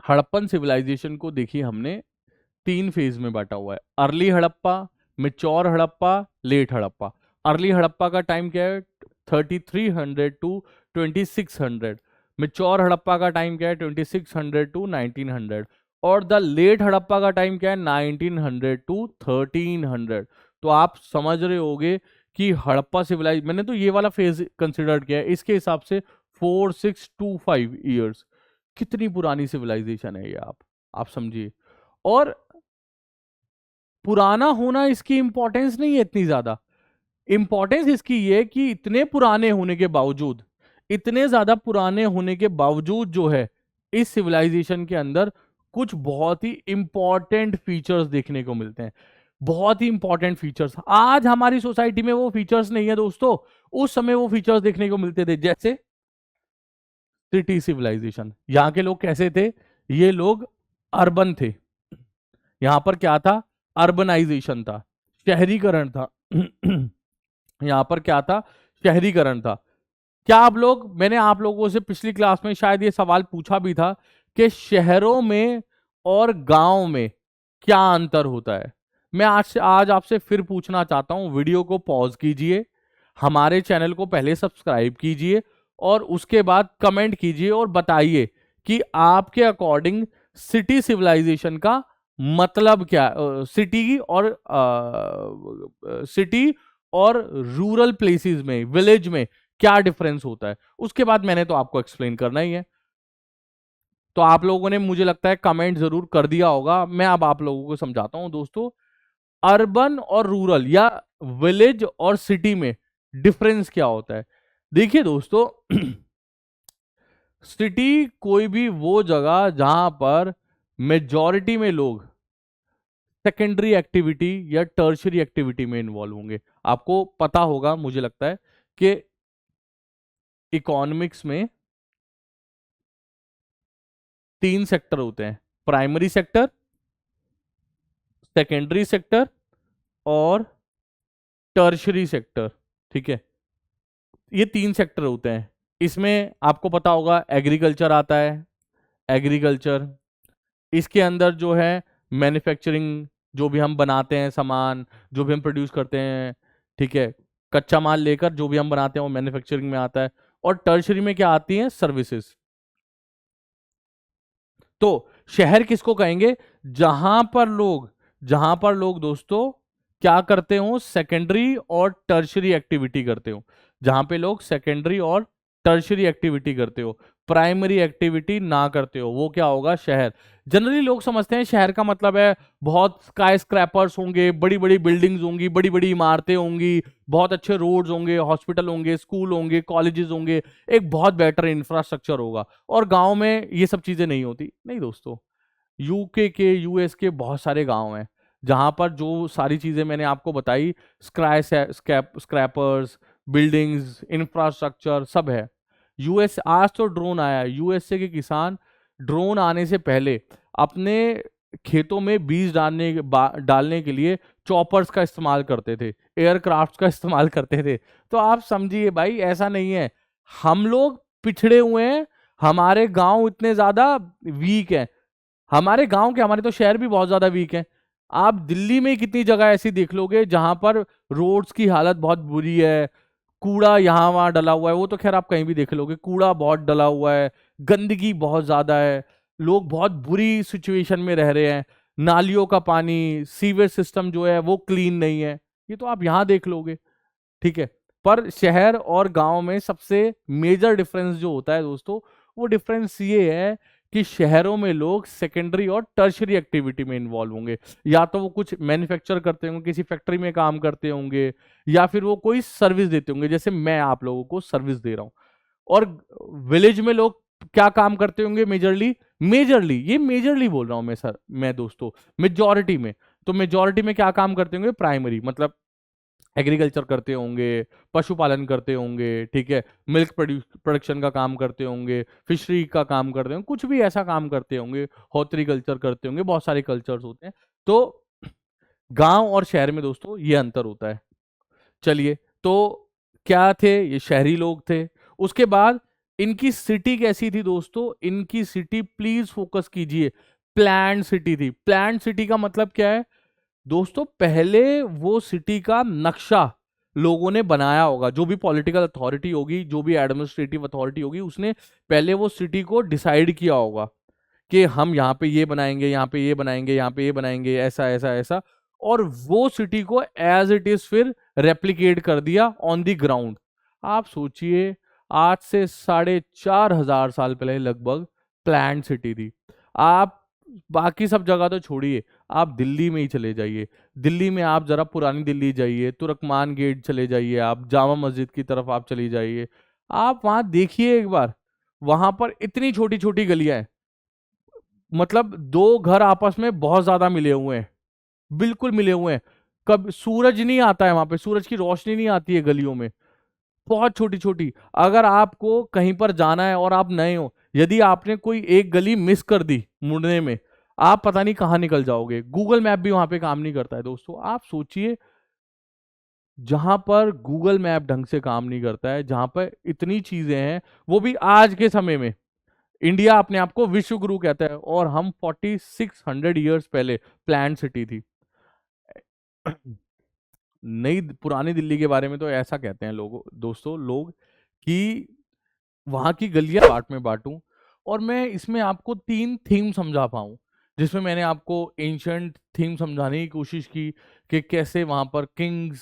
Harappan civilisation को देखिए हमने 3 फेज में बांटा हुआ है, early Harappa, mature Harappa, late Harappa. Early Harappa का टाइम क्या है? 3300 टू 2600। मेच्योर हड़प्पा का टाइम क्या है? 2600 टू 1900। और द लेट हड़प्पा का टाइम क्या है? 1900 टू 1300। तो आप समझ रहे होगे कि हड़प्पा सिविलाइज, मैंने तो ये वाला फेज कंसिडर किया है, इसके हिसाब से 4625 ईयर्स। कितनी पुरानी सिविलाइजेशन है ये, आप समझिए। और पुराना होना इसकी इंपॉर्टेंस नहीं है इतनी ज्यादा। इंपॉर्टेंस इसकी ये कि इतने पुराने होने के बावजूद, इतने ज्यादा पुराने होने के बावजूद जो है, इस सिविलाइजेशन के अंदर कुछ बहुत ही इंपॉर्टेंट फीचर्स देखने को मिलते हैं। बहुत ही इंपॉर्टेंट फीचर्स आज हमारी सोसाइटी में वो फीचर्स नहीं है दोस्तों। उस समय वो फीचर्स देखने को मिलते थे, जैसे सिटी सिविलाइजेशन। यहाँ के लोग कैसे थे? ये लोग अर्बन थे। यहां पर क्या था? अर्बनाइजेशन था, शहरीकरण था। यहां पर क्या था? शहरीकरण था। क्या आप लोग, मैंने आप लोगों से पिछली क्लास में शायद ये सवाल पूछा भी था कि शहरों में और गांव में क्या अंतर होता है? मैं आज आपसे फिर पूछना चाहता हूं। वीडियो को पॉज कीजिए, हमारे चैनल को पहले सब्सक्राइब कीजिए और उसके बाद कमेंट कीजिए और बताइए कि आपके अकॉर्डिंग सिटी सिविलाइजेशन का मतलब क्या, सिटी और रूरल प्लेसेस में, विलेज में क्या डिफरेंस होता है। उसके बाद मैंने तो आपको एक्सप्लेन करना ही है। तो आप लोगों ने, मुझे लगता है, कमेंट जरूर कर दिया होगा। मैं अब आप लोगों को समझाता हूं दोस्तों, अर्बन और रूरल या विलेज और सिटी में डिफरेंस क्या होता है। देखिए दोस्तों, सिटी कोई भी वो जगह जहां पर मेजॉरिटी में लोग सेकेंडरी एक्टिविटी या टर्शरी एक्टिविटी में इन्वॉल्व होंगे। आपको पता होगा, मुझे लगता है, कि इकोनॉमिक्स में 3 सेक्टर होते हैं, प्राइमरी सेक्टर, सेकेंडरी सेक्टर और टर्शरी सेक्टर। ठीक है, ये 3 सेक्टर होते हैं। इसमें आपको पता होगा एग्रीकल्चर आता है, एग्रीकल्चर। इसके अंदर जो है मैन्युफैक्चरिंग, जो भी हम बनाते हैं सामान, जो भी हम प्रोड्यूस करते हैं, ठीक है, कच्चा माल लेकर जो भी हम बनाते हैं वो मैन्युफैक्चरिंग में आता है। और टर्शरी में क्या आती है? सर्विसेज। तो शहर किसको कहेंगे? जहां पर लोग दोस्तों क्या करते हो? सेकेंडरी और टर्शरी एक्टिविटी करते हो। जहां पे लोग सेकेंडरी और टर्शरी एक्टिविटी करते हो, प्राइमरी एक्टिविटी ना करते हो, वो क्या होगा? शहर। जनरली लोग समझते हैं शहर का मतलब है बहुत स्काई स्क्रैपर्स होंगे, बड़ी बड़ी बिल्डिंग्स होंगी, बड़ी बड़ी इमारतें होंगी, बहुत अच्छे रोड्स होंगे, हॉस्पिटल होंगे, स्कूल होंगे, कॉलेजेस होंगे, एक बहुत बेटर इंफ्रास्ट्रक्चर होगा। और गांव में ये सब चीजें नहीं होती। नहीं दोस्तों, यूके के, यूएस के बहुत सारे गांव हैं जहां पर जो सारी चीजें मैंने आपको बताई, स्क्रैपर्स, बिल्डिंग्स, इंफ्रास्ट्रक्चर सब है। यूएस, आज तो ड्रोन आया है, यूएसए के किसान ड्रोन आने से पहले अपने खेतों में बीज डालने के लिए चॉपर्स का इस्तेमाल करते थे, एयरक्राफ्ट का इस्तेमाल करते थे। तो आप समझिए भाई, ऐसा नहीं है हम लोग पिछड़े हुए हैं, हमारे गांव इतने ज्यादा वीक हैं। हमारे गांव के, हमारे तो शहर भी बहुत ज्यादा वीक हैं। आप दिल्ली में कितनी जगह ऐसी देख लोगे जहां पर रोड्स की हालत बहुत बुरी है, कूड़ा यहाँ वहां डला हुआ है। वो तो खैर आप कहीं भी देख लोगे, कूड़ा बहुत डला हुआ है, गंदगी बहुत ज्यादा है, लोग बहुत बुरी सिचुएशन में रह रहे हैं, नालियों का पानी, सीवेज सिस्टम जो है वो क्लीन नहीं है। ये तो आप यहाँ देख लोगे। ठीक है, पर शहर और गांव में सबसे मेजर डिफरेंस जो होता है दोस्तों, वो डिफरेंस ये है कि शहरों में लोग सेकेंडरी और टर्शरी एक्टिविटी में इन्वॉल्व होंगे। या तो वो कुछ मैन्युफैक्चर करते होंगे, किसी फैक्ट्री में काम करते होंगे, या फिर वो कोई सर्विस देते होंगे, जैसे मैं आप लोगों को सर्विस दे रहा हूं। और विलेज में लोग क्या काम करते होंगे? मेजरली, ये मेजरली बोल रहा हूं मैं सर, मैं दोस्तों, मेजॉरिटी में। तो मेजॉरिटी में क्या काम करते होंगे? प्राइमरी, मतलब एग्रीकल्चर करते होंगे, पशुपालन करते होंगे, ठीक है, मिल्क प्रोडक्शन का काम करते होंगे, फिशरी का काम करते होंगे, कुछ भी ऐसा काम करते होंगे, हॉर्टिकल्चर करते होंगे, बहुत सारे कल्चर्स होते हैं। तो गांव और शहर में दोस्तों ये अंतर होता है। चलिए, तो क्या थे? ये शहरी लोग थे। उसके बाद इनकी सिटी कैसी थी दोस्तों? इनकी सिटी, प्लीज फोकस कीजिए, प्लान्ड सिटी थी। प्लान्ड सिटी का मतलब क्या है दोस्तों? पहले वो सिटी का नक्शा लोगों ने बनाया होगा, जो भी पॉलिटिकल अथॉरिटी होगी, जो भी एडमिनिस्ट्रेटिव अथॉरिटी होगी, उसने पहले वो सिटी को डिसाइड किया होगा कि हम यहाँ पे ये बनाएंगे, यहाँ पे ये बनाएंगे, यहाँ पे ये बनाएंगे, ऐसा ऐसा ऐसा। और वो सिटी को एज इट इज फिर रेप्लिकेट कर दिया ऑन द ग्राउंड। आप सोचिए, आज से 4,500 साल पहले लगभग प्लान्ड सिटी थी। आप बाकी सब जगह तो छोड़िए, आप दिल्ली में ही चले जाइए। दिल्ली में आप जरा पुरानी दिल्ली जाइए, तुर्कमान गेट चले जाइए, आप जामा मस्जिद की तरफ आप चली जाइए, आप वहां देखिए एक बार। वहां पर इतनी छोटी छोटी गलियां हैं, मतलब दो घर आपस में बहुत ज्यादा मिले हुए हैं, बिल्कुल मिले हुए हैं। कब सूरज नहीं आता है वहां पे, सूरज की रोशनी नहीं आती है गलियों में, बहुत छोटी छोटी। अगर आपको कहीं पर जाना है और आप नए हो, यदि आपने कोई एक गली मिस कर दी मुड़ने में, आप पता नहीं कहाँ निकल जाओगे। गूगल मैप भी वहां पे काम नहीं करता है दोस्तों। आप सोचिए, जहां पर गूगल मैप ढंग से काम नहीं करता है, जहां पर इतनी चीजें हैं, वो भी आज के समय में। इंडिया अपने आप को विश्व गुरु कहता है, और हम 4600 ईयर्स पहले प्लान सिटी थी। नई पुरानी दिल्ली के बारे में तो ऐसा कहते हैं लोग, दोस्तों लोग, कि वहां की गलियां पार्ट में बांटूं, और मैं इसमें आपको 3 थीम समझा पाऊं, जिसमें मैंने आपको एंशंट थीम समझाने की कोशिश की कि कैसे वहां पर kings,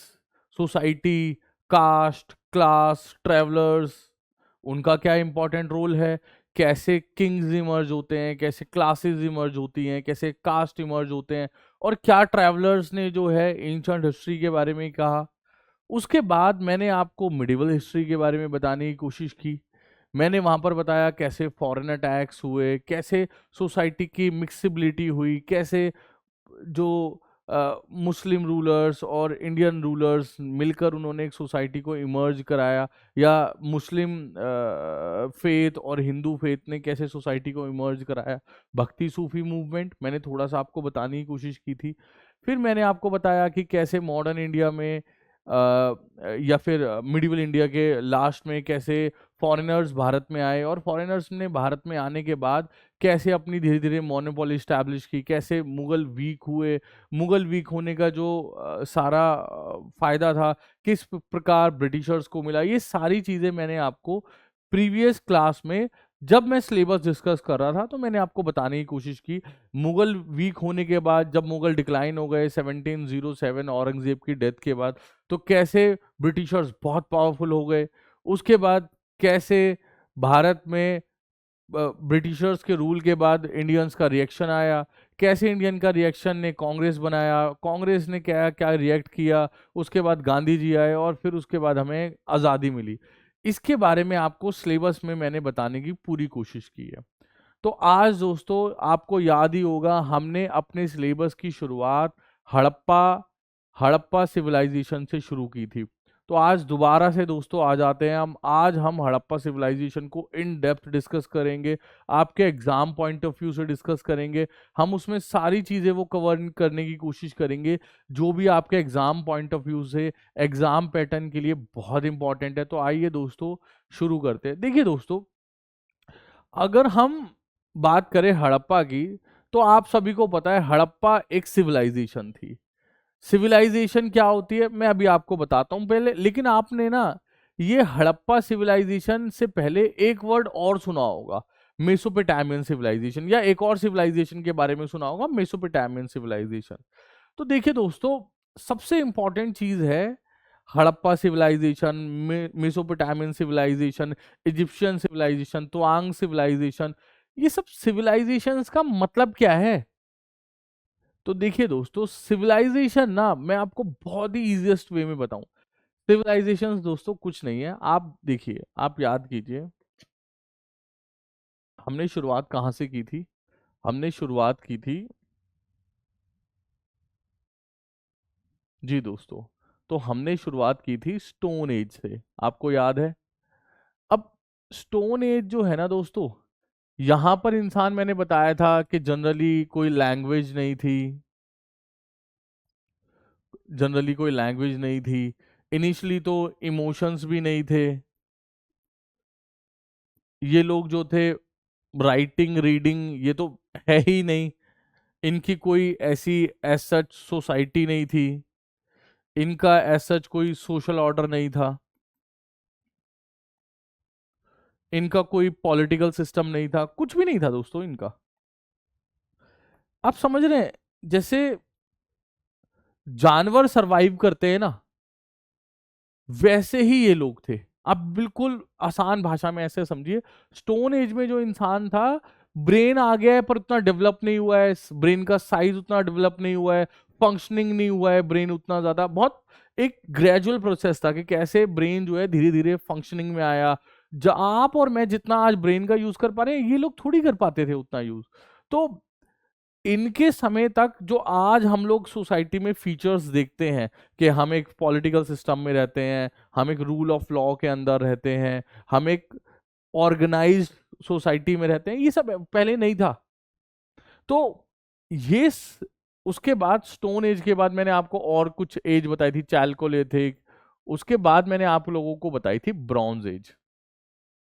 society, caste, class, travellers, उनका क्या इंपॉर्टेंट रोल है, कैसे किंग्स इमर्ज होते हैं, कैसे क्लासेस इमर्ज होती हैं, कैसे कास्ट इमर्ज होते हैं, और क्या ट्रैवलर्स ने जो है एंशंट हिस्ट्री के बारे में कहा। उसके बाद मैंने आपको मिडिवल हिस्ट्री के बारे में बताने की कोशिश की। मैंने वहां पर बताया कैसे फॉरेन अटैक्स हुए, कैसे सोसाइटी की मिक्सिबिलिटी हुई, कैसे जो मुस्लिम रूलर्स और इंडियन रूलर्स मिलकर उन्होंने एक सोसाइटी को इमर्ज कराया, या मुस्लिम फेथ और हिंदू फेथ ने कैसे सोसाइटी को इमर्ज कराया। भक्ति सूफी मूवमेंट मैंने थोड़ा सा आपको बताने की कोशिश की थी। फिर मैंने आपको बताया कि कैसे मॉडर्न इंडिया में या फिर मिडिवल इंडिया के लास्ट में कैसे फॉरेनर्स भारत में आए, और फॉरेनर्स ने भारत में आने के बाद कैसे अपनी धीरे धीरे मोनोपोली स्टैब्लिश की, कैसे मुगल वीक हुए। मुगल वीक होने का जो सारा फायदा था, किस प्रकार ब्रिटिशर्स को मिला, ये सारी चीजें मैंने आपको प्रीवियस क्लास में, जब मैं सिलेबस डिस्कस कर रहा था, तो मैंने आपको बताने की कोशिश की। मुगल वीक होने के बाद जब मुगल डिक्लाइन हो गए 1707 औरंगजेब की डेथ के बाद, तो कैसे ब्रिटिशर्स बहुत पावरफुल हो गए। उसके बाद कैसे भारत में ब्रिटिशर्स के रूल के बाद इंडियंस का रिएक्शन आया, कैसे इंडियन का रिएक्शन ने कांग्रेस बनाया, कांग्रेस ने क्या क्या रिएक्ट किया, उसके बाद गांधी जी आए, और फिर उसके बाद हमें आज़ादी मिली। इसके बारे में आपको सिलेबस में मैंने बताने की पूरी कोशिश की है। तो आज दोस्तों आपको याद ही होगा, हमने अपने सिलेबस की शुरुआत हड़प्पा हड़प्पा सिविलाइजेशन से शुरू की थी। तो आज दोबारा से दोस्तों आ जाते हैं हम। आज हम हड़प्पा सिविलाइजेशन को इन डेप्थ डिस्कस करेंगे, आपके एग्जाम पॉइंट ऑफ व्यू से डिस्कस करेंगे। हम उसमें सारी चीज़ें वो कवर करने की कोशिश करेंगे जो भी आपके एग्जाम पॉइंट ऑफ व्यू से एग्जाम पैटर्न के लिए बहुत इंपॉर्टेंट है। तो आइए दोस्तों शुरू करते हैं। देखिए दोस्तों, अगर हम बात करें हड़प्पा की, तो आप सभी को पता है हड़प्पा एक सिविलाइजेशन थी। सिविलाइजेशन क्या होती है मैं अभी आपको बताता हूं पहले, लेकिन आपने ना ये हड़प्पा सिविलाइजेशन से पहले एक वर्ड और सुना होगा, मेसोपोटामियन सिविलाइजेशन, या एक और सिविलाइजेशन के बारे में सुना होगा, मेसोपोटामियन सिविलाइजेशन। तो देखिए दोस्तों, सबसे इंपॉर्टेंट चीज है Harappa civilisation, Mesopotamian civilisation, Egyptian civilisation, त्वांग सिविलाइजेशन, ये सब सिविलाइजेशंस का मतलब क्या है? तो देखिए दोस्तों, सिविलाइजेशन ना मैं आपको बहुत ही इजीएस्ट वे में बताऊं। सिविलाइजेशंस दोस्तों कुछ नहीं है, आप देखिए, आप याद कीजिए, हमने शुरुआत कहाँ से की थी? हमने शुरुआत की थी, जी दोस्तों, तो हमने शुरुआत की थी स्टोन एज से, आपको याद है? अब स्टोन एज जो है ना दोस्तों, यहां पर इंसान, मैंने बताया था कि जनरली कोई लैंग्वेज नहीं थी, जनरली कोई लैंग्वेज नहीं थी, इनिशियली तो इमोशंस भी नहीं थे, ये लोग जो थे, राइटिंग रीडिंग ये तो है ही नहीं, इनकी कोई ऐसी एज सच सोसाइटी नहीं थी, इनका एज सच कोई सोशल ऑर्डर नहीं था, इनका कोई पॉलिटिकल सिस्टम नहीं था, कुछ भी नहीं था दोस्तों इनका। आप समझ रहे हैं, जैसे जानवर सरवाइव करते हैं ना, वैसे ही ये लोग थे। आप बिल्कुल आसान भाषा में ऐसे समझिए, स्टोन एज में जो इंसान था, ब्रेन आ गया है पर उतना डेवलप नहीं हुआ है, ब्रेन का साइज उतना डेवलप नहीं हुआ है, फंक्शनिंग नहीं हुआ है ब्रेन उतना ज्यादा, बहुत एक ग्रेजुअल प्रोसेस था कि कैसे ब्रेन जो है धीरे धीरे फंक्शनिंग में आया। आप और मैं जितना आज ब्रेन का यूज कर पा रहे हैं, ये लोग थोड़ी कर पाते थे उतना यूज। तो इनके समय तक जो आज हम लोग सोसाइटी में फीचर्स देखते हैं कि हम एक पॉलिटिकल सिस्टम में रहते हैं, हम एक रूल ऑफ लॉ के अंदर रहते हैं, हम एक ऑर्गेनाइज्ड सोसाइटी में रहते हैं, ये सब पहले नहीं था। तो ये उसके बाद स्टोन एज के बाद मैंने आपको और कुछ एज बताई थी, चैल्कोलिथिक, उसके बाद मैंने आप लोगों को बताई थी ब्रॉन्ज एज।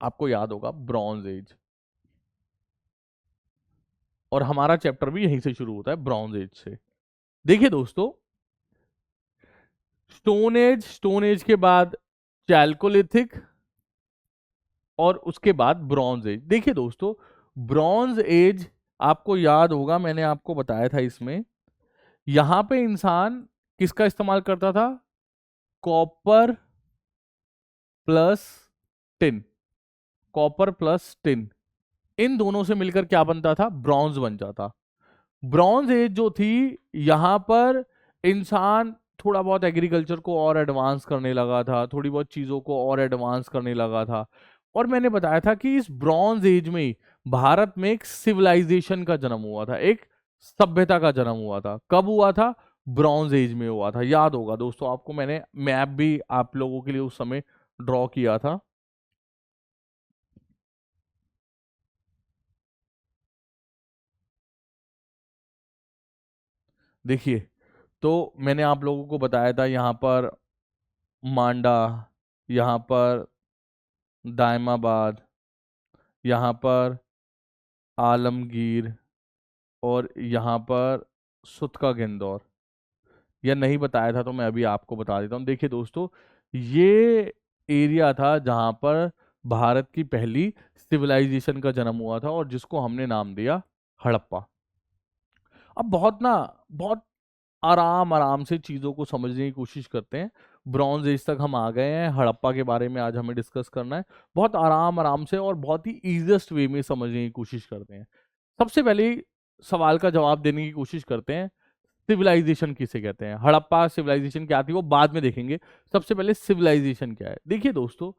आपको याद होगा ब्रॉन्ज एज, और हमारा चैप्टर भी यहीं से शुरू होता है, ब्रॉन्ज एज से। देखिए दोस्तों, स्टोन एज के बाद चैल्कोलिथिक, और उसके बाद ब्रॉन्ज एज। देखिए दोस्तों, ब्रॉन्ज एज आपको याद होगा, मैंने आपको बताया था इसमें, यहां पे इंसान किसका इस्तेमाल करता था? Copper plus tin, copper plus tin, इन दोनों से मिलकर क्या बनता था? ब्रॉन्ज बन जाता। ब्रॉन्ज एज जो थी, यहां पर इंसान थोड़ा बहुत एग्रीकल्चर को और एडवांस करने लगा था, थोड़ी बहुत चीजों को और एडवांस करने लगा था। और मैंने बताया था कि इस ब्रॉन्ज एज में ही भारत में एक सिविलाइजेशन का जन्म हुआ था, एक सभ्यता का जन्म हुआ था। कब हुआ था? ब्रॉन्ज एज में हुआ था। याद होगा दोस्तों आपको, मैंने मैप भी आप लोगों के लिए उस समय ड्रॉ किया था। देखिए, तो मैंने आप लोगों को बताया था यहाँ पर मांडा, यहाँ पर दायमाबाद, यहाँ पर आलमगीर, और यहाँ पर सुत का गेंदौर। या नहीं बताया था तो मैं अभी आपको बता देता हूँ। देखिए दोस्तों, ये एरिया था जहाँ पर भारत की पहली सिविलाइजेशन का जन्म हुआ था, और जिसको हमने नाम दिया हड़प्पा। अब बहुत ना, बहुत आराम आराम से चीज़ों को समझने की कोशिश करते हैं। ब्रॉन्ज एज तक हम आ गए हैं, हड़प्पा के बारे में आज हमें डिस्कस करना है। बहुत आराम आराम से और बहुत ही ईजिएस्ट वे में समझने की कोशिश करते हैं। सबसे पहले सवाल का जवाब देने की कोशिश करते हैं, सिविलाइजेशन किसे कहते हैं? हड़प्पा सिविलाइजेशन क्या थी वो बाद में देखेंगे, सबसे पहले सिविलाइजेशन क्या है। देखिए दोस्तों,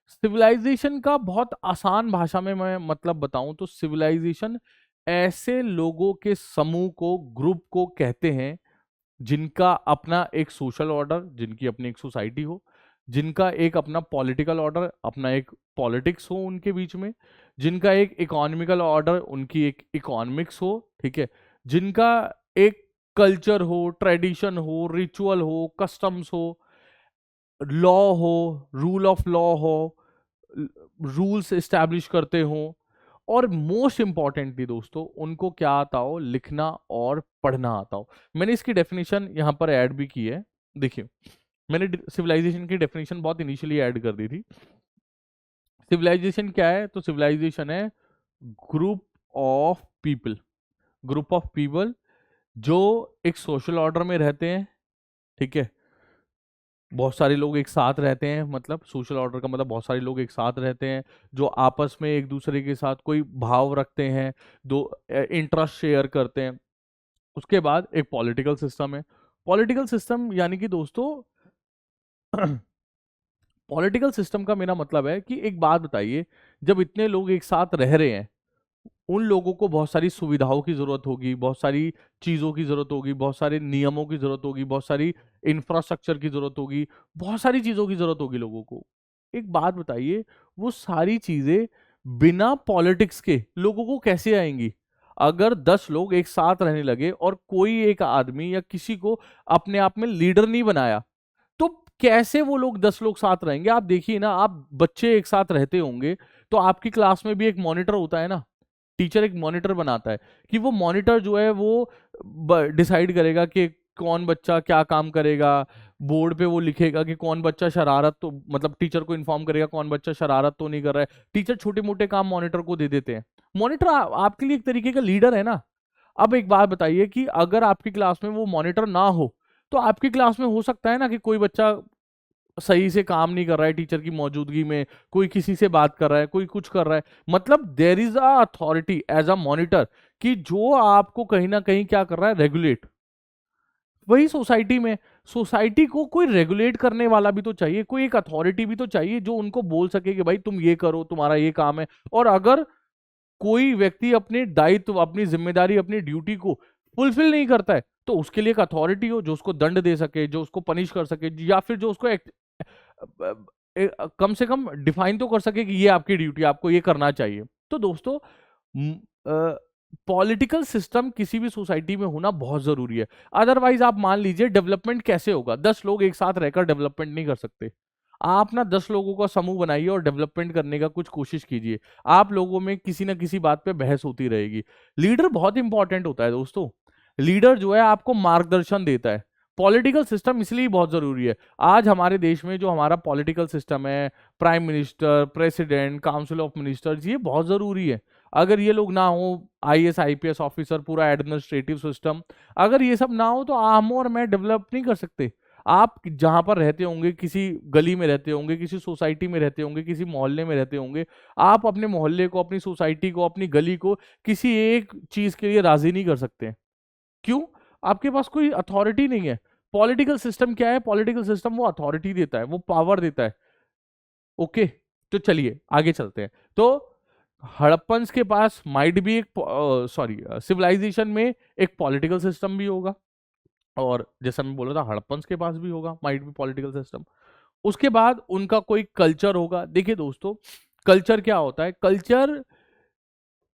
सिविलाइजेशन का बहुत आसान भाषा में मैं मतलब बताऊं तो, सिविलाइजेशन ऐसे लोगों के समूह को, ग्रुप को कहते हैं जिनका अपना एक सोशल ऑर्डर, जिनकी अपनी एक सोसाइटी हो, जिनका एक अपना पॉलिटिकल ऑर्डर, अपना एक पॉलिटिक्स हो उनके बीच में, जिनका एक इकोनॉमिकल ऑर्डर, उनकी एक इकोनॉमिक्स हो, ठीक है, जिनका एक कल्चर हो, ट्रेडिशन हो, रिचुअल हो, कस्टम्स हो, लॉ हो, रूल ऑफ लॉ हो, रूल्स एस्टैब्लिश करते हो, और मोस्ट इंपॉर्टेंटली दोस्तों उनको क्या आता हो? लिखना और पढ़ना आता हो। मैंने इसकी डेफिनेशन यहाँ पर ऐड भी की है। देखिए, मैंने सिविलाइजेशन की डेफिनेशन बहुत इनिशियली ऐड कर दी थी। सिविलाइजेशन क्या है? तो सिविलाइजेशन है group of people, group of people जो एक सोशल ऑर्डर में रहते हैं, ठीक है, बहुत सारे लोग एक साथ रहते हैं, मतलब सोशल ऑर्डर का मतलब बहुत सारे लोग एक साथ रहते हैं, जो आपस में एक दूसरे के साथ कोई भाव रखते हैं, दो इंटरेस्ट शेयर करते हैं। उसके बाद एक पॉलिटिकल सिस्टम है। पॉलिटिकल सिस्टम यानी कि दोस्तों, पॉलिटिकल सिस्टम का मेरा मतलब है कि एक बात बताइए, जब इतने लोग एक साथ रह रहे हैं, उन लोगों को बहुत सारी सुविधाओं की जरूरत होगी, बहुत सारी चीजों की जरूरत होगी, बहुत सारे नियमों की जरूरत होगी, बहुत सारी इंफ्रास्ट्रक्चर की जरूरत होगी, बहुत सारी चीजों की जरूरत होगी लोगों को। एक बात बताइए, वो सारी चीजें बिना पॉलिटिक्स के लोगों को कैसे आएंगी? अगर 10 लोग एक साथ रहने लगे और कोई एक आदमी या किसी को अपने आप में लीडर नहीं बनाया, तो कैसे वो लोग 10 लोग साथ रहेंगे? आप देखिए ना, आप बच्चे एक साथ रहते होंगे तो आपकी क्लास में भी एक मॉनिटर होता है ना, टीचर एक मॉनिटर बनाता है कि वो मॉनिटर जो है वो डिसाइड करेगा कि कौन बच्चा क्या काम करेगा, बोर्ड पे वो लिखेगा कि कौन बच्चा शरारत, तो मतलब टीचर को इन्फॉर्म करेगा कौन बच्चा शरारत तो नहीं कर रहा है। टीचर छोटे मोटे काम मॉनिटर को दे देते हैं। मॉनिटर आपके लिए एक तरीके का लीडर है ना। अब एक बात बताइए कि अगर आपकी क्लास में वो मॉनिटर ना हो तो आपकी क्लास में हो सकता है ना कि कोई बच्चा सही से काम नहीं कर रहा है टीचर की मौजूदगी में, कोई किसी से बात कर रहा है, कोई कुछ कर रहा है। मतलब there is a authority as a monitor कि जो आपको कहीं ना कहीं क्या कर रहा है, रेगुलेट। वही सोसाइटी में, सोसाइटी को कोई रेगुलेट करने वाला भी तो चाहिए, कोई एक अथॉरिटी भी तो चाहिए जो उनको बोल सके कि भाई तुम ये करो, तुम्हारा ये काम है। और अगर कोई व्यक्ति अपने दायित्व, अपनी जिम्मेदारी, अपनी ड्यूटी को फुलफिल नहीं करता है तो उसके लिए एक अथॉरिटी हो जो उसको दंड दे सके, जो उसको पनिश कर सके, या फिर जो उसको कम से कम डिफाइन तो कर सके कि ये आपकी ड्यूटी, आपको ये करना चाहिए। तो दोस्तों, पॉलिटिकल सिस्टम किसी भी सोसाइटी में होना बहुत जरूरी है। अदरवाइज आप मान लीजिए डेवलपमेंट कैसे होगा, 10 लोग एक साथ रहकर डेवलपमेंट नहीं कर सकते। आप ना 10 लोगों का समूह बनाइए और डेवलपमेंट करने का कुछ कोशिश कीजिए, आप लोगों में किसी ना किसी बात पे बहस होती रहेगी। लीडर बहुत इंपॉर्टेंट होता है दोस्तों। लीडर जो है आपको मार्गदर्शन देता है। पॉलिटिकल सिस्टम इसलिए बहुत जरूरी है। आज हमारे देश में जो हमारा पॉलिटिकल सिस्टम है, prime minister, president, council of ministers, ये बहुत जरूरी है। अगर ये लोग ना हो, आईएएस आईपीएस ऑफिसर, पूरा एडमिनिस्ट्रेटिव सिस्टम, अगर ये सब ना हो तो हम और मैं डेवलप नहीं कर सकते। आप जहां पर रहते होंगे, किसी गली में रहते होंगे, किसी सोसाइटी में रहते होंगे, किसी मोहल्ले में रहते होंगे, आप अपने मोहल्ले को, अपनी सोसाइटी को, अपनी गली को किसी एक चीज के लिए राजी नहीं कर सकते। क्यों? आपके पास कोई अथॉरिटी नहीं है। पॉलिटिकल सिस्टम क्या है? पॉलिटिकल सिस्टम वो अथॉरिटी देता है, वो पावर देता है। ओके, तो चलिए आगे चलते हैं। तो हड़प्पन्स के पास माइट भी एक, सॉरी, सिविलाइजेशन में एक पॉलिटिकल सिस्टम भी होगा, और जैसा मैं बोल रहा था हड़प्पन्स के पास भी होगा माइट भी पॉलिटिकल सिस्टम। उसके बाद उनका कोई कल्चर होगा। देखिए दोस्तों, कल्चर क्या होता है? कल्चर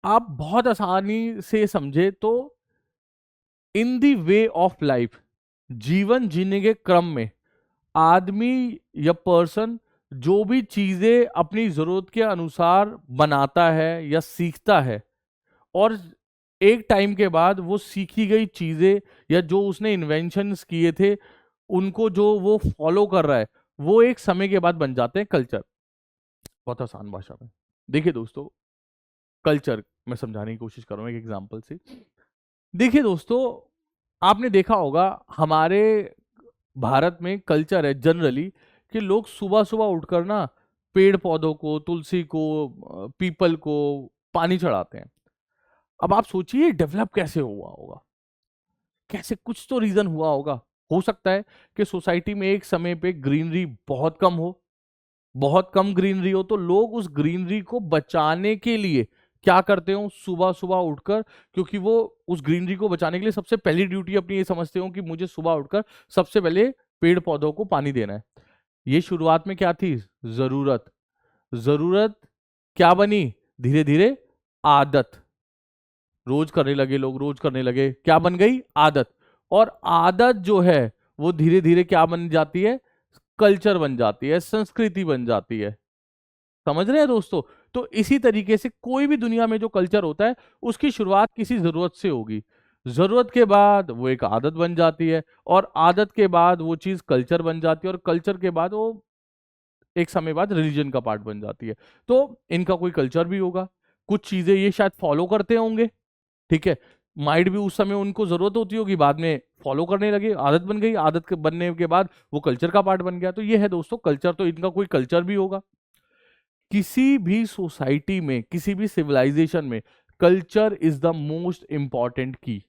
आप बहुत आसानी से समझे तो in the way of life, जीवन जीने के क्रम में आदमी या पर्सन जो भी चीजें अपनी जरूरत के अनुसार बनाता है या सीखता है, और एक टाइम के बाद वो सीखी गई चीजें या जो उसने इन्वेंशंस किए थे उनको जो वो फॉलो कर रहा है, वो एक समय के बाद बन जाते हैं कल्चर। बहुत आसान भाषा में देखिए दोस्तों, कल्चर मैं समझाने की कोशिश कर रहा हूँ एक एग्जांपल से। देखिए दोस्तों, आपने देखा होगा हमारे भारत में कल्चर है जनरली कि लोग सुबह सुबह उठकर ना पेड़ पौधों को, तुलसी को, पीपल को पानी चढ़ाते हैं। अब आप सोचिए डेवलप कैसे हुआ होगा, कैसे, कुछ तो रीजन हुआ होगा। हो सकता है कि सोसाइटी में एक समय पे ग्रीनरी बहुत कम हो, बहुत कम ग्रीनरी हो, तो लोग उस ग्रीनरी को बचाने के लिए क्या करते हो, सुबह सुबह उठकर, क्योंकि वो उस ग्रीनरी को बचाने के लिए सबसे पहली ड्यूटी अपनी ये समझते हो कि मुझे सुबह उठकर सबसे पहले पेड़ पौधों को पानी देना है। ये शुरुआत में क्या थी? जरूरत। जरूरत क्या बनी? धीरे धीरे आदत। रोज करने लगे लोग, रोज करने लगे, क्या बन गई? आदत। और आदत जो है वो धीरे धीरे क्या बन जाती है? कल्चर बन जाती है, संस्कृति बन जाती है। समझ रहे हैं दोस्तों? तो इसी तरीके से कोई भी दुनिया में जो कल्चर होता है उसकी शुरुआत किसी जरूरत से होगी, जरूरत के बाद वो एक आदत बन जाती है, और आदत के बाद वो चीज कल्चर बन जाती है, और कल्चर के बाद वो एक समय बाद रिलीजन का पार्ट बन जाती है। तो इनका कोई कल्चर भी होगा, कुछ चीजें ये शायद फॉलो करते होंगे, ठीक है, माइट भी उस समय उनको जरूरत होती होगी, बाद में फॉलो करने लगे, आदत बन गई, आदत के बनने के बाद वो कल्चर का पार्ट बन गया। तो ये है दोस्तों कल्चर, तो इनका कोई कल्चर भी होगा। किसी भी सोसाइटी में, किसी भी सिविलाइजेशन में culture is the most important key.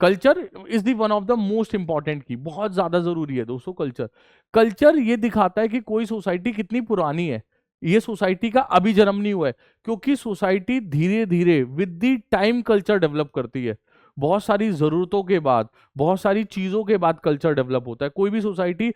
Culture is the one of the most important key, बहुत ज्यादा जरूरी है दोस्तों कल्चर। कल्चर ये दिखाता है कि कोई सोसाइटी कितनी पुरानी है, ये सोसाइटी का अभी जन्म नहीं हुआ है, क्योंकि सोसाइटी धीरे धीरे with the time culture develop करती है। बहुत सारी जरूरतों के बाद, बहुत सारी चीजों के बाद कल्चर डेवलप होता है। कोई भी सोसाइटी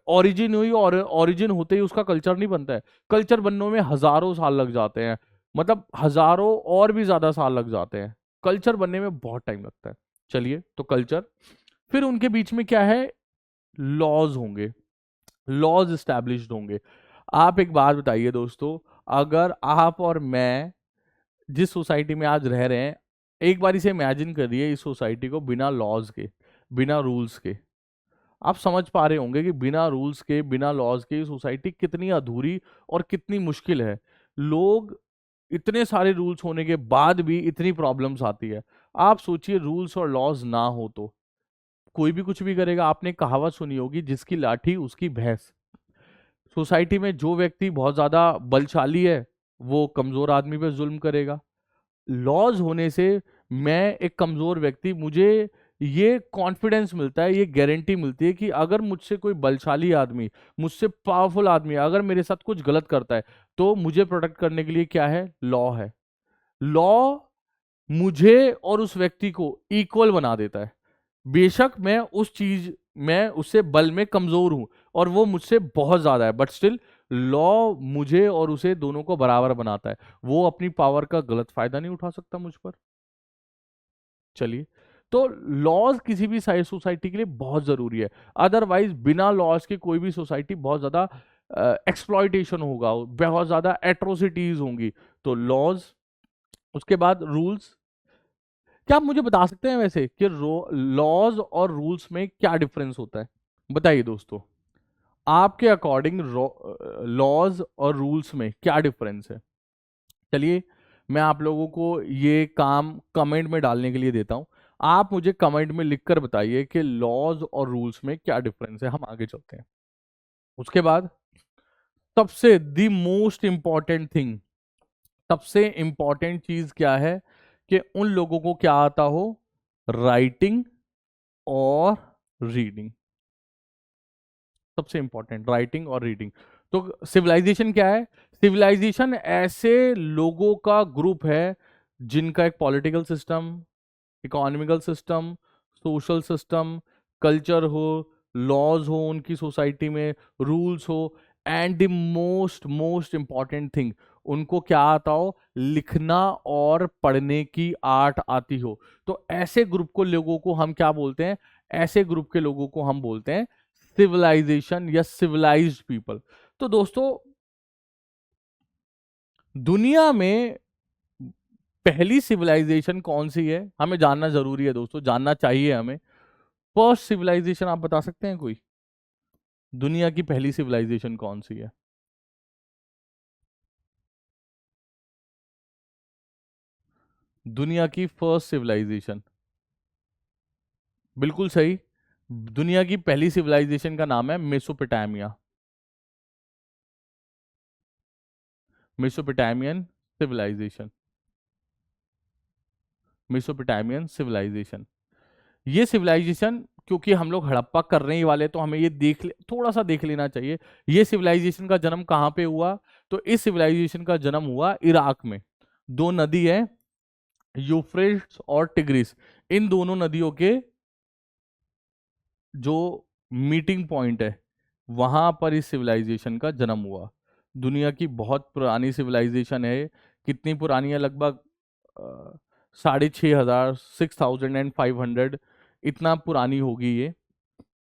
ओरिजिन हुई और ओरिजिन होते ही उसका कल्चर नहीं बनता है। कल्चर बनने में हजारों साल लग जाते हैं, मतलब हजारों और भी ज्यादा साल लग जाते हैं। कल्चर बनने में बहुत टाइम लगता है। चलिए, तो कल्चर, फिर उनके बीच में क्या है? लॉज होंगे, लॉज स्टैब्लिश्ड होंगे। आप एक बात बताइए दोस्तों, अगर आप और मैं जिस सोसाइटी में आज रह रहे हैं, एक बार इसे इमेजिन करिए, इस सोसाइटी को बिना लॉज के, बिना रूल्स के। आप समझ पा रहे होंगे कि बिना रूल्स के, बिना लॉज के सोसाइटी कितनी अधूरी और कितनी मुश्किल है। लोग, इतने सारे रूल्स होने के बाद भी इतनी प्रॉब्लम्स आती है। आप सोचिए रूल्स और लॉज ना हो तो कोई भी कुछ भी करेगा। आपने कहावत सुनी होगी, जिसकी लाठी उसकी भैंस। सोसाइटी में जो व्यक्ति बहुत ज्यादा बलशाली है वो कमजोर आदमी पे जुल्म करेगा। लॉज होने से मैं एक कमजोर व्यक्ति, मुझे ये कॉन्फिडेंस मिलता है, ये गारंटी मिलती है कि अगर मुझसे कोई बलशाली आदमी, मुझसे पावरफुल आदमी अगर मेरे साथ कुछ गलत करता है तो मुझे प्रोटेक्ट करने के लिए क्या है, लॉ है। लॉ मुझे और उस व्यक्ति को इक्वल बना देता है। बेशक मैं उस चीज मैं उससे बल में कमजोर हूं और वो मुझसे बहुत ज्यादा है, बट स्टिल लॉ मुझे और उसे दोनों को बराबर बनाता है। वो अपनी पावर का गलत फायदा नहीं उठा सकता मुझ पर। चलिए, तो लॉज किसी भी सोसाइटी के लिए बहुत जरूरी है। अदरवाइज बिना लॉज के कोई भी सोसाइटी बहुत ज्यादा एक्सप्लॉइटेशन होगा, बहुत ज्यादा एट्रोसिटीज होंगी। तो लॉज, उसके बाद रूल्स। क्या आप मुझे बता सकते हैं वैसे कि लॉज और रूल्स में क्या डिफरेंस होता है? बताइए दोस्तों, आपके अकॉर्डिंग लॉज और रूल्स में क्या डिफरेंस है? चलिए, मैं आप लोगों को ये काम कमेंट में डालने के लिए देता हूं। आप मुझे कमेंट में लिखकर बताइए कि लॉज और रूल्स में क्या डिफरेंस है। हम आगे चलते हैं। उसके बाद सबसे द मोस्ट इंपॉर्टेंट थिंग, सबसे इंपॉर्टेंट चीज क्या है कि उन लोगों को क्या आता हो, राइटिंग और रीडिंग। सबसे इंपॉर्टेंट राइटिंग और रीडिंग। तो सिविलाइजेशन क्या है? सिविलाइजेशन ऐसे लोगों का ग्रुप है जिनका एक political system, economical system, social system, culture हो, लॉज हो उनकी सोसाइटी में, रूल्स हो, and the most most important thing, उनको क्या आता हो, लिखना और पढ़ने की आर्ट आती हो। तो ऐसे ग्रुप को, लोगों को हम क्या बोलते हैं? ऐसे ग्रुप के लोगों को हम बोलते हैं सिविलाइजेशन या सिविलाइज्ड पीपल। तो दोस्तों, दुनिया में पहली सिविलाइजेशन कौन सी है हमें जानना जरूरी है दोस्तों, जानना चाहिए हमें। फर्स्ट सिविलाइजेशन आप बता सकते हैं कोई? दुनिया की पहली सिविलाइजेशन कौन सी है? दुनिया की फर्स्ट सिविलाइजेशन, बिल्कुल सही। दुनिया की पहली सिविलाइजेशन का नाम है Mesopotamia, Mesopotamian civilisation, Mesopotamian civilisation. ये सिविलाइजेशन, क्योंकि हम लोग हड़प्पा करने ही वाले, तो हमें ये थोड़ा सा देख लेना चाहिए ये सिविलाइजेशन का जन्म कहाँ पे हुआ। तो इस सिविलाइजेशन का जन्म हुआ इराक में। दो नदी है, यूफ्रेट्स और टिग्रिस, इन दोनों नदियों के जो मीटिंग पॉइंट है, वहां पर इस सिविलाइजेशन का जन्म हुआ। दुनिया की बहुत पुरानी सिविलाइजेशन है। कितनी पुरानी है? लगभग 6500, 6500, इतना पुरानी होगी ये।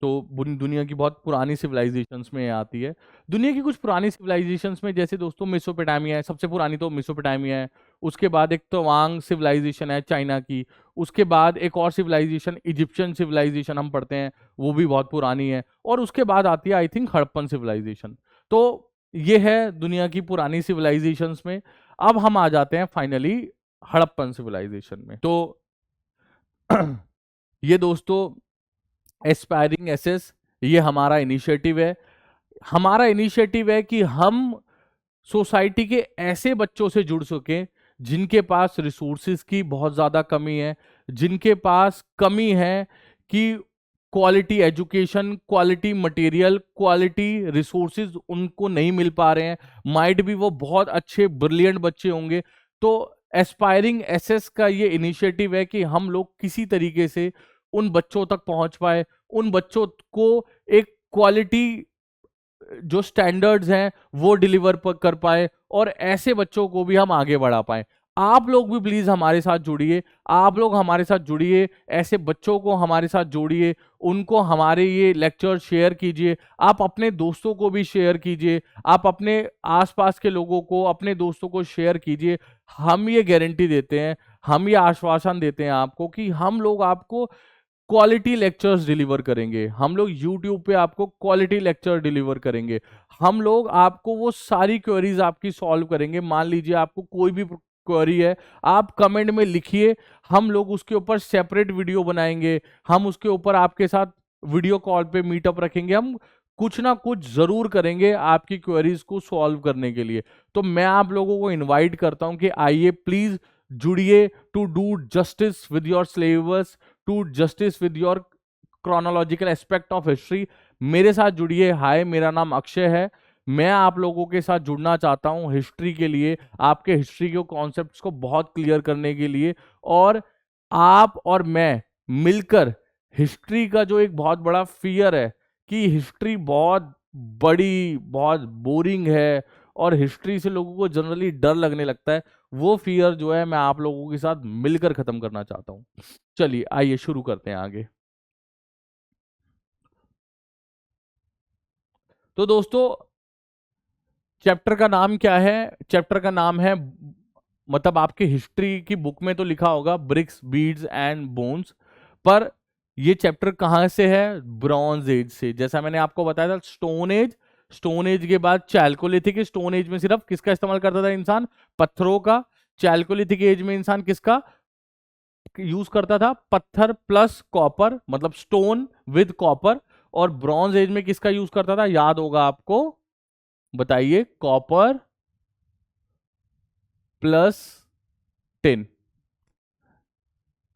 तो दुनिया की बहुत पुरानी सिविलाइजेशंस में ये आती है। दुनिया की कुछ पुरानी सिविलाइजेशंस में, जैसे दोस्तों मेसोपोटामिया है, सबसे पुरानी तो मेसोपोटामिया है। उसके बाद एक तवांग सिविलाइजेशन है चाइना की। उसके बाद एक और सिविलाइजेशन, इजिप्शियन सिविलाइजेशन हम पढ़ते हैं, वो भी बहुत पुरानी है। और उसके बाद आती है आई थिंक हड़प्पन सिविलाइजेशन। तो ये है दुनिया की पुरानी सिविलाइजेशंस में। अब हम आ जाते हैं फाइनली हड़प्पन सिविलाइजेशन में। तो ये दोस्तों एस्पायरिंग एसेस, ये हमारा इनिशिएटिव है। हमारा इनिशिएटिव है कि हम सोसाइटी के ऐसे बच्चों से जुड़ सके जिनके पास रिसोर्सेज की बहुत ज्यादा कमी है, जिनके पास कमी है कि quality education, quality material, quality resources उनको नहीं मिल पा रहे हैं। माइट भी वो बहुत अच्छे ब्रिलियंट बच्चे होंगे। तो एस्पायरिंग एसेस का ये इनिशिएटिव है कि हम लोग किसी तरीके से उन बच्चों तक पहुंच पाए, उन बच्चों को एक क्वालिटी जो स्टैंडर्ड्स हैं वो डिलीवर कर पाए, और ऐसे बच्चों को भी हम आगे बढ़ा पाए। आप लोग भी प्लीज हमारे साथ जुड़िए, आप लोग हमारे साथ जुड़िए, ऐसे बच्चों को हमारे साथ जोड़िए, उनको हमारे ये लेक्चर शेयर कीजिए, आप अपने दोस्तों को भी शेयर कीजिए, आप अपने आसपास के लोगों को, अपने दोस्तों को शेयर कीजिए। हम ये गारंटी देते हैं, हम ये आश्वासन देते हैं आपको कि हम लोग आपको क्वालिटी लेक्चर्स डिलीवर करेंगे, हम लोग यूट्यूब पे आपको क्वालिटी लेक्चर डिलीवर करेंगे, हम लोग आपको वो सारी क्वेरीज आपकी सॉल्व करेंगे। मान लीजिए आपको कोई भी क्वेरी है, आप कमेंट में लिखिए, हम लोग उसके ऊपर सेपरेट वीडियो बनाएंगे, हम उसके ऊपर आपके साथ वीडियो कॉल पे मीटअप रखेंगे, हम कुछ ना कुछ जरूर करेंगे आपकी क्वेरीज को सॉल्व करने के लिए। तो मैं आप लोगों को इनवाइट करता हूं कि आइए प्लीज जुड़िए, to do justice with your syllabus, to justice with your chronological aspect of history. मेरे साथ जुड़िए। हाय, मेरा नाम अक्षय है, मैं आप लोगों के साथ जुड़ना चाहता हूं हिस्ट्री के लिए, आपके हिस्ट्री के कॉन्सेप्ट्स को बहुत क्लियर करने के लिए। और आप और मैं मिलकर हिस्ट्री का जो एक बहुत बड़ा फियर है कि हिस्ट्री बहुत बड़ी, बहुत बोरिंग है और हिस्ट्री से लोगों को जनरली डर लगने लगता है, वो फियर जो है मैं आप लोगों के साथ मिलकर खत्म करना चाहता हूं। चलिए आइए शुरू करते हैं आगे। तो दोस्तों, चैप्टर का नाम क्या है? चैप्टर का नाम है, मतलब आपके हिस्ट्री की बुक में तो लिखा होगा ब्रिक्स, बीड्स एंड बोन्स, पर ये चैप्टर कहां से है? ब्रॉन्ज एज से। जैसा मैंने आपको बताया था, स्टोन एज, स्टोन एज के बाद चैल्कोलिथिक। स्टोन एज में सिर्फ किसका इस्तेमाल करता था इंसान? पत्थरों का। चैल्कोलिथिक एज में इंसान किसका यूज करता था? पत्थर प्लस कॉपर, मतलब स्टोन विद कॉपर। और ब्रॉन्ज एज में किसका यूज करता था? याद होगा आपको, बताइए। कॉपर प्लस टिन,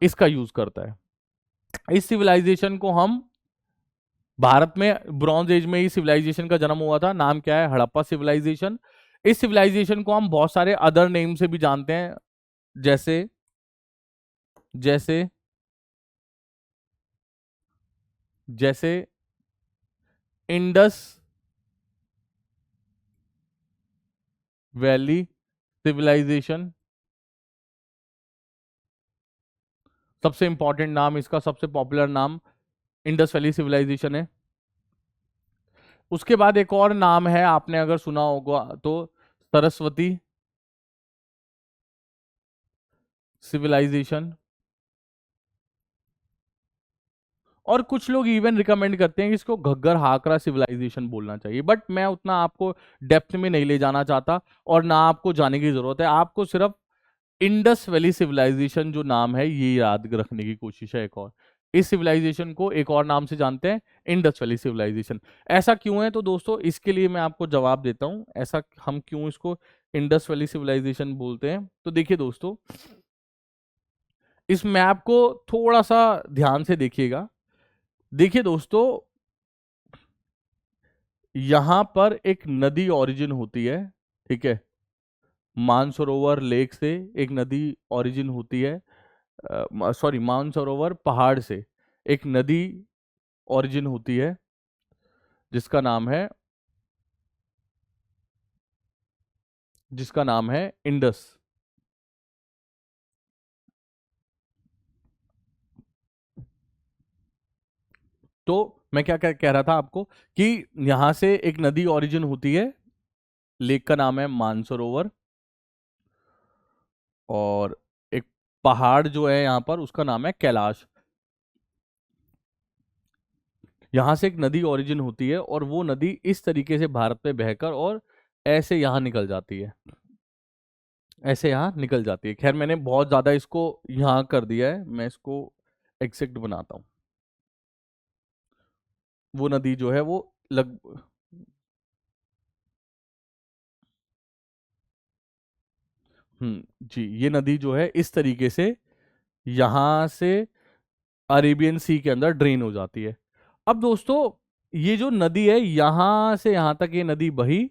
इसका यूज करता है। इस सिविलाइजेशन को हम, भारत में ब्रॉन्ज एज में ही सिविलाइजेशन का जन्म हुआ था। नाम क्या है? हड़प्पा सिविलाइजेशन। इस सिविलाइजेशन को हम बहुत सारे अदर नेम से भी जानते हैं, जैसे जैसे जैसे इंडस वैली सिविलाइजेशन। सबसे इंपॉर्टेंट नाम इसका, सबसे पॉपुलर नाम इंडस वैली सिविलाइजेशन है। उसके बाद एक और नाम है, आपने अगर सुना होगा तो, सरस्वती सिविलाइजेशन। और कुछ लोग इवन रिकमेंड करते हैं कि इसको घग्गर हाकरा सिविलाइजेशन बोलना चाहिए, बट मैं उतना आपको डेप्थ में नहीं ले जाना चाहता और ना आपको जाने की जरूरत है। आपको सिर्फ इंडस वैली सिविलाइजेशन जो नाम है ये याद रखने की कोशिश है। एक और, इस सिविलाइजेशन को एक और नाम से जानते हैं, इंडस वैली सिविलाइजेशन। ऐसा क्यों है? तो दोस्तों इसके लिए मैं आपको जवाब देता हूं, ऐसा हम क्यों इसको इंडस वैली सिविलाइजेशन बोलते हैं। तो देखिए दोस्तों, इस मैप को थोड़ा सा ध्यान से देखिएगा। देखिए दोस्तों, यहां पर एक नदी ओरिजिन होती है, ठीक है? मानसरोवर लेक से एक नदी ओरिजिन होती है, सॉरी, मानसरोवर पहाड़ से एक नदी ओरिजिन होती है, जिसका नाम है, जिसका नाम है इंडस। तो मैं क्या कह रहा था आपको कि यहां से एक नदी ओरिजिन होती है, लेक का नाम है मानसरोवर, और एक पहाड़ जो है यहां पर उसका नाम है कैलाश। यहां से एक नदी ओरिजिन होती है और वो नदी इस तरीके से भारत में बहकर और ऐसे यहां निकल जाती है, ऐसे यहां निकल जाती है। खैर मैंने बहुत ज्यादा इसको यहां कर दिया है, मैं इसको एग्जैक्ट बनाता हूं। वो नदी जो है वो लग जी, ये नदी जो है इस तरीके से यहां से अरेबियन सी के अंदर ड्रेन हो जाती है। अब दोस्तों, ये जो नदी है, यहां से यहां तक ये नदी बही,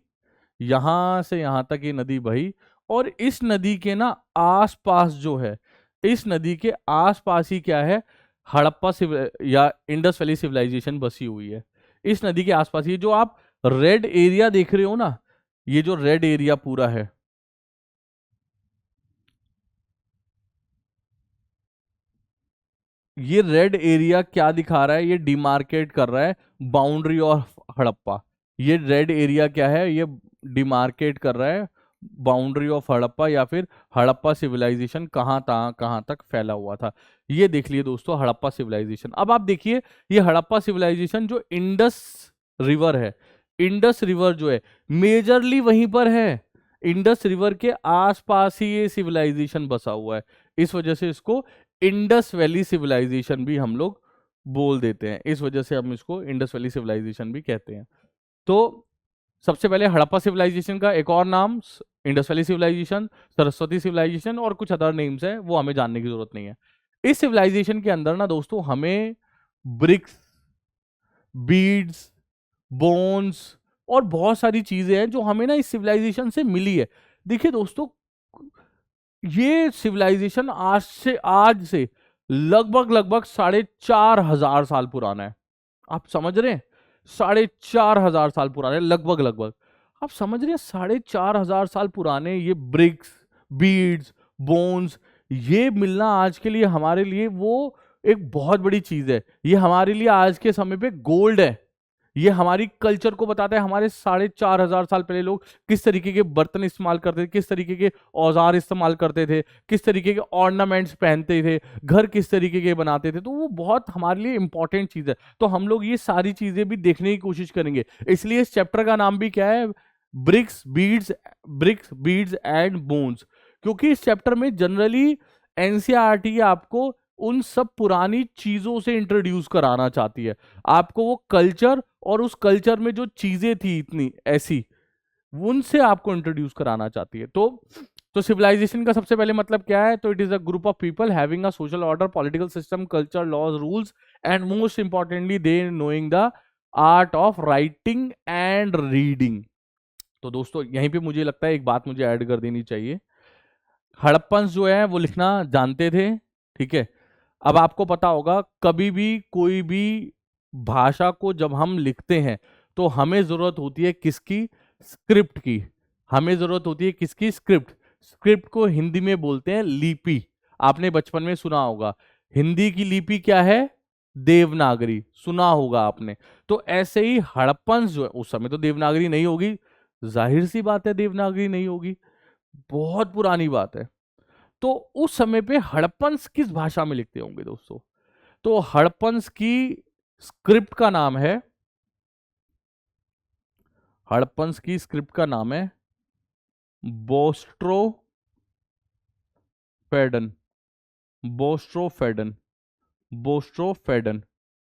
यहां से यहां तक ये नदी बही, और इस नदी के ना आसपास जो है, इस नदी के आसपास ही क्या है? हड़प्पा सिविल या इंडस वैली सिविलाइजेशन बसी हुई है। इस नदी के आसपास ये जो आप रेड एरिया देख रहे हो ना, ये जो रेड एरिया पूरा है, ये रेड एरिया क्या दिखा रहा है, ये डिमार्केट कर रहा है बाउंड्री ऑफ हड़प्पा। ये रेड एरिया क्या है, ये डिमार्केट कर रहा है बाउंड्री ऑफ हड़प्पा, या फिर हड़प्पा सिविलाइजेशन कहाँ तक फैला हुआ था। ये देख लिए दोस्तों हड़प्पा सिविलाइजेशन। अब आप देखिए ये हड़प्पा सिविलाइजेशन जो इंडस रिवर है, इंडस रिवर जो है मेजरली वहीं पर है, इंडस रिवर के आसपास ही ये सिविलाइजेशन बसा हुआ है। इस वजह से इसको इंडस वैली सिविलाइजेशन भी हम लोग बोल देते हैं, इस वजह से हम इसको इंडस वैली सिविलाइजेशन भी कहते हैं। तो सबसे पहले हड़प्पा सिविलाइजेशन का एक और नाम Indus valley civilisation, Saraswati civilisation और कुछ अदर नेम्स है, वो हमें जानने की जरूरत नहीं है। इस सिविलाइजेशन के अंदर ना दोस्तों हमें ब्रिक्स, बीड्स, बोन्स और बहुत सारी चीजें हैं जो हमें ना इस सिविलाइजेशन से मिली है। देखिए दोस्तों ये सिविलाइजेशन आज से लगभग 4,500 साल पुराना है। आप समझ रहे हैं 4,500 साल पुराने, लगभग आप समझ रहे हैं 4,500 साल पुराने ये ब्रिक्स, बीड्स, बोन्स, ये मिलना आज के लिए हमारे लिए वो एक बहुत बड़ी चीज है। ये हमारे लिए आज के समय पे गोल्ड है। ये हमारी कल्चर को बताता है, हमारे 4,500 साल पहले लोग किस तरीके के बर्तन इस्तेमाल करते थे, किस तरीके के औजार इस्तेमाल करते थे, किस तरीके के ऑर्नामेंट्स पहनते थे, घर किस तरीके के बनाते थे। तो वो बहुत हमारे लिए इंपॉर्टेंट चीज है। तो हम लोग ये सारी चीजें भी देखने की कोशिश करेंगे। इसलिए इस चैप्टर का नाम भी क्या है, ब्रिक्स बीड्स एंड बोन्स, क्योंकि इस चैप्टर में जनरली एनसीईआरटी आपको उन सब पुरानी चीजों से इंट्रोड्यूस कराना चाहती है, आपको वो कल्चर और उस कल्चर में जो चीजें थी इतनी ऐसी, उनसे आपको इंट्रोड्यूस कराना चाहती है। तो सिविलाइजेशन का सबसे पहले मतलब क्या है, तो it is a group of people having a social order, political system, culture, laws, rules and most importantly they knowing the art of writing and reading. तो दोस्तों यहीं पे मुझे लगता है एक बात मुझे ऐड कर देनी चाहिए, हड़प्पन्स जो है वो लिखना जानते थे, ठीक है। अब आपको पता होगा कभी भी कोई भी भाषा को जब हम लिखते हैं तो हमें जरूरत होती है किसकी, स्क्रिप्ट की। हमें जरूरत होती है किसकी, स्क्रिप्ट। स्क्रिप्ट को हिंदी में बोलते हैं लिपि। आपने बचपन में सुना होगा हिंदी की लिपि क्या है, देवनागरी, सुना होगा आपने। तो ऐसे ही हड़प्पन्स जो है, उस समय तो देवनागरी नहीं होगी, जाहिर सी बात है देवनागरी नहीं होगी, बहुत पुरानी बात है। तो उस समय पे हड़प्पन्स किस भाषा में लिखते होंगे दोस्तों, तो हड़प्पन्स की स्क्रिप्ट का नाम है, हड़प्पन्स की स्क्रिप्ट का नाम है बोस्ट्रोफेडन, बोस्ट्रोफेडन, बोस्ट्रोफेडन,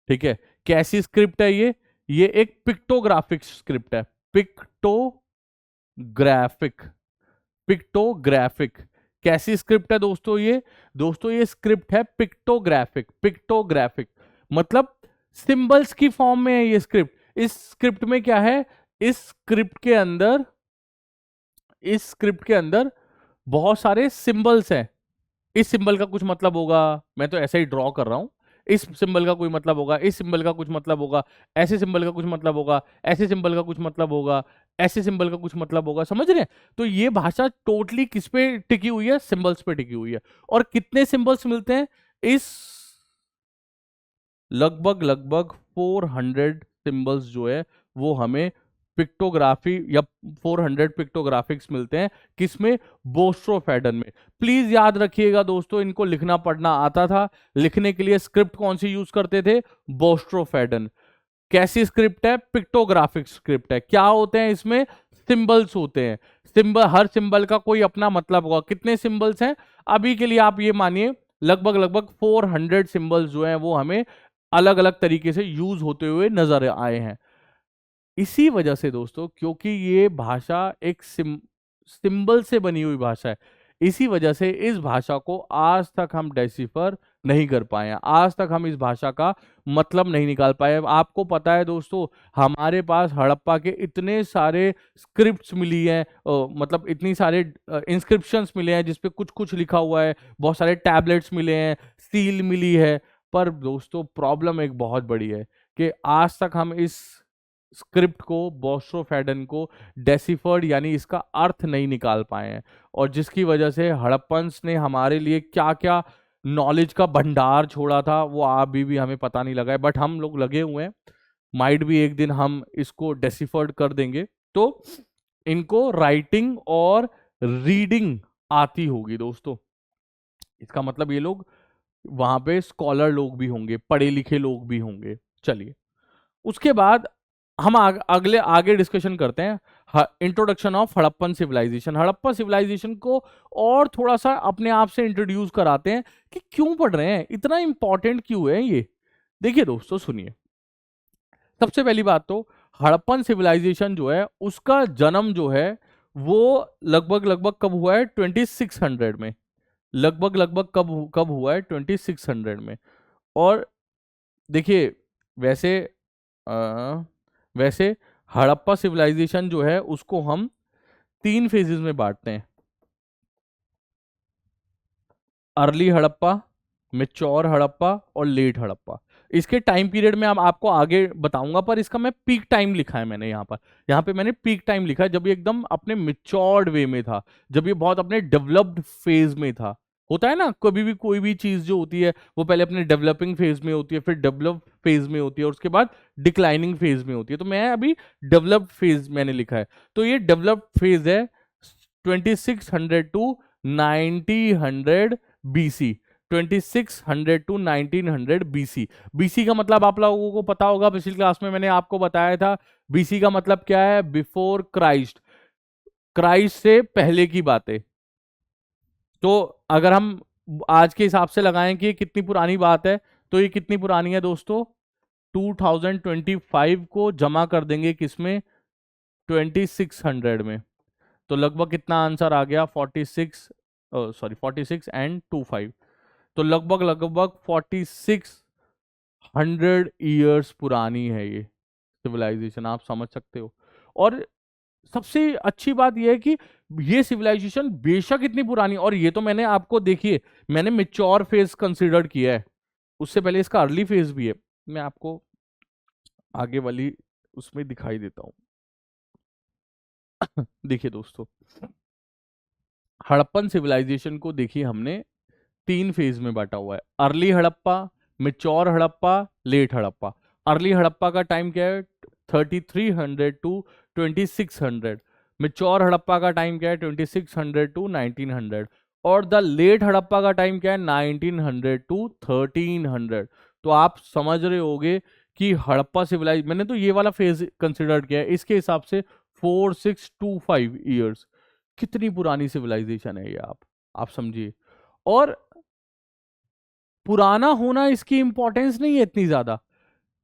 ठीक है। कैसी स्क्रिप्ट है ये एक पिक्टोग्राफिक स्क्रिप्ट है, पिक्टोग्राफिक, पिक्टोग्राफिक। कैसी स्क्रिप्ट है दोस्तों ये, दोस्तों ये स्क्रिप्ट है पिक्टोग्राफिक, पिक्टोग्राफिक मतलब सिंबल्स की फॉर्म में है ये स्क्रिप्ट। इस स्क्रिप्ट में क्या है, इस स्क्रिप्ट के अंदर, इस स्क्रिप्ट के अंदर बहुत सारे सिंबल्स हैं। इस सिंबल का कुछ मतलब होगा, मैं तो ऐसे ही ड्रॉ कर रहा हूं, इस सिंबल का कोई मतलब होगा, इस सिंबल का कुछ मतलब होगा, ऐसे सिंबल का कुछ मतलब होगा, ऐसे सिंबल का कुछ मतलब होगा, ऐसे सिंबल का कुछ मतलब होगा, समझ रहे हैं। तो ये भाषा टोटली किस पे टिकी हुई है, सिंबल्स पे टिकी हुई है। और कितने सिंबल्स मिलते हैं, इस लगभग 400 सिंबल्स जो है वो हमें पिक्टोग्राफी या 400 पिक्टोग्राफिक्स मिलते हैं, किसमें, बोस्ट्रोफेडन में। प्लीज याद रखिएगा दोस्तों, इनको लिखना पढ़ना आता था, लिखने के लिए स्क्रिप्ट कौन सी यूज करते थे, बोस्ट्रोफेडन। कैसी स्क्रिप्ट है, पिक्टोग्राफिक स्क्रिप्ट है। क्या होते हैं इसमें, सिंबल्स होते हैं। सिंबल, हर सिंबल का कोई अपना मतलब होगा। कितने सिंबल्स हैं, अभी के लिए आप ये मानिए लगभग 400 सिंबल्स जो हैं वो हमें अलग अलग तरीके से यूज होते हुए नजर आए हैं। इसी वजह से दोस्तों, क्योंकि ये भाषा एक सिंबल से बनी हुई भाषा है, इसी वजह से इस भाषा को आज तक हम डेसिफर नहीं कर पाए हैं, आज तक हम इस भाषा का मतलब नहीं निकाल पाए। आपको पता है दोस्तों, हमारे पास हड़प्पा के इतने सारे स्क्रिप्ट्स मिली हैं, मतलब इतनी सारे इंस्क्रिप्शंस मिले हैं जिसपे कुछ कुछ लिखा हुआ है, बहुत सारे टैबलेट्स मिले हैं, सील मिली है। पर दोस्तों प्रॉब्लम एक बहुत बड़ी है कि आज तक हम इस स्क्रिप्ट को, बोस्ट्रोफेडन को डेसिफर्ड यानी इसका अर्थ नहीं निकाल पाए हैं, और जिसकी वजह से हड़प्पन्स ने हमारे लिए क्या क्या नॉलेज का भंडार छोड़ा था वो अभी भी हमें पता नहीं लगा है, बट हम लोग लगे हुए हैं, माइट भी एक दिन हम इसको डेसिफर्ड कर देंगे। तो इनको राइटिंग और रीडिंग आती होगी दोस्तों, इसका मतलब ये लोग वहां पे स्कॉलर लोग भी होंगे, पढ़े लिखे लोग भी होंगे। चलिए, उसके बाद हम अगले आगे डिस्कशन करते हैं introduction of Harappan civilisation. Harappa civilisation को और थोड़ा सा अपने आप से इंट्रोड्यूस कराते हैं कि क्यों पढ़ रहे हैं, इतना इंपॉर्टेंट क्यों है ये। देखिए दोस्तों सुनिए, सबसे पहली बात तो हड़प्पन सिविलाइजेशन जो है उसका जन्म जो है वो लगभग लगभग कब हुआ है, 2600 में। लगभग लगभग कब कब हुआ है, 2600 में। और देखिए वैसे वैसे हड़प्पा सिविलाइजेशन जो है उसको हम 3 फेजेस में बांटते हैं, अर्ली हड़प्पा, मैच्योर हड़प्पा और लेट हड़प्पा। इसके टाइम पीरियड में आपको आगे बताऊंगा, पर इसका मैं पीक टाइम लिखा है मैंने यहाँ पे मैंने पीक टाइम लिखा है जब ये एकदम अपने मैच्योर्ड वे में था, जब ये बहुत अपने डेवलप्ड फेज में था। होता है ना, कभी भी कोई भी चीज जो होती है वो पहले अपने डेवलपिंग फेज में होती है, फिर डेवलप फेज में होती है, और उसके बाद डिक्लाइनिंग फेज में होती है। तो मैं अभी डेवलप्ड फेज मैंने लिखा है, तो ये डेवलप्ड फेज है 2600 to 1900 BC. 2600 to 1900 BC. BC का मतलब आप लोगों को पता होगा, पिछली क्लास में मैंने आपको बताया था बीसी का मतलब क्या है, बिफोर क्राइस्ट, क्राइस्ट से पहले की बातें। तो अगर हम आज के हिसाब से लगाएं कि ये कितनी पुरानी बात है, तो ये कितनी पुरानी है दोस्तों, 2025 को जमा कर देंगे किसमें, 2600 में। तो लगभग कितना आंसर आ गया, 46, सॉरी 46 एंड 25, तो लगभग लगभग 4600 ईयर्स पुरानी है ये सिविलाइजेशन, आप समझ सकते हो। और सबसे अच्छी बात यह है कि ये सिविलाइजेशन बेशक इतनी पुरानी, और ये तो मैंने आपको देखिए मैंने मेच्योर फेज कंसिडर किया है, उससे पहले इसका अर्ली फेज भी है, मैं आपको आगे वाली उसमें दिखाई देता हूं। देखिए दोस्तों, हड़प्पन सिविलाइजेशन को देखिए हमने 3 फेज में बांटा हुआ है, early Harappa, mature Harappa, late Harappa. Early Harappa का टाइम क्या है, 3300 टू 2600। मेच्योर हड़प्पा का टाइम क्या है, 2600 टू 1900। और द लेट हड़प्पा का टाइम क्या है, 1900 टू 1300। तो आप समझ रहे होगे कि हड़प्पा सिविलाइज, मैंने तो ये वाला फेज कंसिडर किया है, इसके हिसाब से 4625 ईयर्स, कितनी पुरानी सिविलाइजेशन है ये, आप समझिए। और पुराना होना इसकी इंपॉर्टेंस नहीं है इतनी ज्यादा,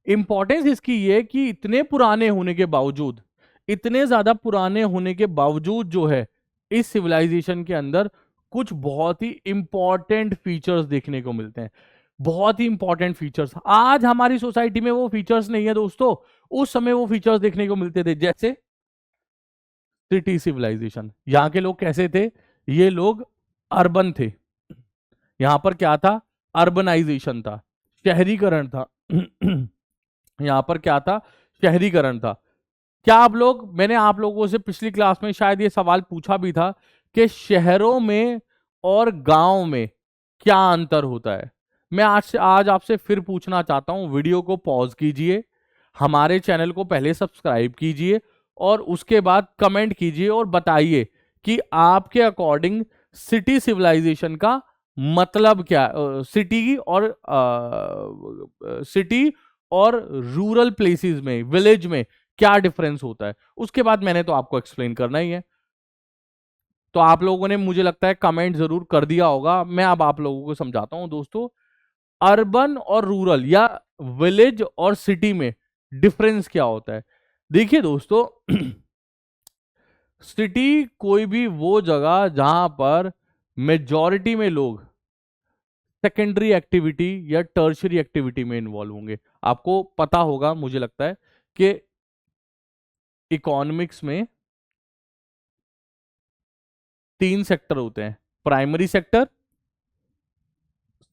इंपॉर्टेंस इसकी ये कि इतने पुराने होने के बावजूद, इतने ज्यादा पुराने होने के बावजूद जो है इस सिविलाइजेशन के अंदर कुछ बहुत ही इंपॉर्टेंट फीचर्स देखने को मिलते हैं, बहुत ही इंपॉर्टेंट फीचर्स। आज हमारी सोसाइटी में वो फीचर्स नहीं है दोस्तों, उस समय वो फीचर्स देखने को मिलते थे। जैसे सिटी सिविलाइजेशन, यहाँ के लोग कैसे थे, ये लोग अर्बन थे, यहां पर क्या था, अर्बनाइजेशन था, शहरीकरण था। यहां पर क्या था, शहरीकरण था। क्या आप लोग, मैंने आप लोगों से पिछली क्लास में शायद ये सवाल पूछा भी था कि शहरों में और गांव में क्या अंतर होता है। मैं आज आपसे फिर पूछना चाहता हूं, वीडियो को पॉज कीजिए, हमारे चैनल को पहले सब्सक्राइब कीजिए और उसके बाद कमेंट कीजिए और बताइए कि आपके अकॉर्डिंग सिटी सिविलाइजेशन का मतलब क्या, सिटी और रूरल प्लेसेस में, विलेज में क्या डिफरेंस होता है। उसके बाद मैंने तो आपको एक्सप्लेन करना ही है। तो आप लोगों ने मुझे लगता है कमेंट जरूर कर दिया होगा, मैं अब आप लोगों को समझाता हूं दोस्तों, अर्बन और रूरल या विलेज और सिटी में डिफरेंस क्या होता है। देखिए दोस्तों, सिटी कोई भी वो जगह जहां पर मेजॉरिटी में लोग सेकेंडरी एक्टिविटी या टर्शरी एक्टिविटी में इन्वॉल्व होंगे। आपको पता होगा मुझे लगता है कि इकोनॉमिक्स में 3 सेक्टर होते हैं, प्राइमरी सेक्टर,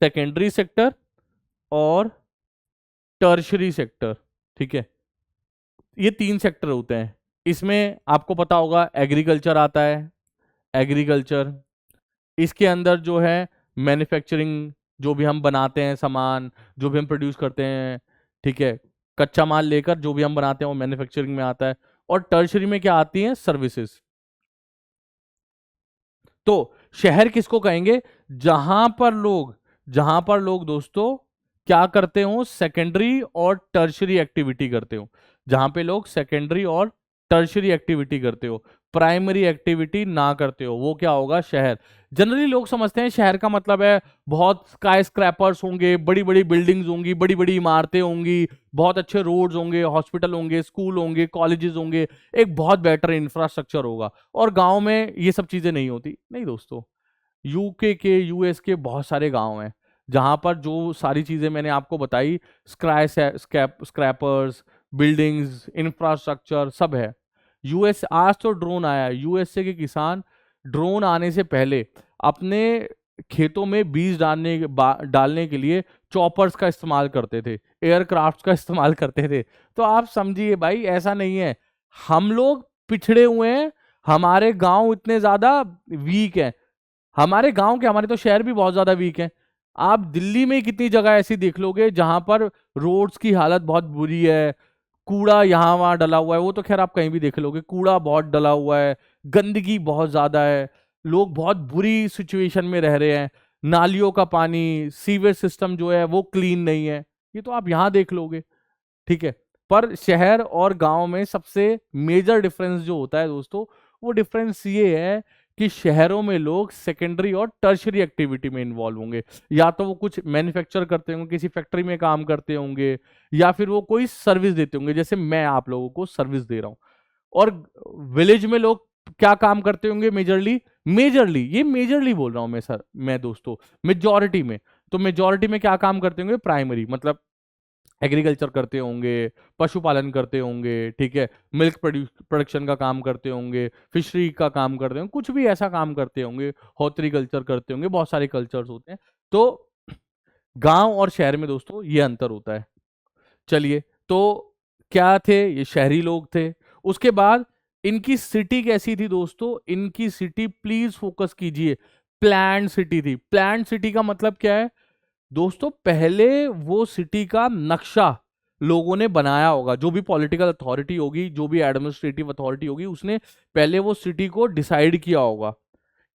सेकेंडरी सेक्टर और टर्शरी सेक्टर। ठीक है, ये 3 सेक्टर होते हैं। इसमें आपको पता होगा एग्रीकल्चर आता है, एग्रीकल्चर, इसके अंदर जो है मैन्युफैक्चरिंग जो भी हम बनाते हैं सामान, जो भी हम प्रोड्यूस करते हैं, ठीक है, कच्चा माल लेकर जो भी हम बनाते हैं वो मैन्युफैक्चरिंग में आता है। और टर्शरी में क्या आती है? सर्विसेज। तो शहर किसको कहेंगे? जहां पर लोग दोस्तों क्या करते हो? सेकेंडरी और टर्शरी एक्टिविटी करते हो। जहां पे लोग सेकेंडरी और टर्शरी एक्टिविटी करते हो, प्राइमरी एक्टिविटी ना करते हो, वो क्या होगा? शहर। जनरली लोग समझते हैं शहर का मतलब है बहुत स्काई स्क्रैपर्स होंगे, बड़ी बड़ी बिल्डिंग्स होंगी, बड़ी बड़ी इमारतें होंगी, बहुत अच्छे रोड्स होंगे, हॉस्पिटल होंगे, स्कूल होंगे, कॉलेजेस होंगे, एक बहुत बेटर इंफ्रास्ट्रक्चर होगा। और गांव में ये सब चीजें नहीं होती। नहीं दोस्तों, यूके के, यूएस के बहुत सारे गांव हैं जहां पर जो सारी चीजें मैंने आपको बताई, स्क्रैपर्स, बिल्डिंग्स, इंफ्रास्ट्रक्चर सब है। यूएस आज तो ड्रोन आया, यूएसए के किसान ड्रोन आने से पहले अपने खेतों में बीज डालने के लिए चॉपर्स का इस्तेमाल करते थे, एयरक्राफ्ट का इस्तेमाल करते थे। तो आप समझिए भाई, ऐसा नहीं है हम लोग पिछड़े हुए हैं, हमारे गांव इतने ज्यादा वीक हैं। हमारे गांव के, हमारे तो शहर भी बहुत ज्यादा वीक हैं। आप दिल्ली में कितनी जगह ऐसी देख लोगे जहां पर रोड्स की हालत बहुत बुरी है, कूड़ा यहाँ वहां डला हुआ है, वो तो खैर आप कहीं भी देख लोगे, कूड़ा बहुत डला हुआ है, गंदगी बहुत ज्यादा है, लोग बहुत बुरी सिचुएशन में रह रहे हैं, नालियों का पानी, सीवेज सिस्टम जो है वो क्लीन नहीं है, ये तो आप यहाँ देख लोगे। ठीक है। पर शहर और गांव में सबसे मेजर डिफरेंस जो होता है दोस्तों, वो डिफरेंस ये है कि शहरों में लोग सेकेंडरी और टर्शरी एक्टिविटी में इन्वॉल्व होंगे। या तो वो कुछ मैन्युफैक्चर करते होंगे, किसी फैक्ट्री में काम करते होंगे, या फिर वो कोई सर्विस देते होंगे, जैसे मैं आप लोगों को सर्विस दे रहा हूं। और विलेज में लोग क्या काम करते होंगे? मेजरली, ये मेजरली बोल रहा हूं मैं सर, मैं दोस्तों, मेजॉरिटी में। तो मेजॉरिटी में क्या काम करते होंगे? प्राइमरी, मतलब एग्रीकल्चर करते होंगे, पशुपालन करते होंगे, ठीक है, मिल्क प्रोडक्शन का काम करते होंगे, फिशरी का काम करते होंगे, कुछ भी ऐसा काम करते होंगे, हॉर्टिकल्चर करते होंगे, बहुत सारे कल्चर्स होते हैं। तो गांव और शहर में दोस्तों ये अंतर होता है। चलिए, तो क्या थे ये? शहरी लोग थे। उसके बाद इनकी सिटी कैसी थी दोस्तों? इनकी सिटी, प्लीज फोकस कीजिए, प्लान्ड सिटी थी। प्लान्ड सिटी का मतलब क्या है दोस्तों? पहले वो सिटी का नक्शा लोगों ने बनाया होगा, जो भी पॉलिटिकल अथॉरिटी होगी, जो भी एडमिनिस्ट्रेटिव अथॉरिटी होगी, उसने पहले वो सिटी को डिसाइड किया होगा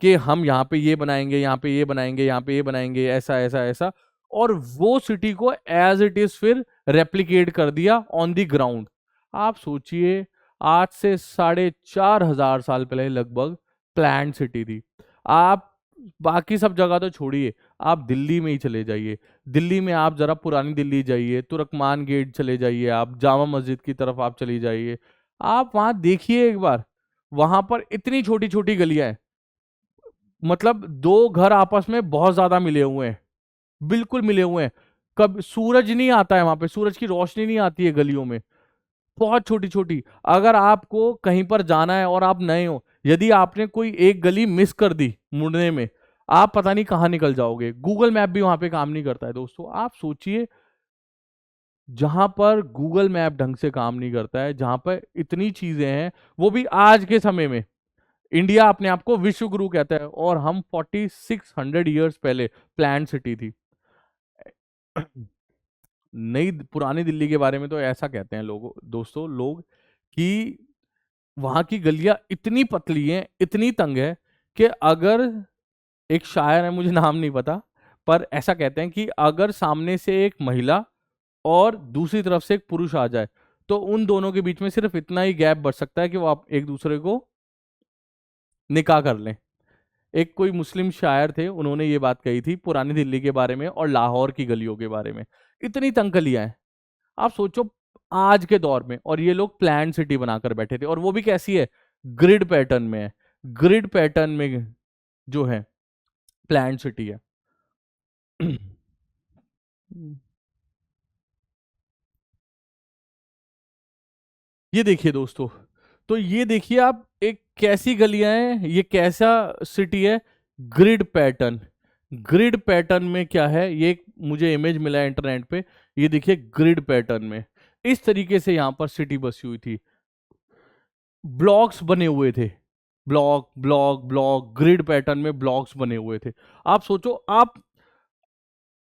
कि हम यहाँ पे ये बनाएंगे, यहाँ पे ये बनाएंगे, यहाँ पे ये बनाएंगे, ऐसा ऐसा ऐसा। और वो सिटी को एज इट इज फिर रेप्लिकेट कर दिया ऑन द ग्राउंड। आप सोचिए, आज से 4,500 साल पहले लगभग प्लान्ड सिटी थी। आप बाकी सब जगह तो छोड़िए, आप दिल्ली में ही चले जाइए। दिल्ली में आप जरा पुरानी दिल्ली जाइए, तुर्कमान गेट चले जाइए, आप जामा मस्जिद की तरफ आप चली जाइए, आप वहां देखिए एक बार, वहां पर इतनी छोटी छोटी गलियां हैं, मतलब दो घर आपस में बहुत ज्यादा मिले हुए हैं, बिल्कुल मिले हुए हैं। कब सूरज नहीं आता है वहां पे, सूरज की रोशनी नहीं आती है गलियों में, बहुत छोटी छोटी। अगर आपको कहीं पर जाना है और आप नए हो, यदि आपने कोई एक गली मिस कर दी मुड़ने में, आप पता नहीं कहाँ निकल जाओगे। गूगल मैप भी वहां पे काम नहीं करता है दोस्तों। आप सोचिए, जहां पर गूगल मैप ढंग से काम नहीं करता है, जहां पर इतनी चीजें हैं, वो भी आज के समय में। इंडिया अपने आप को विश्व गुरु कहता है, और हम 4600 ईयर्स पहले प्लान सिटी थी। नई पुरानी दिल्ली के बारे में तो ऐसा कहते हैं लोग, दोस्तों, लोग कि वहां की गलियां इतनी पतली हैं, इतनी तंग है, कि अगर, एक शायर है, मुझे नाम नहीं पता, पर ऐसा कहते हैं कि अगर सामने से एक महिला और दूसरी तरफ से एक पुरुष आ जाए, तो उन दोनों के बीच में सिर्फ इतना ही गैप बच सकता है कि वो आप एक दूसरे को निकाह कर लें। एक कोई मुस्लिम शायर थे, उन्होंने ये बात कही थी पुरानी दिल्ली के बारे में और लाहौर की गलियों के बारे में। इतनी तंग गलियां हैं, आप सोचो, आज के दौर में, और ये लोग प्लान सिटी बनाकर बैठे थे, और वो भी कैसी है? ग्रिड पैटर्न में है। ग्रिड पैटर्न में जो है प्लान सिटी है। ये देखिए दोस्तों, तो ये देखिए आप, एक कैसी गलियां हैं, ये कैसा सिटी है? Grid pattern. ग्रिड पैटर्न में क्या है? ये एक मुझे इमेज मिला है इंटरनेट पे, ये देखिए ग्रिड पैटर्न में इस तरीके से यहां पर सिटी बसी हुई थी, ब्लॉक्स बने हुए थे, block block block, grid pattern में ब्लॉक्स बने हुए थे। आप सोचो, आप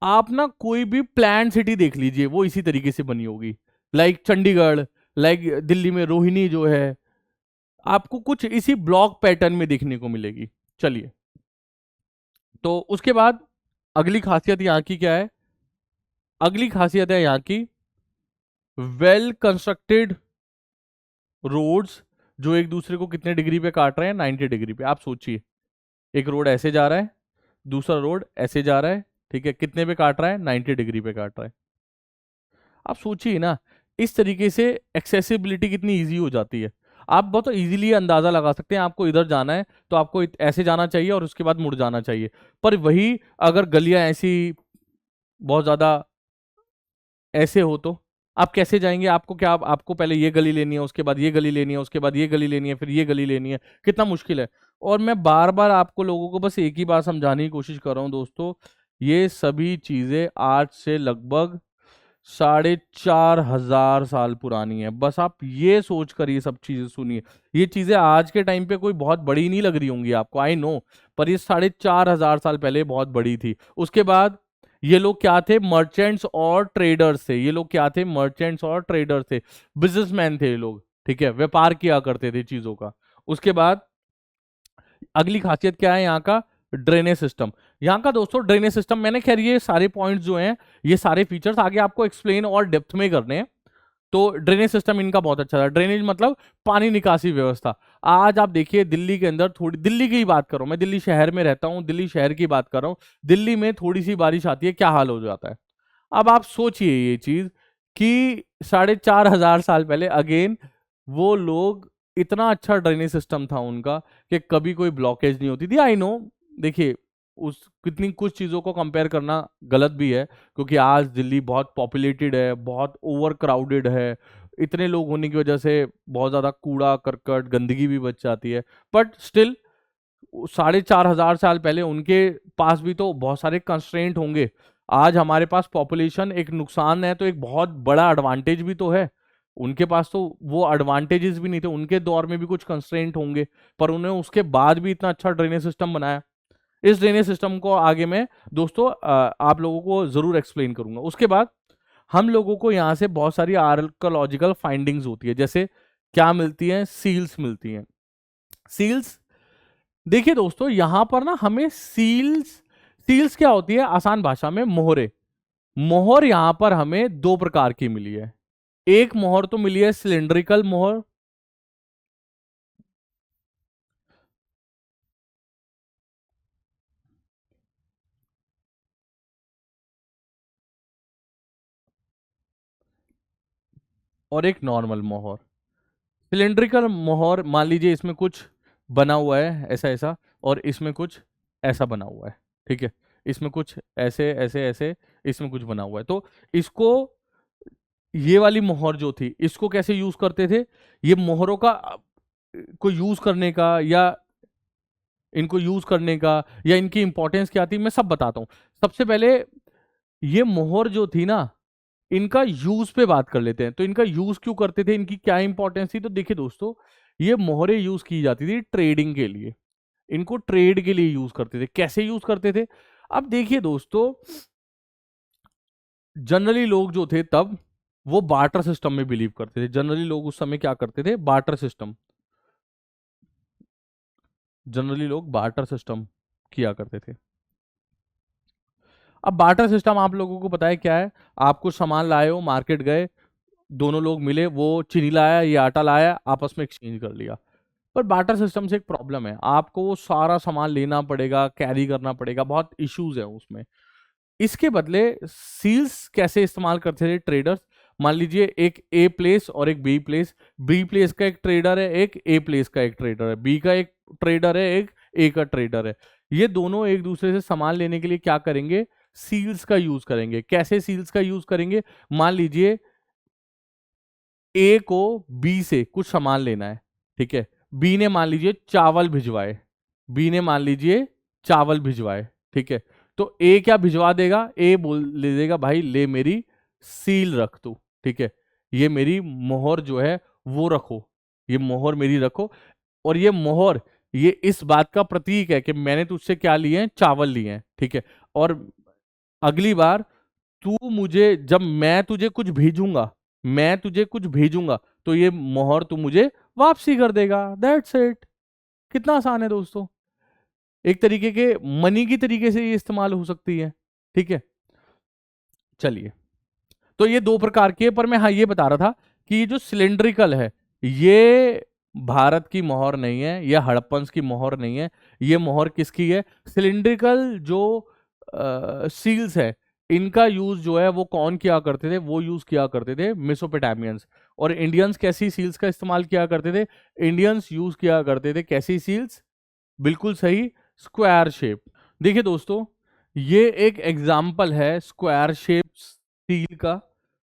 आप ना कोई भी प्लान सिटी देख लीजिए, वो इसी तरीके से बनी होगी। लाइक चंडीगढ़, लाइक दिल्ली में रोहिणी जो है, आपको कुछ इसी ब्लॉक पैटर्न में देखने को मिलेगी। चलिए, तो उसके बाद अगली खासियत यहाँ की क्या है? अगली खासियत है यहाँ की वेल कंस्ट्रक्टेड रोड्स, जो एक दूसरे को कितने डिग्री पे काट रहे हैं? 90 डिग्री पे। आप सोचिए, एक रोड ऐसे जा रहा है, दूसरा रोड ऐसे जा रहा है, ठीक है, कितने पे काट रहा है? 90 डिग्री पे काट रहा है। आप सोचिए ना, इस तरीके से एक्सेसिबिलिटी कितनी इजी हो जाती है। आप बहुत इजीली अंदाजा लगा सकते हैं, आपको इधर जाना है तो आपको ऐसे जाना चाहिए और उसके बाद मुड़ जाना चाहिए। पर वही अगर गलियां ऐसी बहुत ज्यादा ऐसे हो तो आप कैसे जाएंगे? आपको क्या, आपको पहले ये गली लेनी है, उसके बाद ये गली लेनी है, उसके बाद ये गली लेनी है, फिर ये गली लेनी है, कितना मुश्किल है। और मैं बार बार आपको लोगों को बस एक ही बात समझाने की कोशिश कर रहा हूं दोस्तों, ये सभी चीजें आज से लगभग 4,500 साल पुरानी है। बस आप ये सोच कर ये सब चीजें सुनिए। ये चीजें आज के टाइम पे कोई बहुत बड़ी नहीं लग रही होंगी आपको, आई नो, पर ये 4,500 साल पहले बहुत बड़ी थी। उसके बाद ये लोग क्या थे? मर्चेंट्स और ट्रेडर्स थे। ये लोग क्या थे? मर्चेंट्स और ट्रेडर्स थे, बिजनेसमैन थे ये लोग, ठीक है, व्यापार किया करते थे चीजों का। उसके बाद अगली खासियत क्या है यहाँ का? Drainage system. यहाँ का दोस्तों ड्रेनेज सिस्टम, मैंने खैर ये सारे पॉइंट्स जो हैं, ये सारे फीचर्स आगे आपको एक्सप्लेन और डेप्थ में करने हैं। तो ड्रेनेज सिस्टम इनका बहुत अच्छा था। ड्रेनेज मतलब पानी निकासी व्यवस्था। आज आप देखिए दिल्ली के अंदर, थोड़ी दिल्ली की ही बात करो, मैं दिल्ली शहर में रहता हूँ, दिल्ली शहर की बात कर रहा हूँ, दिल्ली में थोड़ी सी बारिश आती है, क्या हाल हो जाता है। अब आप सोचिए ये चीज कि 4,500 साल पहले अगेन वो लोग, इतना अच्छा ड्रेनेज सिस्टम था उनका कि कभी कोई ब्लॉकेज नहीं होती थी। आई नो, देखिए, उस कितनी कुछ चीज़ों को कंपेयर करना गलत भी है, क्योंकि आज दिल्ली बहुत पॉपुलेटेड है, बहुत ओवर क्राउडेड है, इतने लोग होने की वजह से बहुत ज़्यादा कूड़ा करकट गंदगी भी बच जाती है। बट स्टिल 4,500 साल पहले उनके पास भी तो बहुत सारे कंस्ट्रेंट होंगे। आज हमारे पास पॉपुलेशन एक नुकसान है तो एक बहुत बड़ा एडवांटेज भी तो है। उनके पास तो वो एडवांटेजेस भी नहीं थे, उनके दौर में भी कुछ कंस्ट्रेंट होंगे, पर उन्हें उसके बाद भी इतना अच्छा ड्रेनेज सिस्टम बनाया। इस ड्रेनेज सिस्टम को आगे मैं दोस्तों आप लोगों को जरूर एक्सप्लेन करूंगा। उसके बाद हम लोगों को यहाँ से बहुत सारी आर्कोलॉजिकल फाइंडिंग्स होती है, जैसे क्या मिलती है? सील्स मिलती हैं। सील्स, देखिए दोस्तों, यहां पर ना हमें सील्स, सील्स क्या होती है? आसान भाषा में मोहरे। मोहर यहां पर हमें दो प्रकार की मिली है। एक मोहर तो मिली है सिलेंड्रिकल मोहर, और एक नॉर्मल मोहर। सिलेंड्रिकल मोहर, मान लीजिए इसमें कुछ बना हुआ है ऐसा ऐसा, और इसमें कुछ ऐसा बना हुआ है, ठीक है, इसमें कुछ ऐसे ऐसे ऐसे, इसमें कुछ बना हुआ है। तो इसको, ये वाली मोहर जो थी, इसको कैसे यूज करते थे? ये मोहरों का को यूज करने का, या इनको यूज करने का, या इनकी इंपॉर्टेंस क्या थी, मैं सब बताता हूं। सबसे पहले ये मोहर जो थी ना, इनका यूज पे बात कर लेते हैं। तो इनका यूज क्यों करते थे, इनकी क्या इंपॉर्टेंस थी? तो देखिए दोस्तों, ये मोहरें यूज की जाती थी ट्रेडिंग के लिए, इनको ट्रेड के लिए यूज करते थे। कैसे यूज करते थे? अब देखिए दोस्तों, जनरली लोग जो थे तब, वो बार्टर सिस्टम में बिलीव करते थे। जनरली लोग उस समय क्या करते थे? बार्टर सिस्टम, जनरली लोग बार्टर सिस्टम किया करते थे। अब बार्टर सिस्टम आप लोगों को पता है क्या है? आप कुछ सामान लाए हो, मार्केट गए, दोनों लोग मिले, वो चीनी लाया, ये आटा लाया, आपस में एक्सचेंज कर लिया। पर बार्टर सिस्टम से एक प्रॉब्लम है, आपको वो सारा सामान लेना पड़ेगा, कैरी करना पड़ेगा, बहुत इश्यूज है उसमें। इसके बदले सील्स कैसे इस्तेमाल करते थे ट्रेडर्स? मान लीजिए एक ए प्लेस और एक बी प्लेस, बी प्लेस का एक ट्रेडर है, एक ए प्लेस का एक ट्रेडर है, बी का एक ट्रेडर है, एक ए का ट्रेडर है। ये दोनों एक दूसरे से सामान लेने के लिए क्या करेंगे? सील्स का यूज करेंगे। कैसे सील्स का यूज करेंगे? मान लीजिए ए को बी से कुछ सामान लेना है, ठीक है, बी ने मान लीजिए चावल भिजवाए, बी ने मान लीजिए चावल भिजवाए, ठीक है, तो ए क्या भिजवा देगा? ए बोल ले देगा, भाई ले मेरी सील रख तू, ठीक है, ये मेरी मोहर जो है वो रखो, ये मोहर मेरी रखो। और ये मोहर, ये इस बात का प्रतीक है कि मैंने तुझसे क्या लिए हैं? चावल लिए हैं, ठीक है। और अगली बार तू मुझे, जब मैं तुझे कुछ भेजूंगा तो ये मोहर तू मुझे वापसी कर देगा। That's it. कितना आसान है दोस्तों। एक तरीके के मनी की तरीके से ये इस्तेमाल हो सकती है। ठीक है, चलिए। तो ये दो प्रकार की है, पर मैं हाँ ये बता रहा था कि ये जो सिलेंड्रिकल है, ये भारत की मोहर नहीं है, ये हड़प्पन्स की मोहर नहीं है। ये मोहर किसकी है? सिलेंड्रिकल जो सील्स है, इनका यूज जो है वो कौन किया करते थे? वो यूज किया करते थे मेसोपोटामियंस। और इंडियंस कैसी सील्स का इस्तेमाल किया करते थे? इंडियंस यूज किया करते थे कैसी सील्स? बिल्कुल सही, स्क्वायर शेप। देखिए दोस्तों, ये एक एग्जाम्पल है स्क्वायर शेप सील का,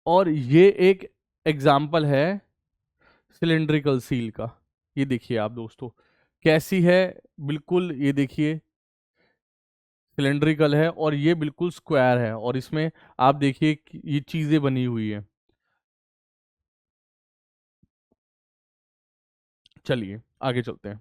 और ये एक एग्जाम्पल है सिलेंड्रिकल सील का। ये देखिए आप दोस्तों कैसी है, बिल्कुल ये देखिए सिलेंड्रिकल है और ये बिल्कुल स्क्वायर है, और इसमें आप देखिए कि ये चीजें बनी हुई है। चलिए आगे चलते हैं।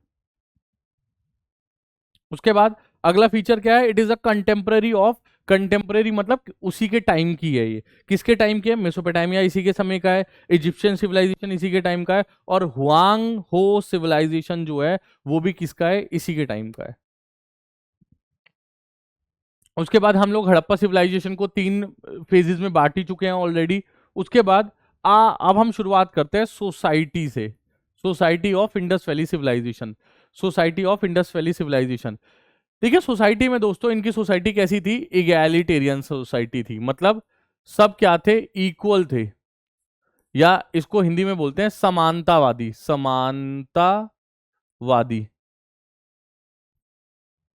उसके बाद अगला फीचर क्या है? It is a contemporary of, contemporary मतलब उसी के टाइम की है। ये किसके टाइम की है? मेसोपोटामिया इसी के समय का है, इजिप्शियन सिविलाइजेशन इसी के टाइम का है, और हुआंग हो सिविलाइजेशन जो है वो भी किसका है? इसी के टाइम का है। उसके बाद हम लोग हड़प्पा सिविलाइजेशन को 3 फेजेस में बांट ही चुके हैं ऑलरेडी। उसके बाद अब हम शुरुआत करते हैं सोसाइटी से। Society of Indus valley civilisation. Society of Indus valley civilisation. देखिए सोसाइटी में दोस्तों, इनकी सोसाइटी कैसी थी? इगैलिटेरियन सोसाइटी थी। मतलब सब क्या थे? इक्वल थे, या इसको हिंदी में बोलते हैं समानतावादी। समानतावादी।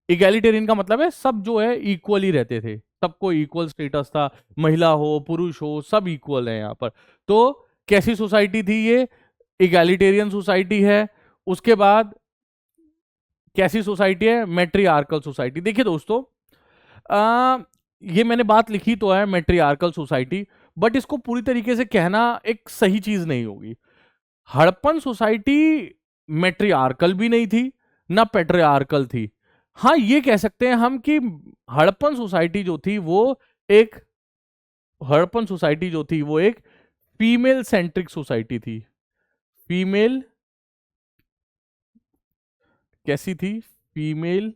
इगैलिटेरियन का मतलब है सब जो है इक्वल ही रहते थे, सबको इक्वल स्टेटस था, महिला हो पुरुष हो सब इक्वल है यहाँ पर। तो कैसी सोसाइटी थी ये? इगैलिटेरियन सोसाइटी है। उसके बाद कैसी सोसाइटी है? मैट्रियार्कल सोसाइटी। देखिए दोस्तों, आ, ये मैंने बात लिखी तो है मैट्रियार्कल सोसाइटी, बट इसको पूरी तरीके से कहना एक सही चीज नहीं होगी। हड़प्पन सोसाइटी मैट्रियार्कल भी नहीं थी, ना पेट्रियार्कल थी। हाँ ये कह सकते हैं हम कि हड़प्पन सोसाइटी जो थी वो एक हड़प्पन सोसाइटी जो थी वो एक फीमेल सेंट्रिक सोसाइटी थी। फीमेल कैसी थी? Female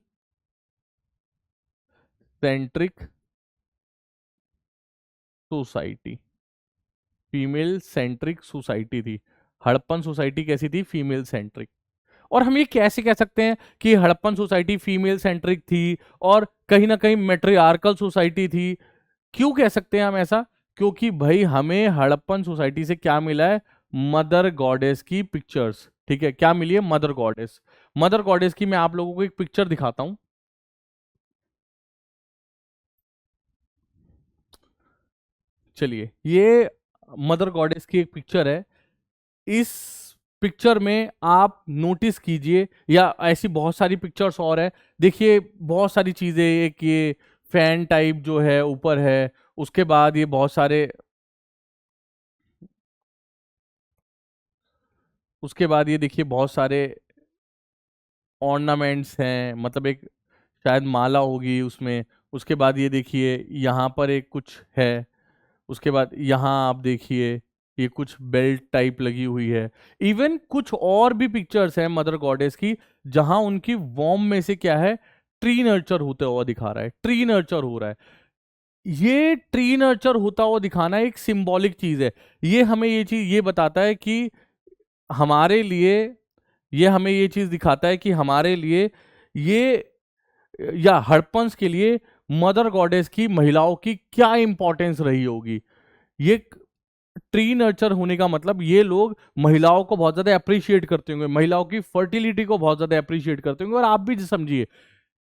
centric society. Female centric society थी हड़प्पन सोसाइटी। कैसी थी? Female centric. और हम ये कैसे कह सकते हैं कि हड़प्पन सोसाइटी फीमेल सेंट्रिक थी और कहीं ना कहीं मेट्रियार्कल सोसाइटी थी? क्यों कह सकते हैं हम ऐसा? क्योंकि भाई हमें हड़प्पन सोसाइटी से क्या मिला है? मदर गॉडेस की पिक्चर्स। ठीक है, क्या मिली है? Mother goddess. मदर गॉडेस की मैं आप लोगों को एक पिक्चर दिखाता हूं। चलिए, ये मदर गॉडेस की एक पिक्चर है। इस पिक्चर में आप नोटिस कीजिए, या ऐसी बहुत सारी पिक्चर्स और है। देखिए बहुत सारी चीजें, एक ये फैन टाइप जो है ऊपर है, उसके बाद ये बहुत सारे, उसके बाद ये देखिए बहुत सारे ऑर्नामेंट्स हैं, मतलब एक शायद माला होगी उसमें। उसके बाद ये देखिए यहाँ पर एक कुछ है। उसके बाद यहाँ आप देखिए ये कुछ बेल्ट टाइप लगी हुई है। इवन कुछ और भी पिक्चर्स हैं मदर गॉडेस की, जहां उनकी वॉर्म में से क्या है? ट्री नर्चर होता हुआ दिखा रहा है, ट्री नर्चर हो रहा है। ये ट्री नर्चर होता हुआ दिखाना एक सिंबॉलिक चीज है। ये हमें ये चीज ये बताता है कि हमारे लिए, ये हमें ये चीज दिखाता है कि हमारे लिए ये, या हड़प्पन्स के लिए मदर गॉडेस की महिलाओं की क्या इंपॉर्टेंस रही होगी। ये ट्री नर्चर होने का मतलब ये लोग महिलाओं को बहुत ज्यादा अप्रिशिएट करते होंगे, महिलाओं की फर्टिलिटी को बहुत ज्यादा अप्रिशिएट करते होंगे। और आप भी समझिए,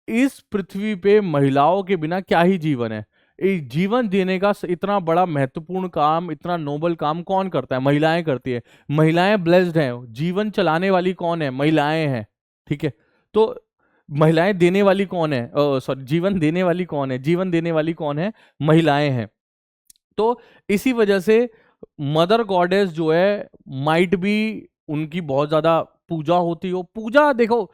इस पृथ्वी पे महिलाओं के बिना क्या ही जीवन है? इस जीवन देने का इतना बड़ा महत्वपूर्ण काम, इतना नोबल काम कौन करता है? महिलाएं करती है। महिलाएं ब्लेस्ड हैं, जीवन चलाने वाली कौन है? महिलाएं हैं। ठीक है, तो महिलाएं देने वाली कौन है? सॉरी, जीवन देने वाली कौन है? जीवन देने वाली कौन है? महिलाएं हैं। तो इसी वजह से मदर गॉडेस जो है, माइट भी उनकी बहुत ज्यादा पूजा होती हो। पूजा देखो,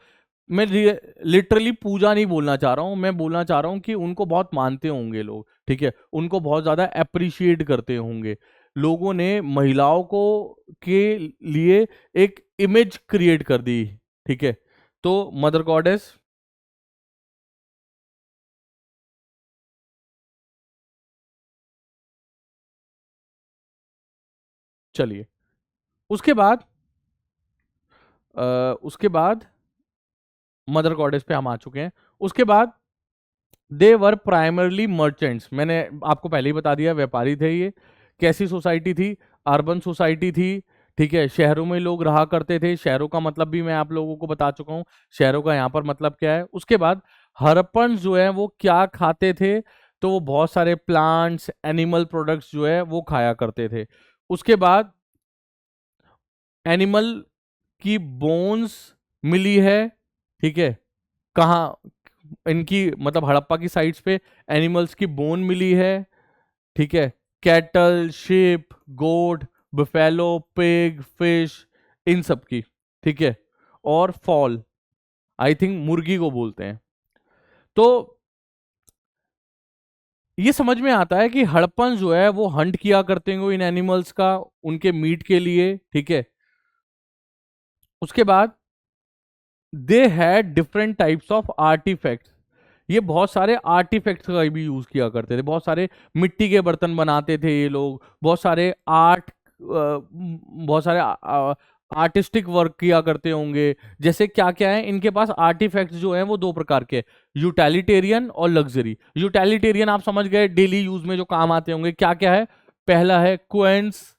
मैं लिटरली पूजा नहीं बोलना चाह रहा हूं, मैं बोलना चाह रहा हूं कि उनको बहुत मानते होंगे लोग, ठीक है, उनको बहुत ज्यादा अप्रिशिएट करते होंगे लोगों ने महिलाओं को के लिए एक इमेज क्रिएट कर दी, ठीक है। तो मदर गॉडेस, चलिए उसके बाद उसके बाद मदर गॉडेस पे हम आ चुके हैं। उसके बाद दे वर प्राइमरली मर्चेंट्स, मैंने आपको पहले ही बता दिया व्यापारी थे ये। कैसी सोसाइटी थी? अर्बन सोसाइटी थी, ठीक है, शहरों में लोग रहा करते थे। शहरों का मतलब भी मैं आप लोगों को बता चुका हूँ, शहरों का यहाँ पर मतलब क्या है। उसके बाद हड़प्पन जो है वो क्या खाते थे? तो वो बहुत सारे प्लांट्स, एनिमल प्रोडक्ट्स जो है वो खाया करते थे। उसके बाद एनिमल की बोन्स मिली है, ठीक है, कहाँ? इनकी मतलब हड़प्पा की साइट्स पे एनिमल्स की बोन मिली है, ठीक है, कैटल, sheep, गोट, बुफेलो, पिग, फिश, इन सब की, ठीक है, और फॉल, आई थिंक मुर्गी को बोलते हैं। तो ये समझ में आता है कि हड़प्पन जो है वो हंट किया करते हैं इन एनिमल्स का, उनके मीट के लिए, ठीक है। उसके बाद they had different types of artefacts, ये बहुत सारे आर्टिफैक्ट्स का भी यूज किया करते थे, बहुत सारे मिट्टी के बर्तन बनाते थे ये लोग, बहुत सारे बहुत सारे आर्टिस्टिक वर्क किया करते होंगे। जैसे क्या क्या है इनके पास आर्टिफैक्ट्स जो है वो दो प्रकार के, यूटिलिटेरियन और लग्जरी। यूटिलिटेरियन आप समझ गए, डेली यूज में जो काम आते होंगे। क्या क्या है? पहला है क्वेंस।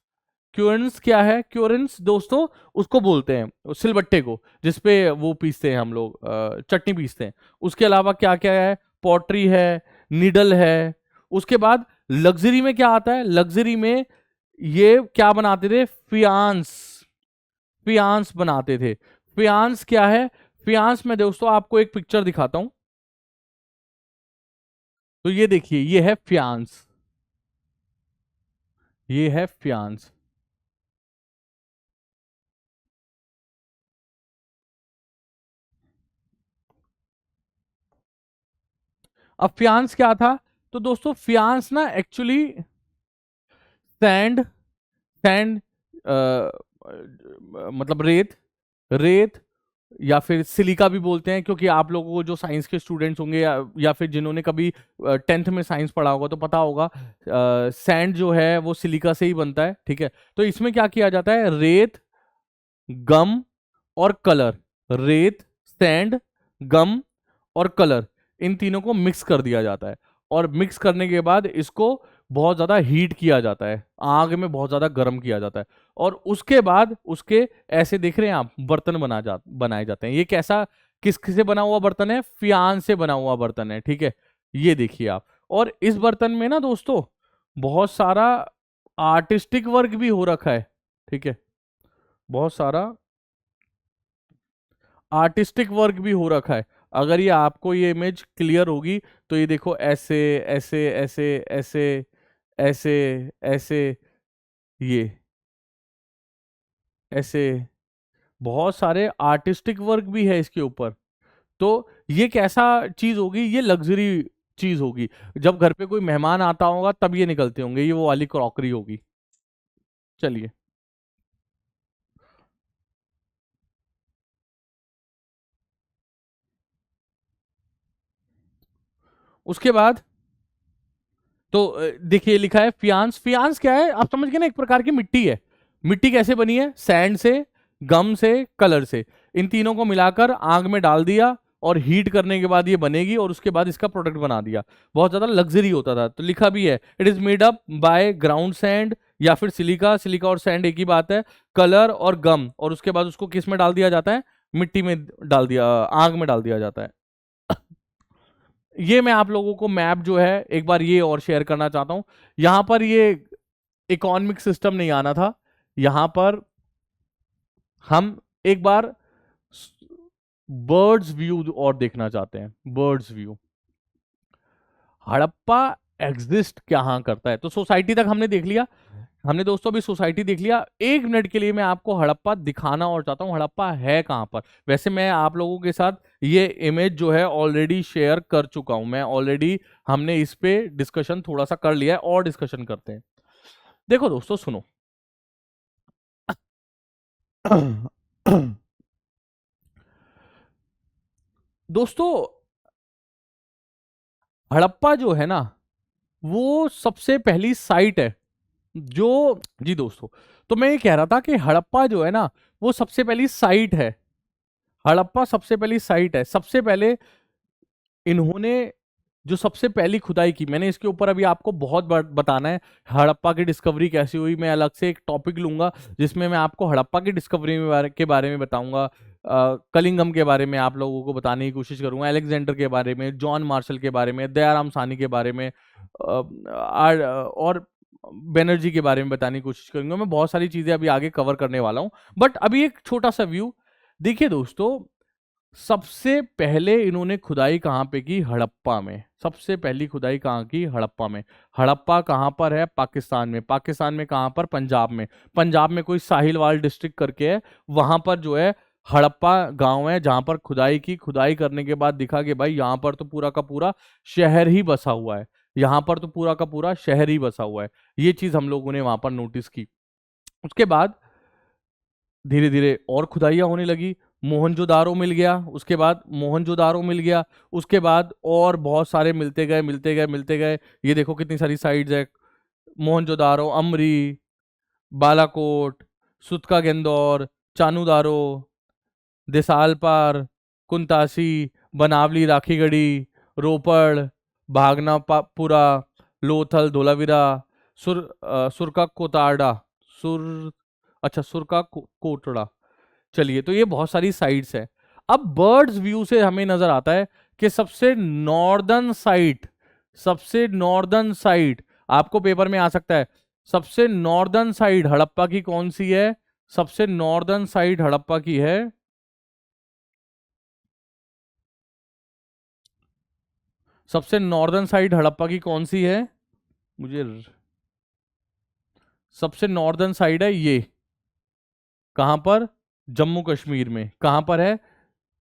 क्योरेंस क्या है? क्योरेंस दोस्तों उसको बोलते हैं सिलबट्टे को, जिसपे वो पीसते हैं हम लोग, चटनी पीसते हैं। उसके अलावा क्या क्या है? पॉटरी है, निडल है। उसके बाद लग्जरी में क्या आता है? लग्जरी में ये क्या बनाते थे? फियांस। फियांस बनाते थे। फियांस क्या है? फियांस में दोस्तों आपको एक पिक्चर दिखाता हूं। तो ये देखिए, ये है फियांस, ये है फियांस। अब फियांस क्या था? तो दोस्तों फियांस ना एक्चुअली सैंड, सैंड मतलब रेत, रेत या फिर सिलिका भी बोलते हैं, क्योंकि आप लोगों को जो साइंस के स्टूडेंट्स होंगे या फिर जिन्होंने कभी 10th में साइंस पढ़ा होगा तो पता होगा, सैंड जो है वो सिलिका से ही बनता है, ठीक है। तो इसमें क्या किया जाता है? रेत, गम और कलर, रेत, सैंड, गम और कलर, इन तीनों को मिक्स कर दिया जाता है। और मिक्स करने के बाद इसको बहुत ज्यादा हीट किया जाता है, आग में बहुत ज्यादा गर्म किया जाता है। और उसके बाद उसके ऐसे देख रहे हैं आप बर्तन बनाए जाते हैं। ये कैसा, किस से बना हुआ बर्तन है? फियान से बना हुआ बर्तन है, ठीक है। ये देखिए आप, और इस बर्तन में ना दोस्तों बहुत सारा आर्टिस्टिक वर्क भी हो रखा है, ठीक है, बहुत सारा आर्टिस्टिक वर्क भी हो रखा है। अगर ये आपको ये इमेज क्लियर होगी तो ये देखो, ऐसे ऐसे ऐसे ऐसे ऐसे ऐसे, ये ऐसे, बहुत सारे आर्टिस्टिक वर्क भी है इसके ऊपर। तो ये कैसा चीज होगी? ये लग्जरी चीज होगी। जब घर पे कोई मेहमान आता होगा तब ये निकलते होंगे, ये वो वाली क्रॉकरी होगी। चलिए उसके बाद तो देखिए लिखा है फियांस। फियांस क्या है आप समझ गए ना? एक प्रकार की मिट्टी है। मिट्टी कैसे बनी है? सैंड से, गम से, कलर से, इन तीनों को मिलाकर आग में डाल दिया और हीट करने के बाद ये बनेगी, और उसके बाद इसका प्रोडक्ट बना दिया। बहुत ज्यादा लग्जरी होता था। तो लिखा भी है, it is made up by ground sand या फिर सिलिका। सिलिका और सैंड एक ही बात है। कलर और गम, और उसके बाद उसको किस में डाल दिया जाता है? मिट्टी में डाल दिया, आग में डाल दिया जाता है। ये मैं आप लोगों को मैप जो है एक बार ये और शेयर करना चाहता हूं। यहां पर ये इकोनॉमिक सिस्टम नहीं आना था, यहां पर हम एक बार बर्ड्स व्यू और देखना चाहते हैं। बर्ड्स व्यू, हड़प्पा एग्जिस्ट कहाँ करता है? तो सोसाइटी तक हमने देख लिया, हमने दोस्तों अभी सोसाइटी देख लिया। 1 मिनट के लिए मैं आपको हड़प्पा दिखाना और चाहता हूँ, हड़प्पा है कहाँ पर। वैसे मैं आप लोगों के साथ ये इमेज जो है ऑलरेडी शेयर कर चुका हूं, मैं ऑलरेडी, हमने इस पे डिस्कशन थोड़ा सा कर लिया है और डिस्कशन करते हैं। देखो दोस्तों सुनो। दोस्तों हड़प्पा जो है ना, वो सबसे पहली साइट है जो, जी दोस्तों, तो मैं ये कह रहा था कि हड़प्पा जो है ना, वो सबसे पहली साइट है। हड़प्पा सबसे पहली साइट है। सबसे पहले इन्होंने जो सबसे पहली खुदाई की, मैंने इसके ऊपर अभी आपको बहुत बताना है। हड़प्पा की डिस्कवरी कैसी हुई, मैं अलग से एक टॉपिक लूंगा जिसमें मैं आपको हड़प्पा की डिस्कवरी के बारे में बताऊंगा। कलिंगम के बारे में आप लोगों को बताने की कोशिश करूंगा, अलेक्जेंडर के बारे में, जॉन मार्शल के बारे में, दयाराम साहनी के बारे में, और बैनर्जी के बारे में बताने की कोशिश करूंगा। मैं बहुत सारी चीजें अभी आगे कवर करने वाला हूं, बट अभी एक छोटा सा व्यू देखिए दोस्तों। सबसे पहले इन्होंने खुदाई कहाँ पे की? हड़प्पा में। सबसे पहली खुदाई कहाँ की? हड़प्पा में। हड़प्पा कहाँ पर है? पाकिस्तान में। पाकिस्तान में कहाँ पर? पंजाब में। पंजाब में कोई साहिलवाल डिस्ट्रिक्ट करके है, वहां पर जो है हड़प्पा गांव है, जहां पर खुदाई की। खुदाई करने के बाद दिखा कि भाई यहाँ पर तो पूरा का पूरा शहर ही बसा हुआ है, यहाँ पर तो पूरा का पूरा शहर ही बसा हुआ है। ये चीज हम लोगों ने वहां पर नोटिस की। उसके बाद धीरे धीरे और खुदाइयाँ होने लगी। मोहनजोदारो मिल गया, उसके बाद मोहनजोदारो मिल गया, उसके बाद और बहुत सारे मिलते गए मिलते गए मिलते गए। ये देखो कितनी सारी साइड्स है। मोहनजोदारो, अमरी, बालाकोट, सुतका गेंदौर, चानूदारो, देसालपार, कुंतासी, बनावली, राखीगढ़ी, रोपड़, भागनापुरा, लोथल, धोलावीरा, सुरका कोताड़ा, सुर अच्छा सुरका कोटड़ा। चलिए, तो ये बहुत सारी साइट्स है। अब बर्ड्स व्यू से हमें नजर आता है कि सबसे नॉर्दर्न साइट आपको पेपर में आ सकता है। सबसे नॉर्दर्न साइड हड़प्पा की कौन सी है? सबसे नॉर्दर्न साइड हड़प्पा की है, सबसे नॉर्दर्न साइड हड़प्पा की कौन सी है? मुझे सबसे नॉर्दर्न साइड है ये। कहां पर? जम्मू कश्मीर में। कहां पर है?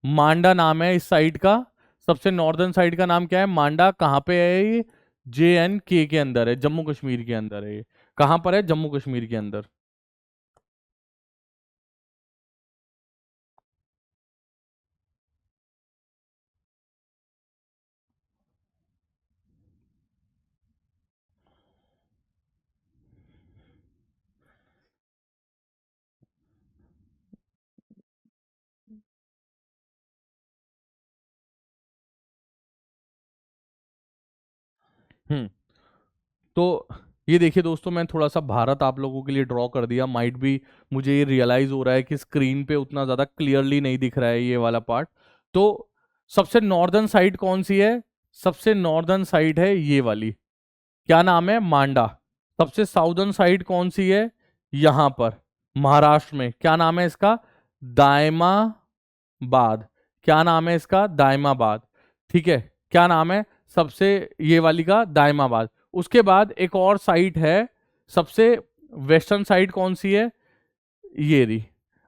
मांडा नाम है इस साइड का। सबसे नॉर्दर्न साइड का नाम क्या है? मांडा। कहां पे है ये? JNK के अंदर है, जम्मू कश्मीर के अंदर है ये। कहां पर है? जम्मू कश्मीर के अंदर। हम्म तो ये देखिए दोस्तों, मैं थोड़ा सा भारत आप लोगों के लिए ड्रॉ कर दिया। माइट भी मुझे ये रियलाइज हो रहा है कि स्क्रीन पे उतना ज्यादा क्लियरली नहीं दिख रहा है ये वाला पार्ट। तो सबसे नॉर्दर्न साइड कौन सी है? सबसे नॉर्दर्न साइड है ये वाली। क्या नाम है? मांडा। सबसे साउदर्न साइड कौन सी है? यहां पर महाराष्ट्र में। क्या नाम है इसका? दायमाबाद। क्या नाम है इसका? दायमाबाद। ठीक है, क्या नाम है सबसे ये वाली का? दायमाबाद। उसके बाद एक और साइट है, सबसे वेस्टर्न साइड कौन सी है? ये रही,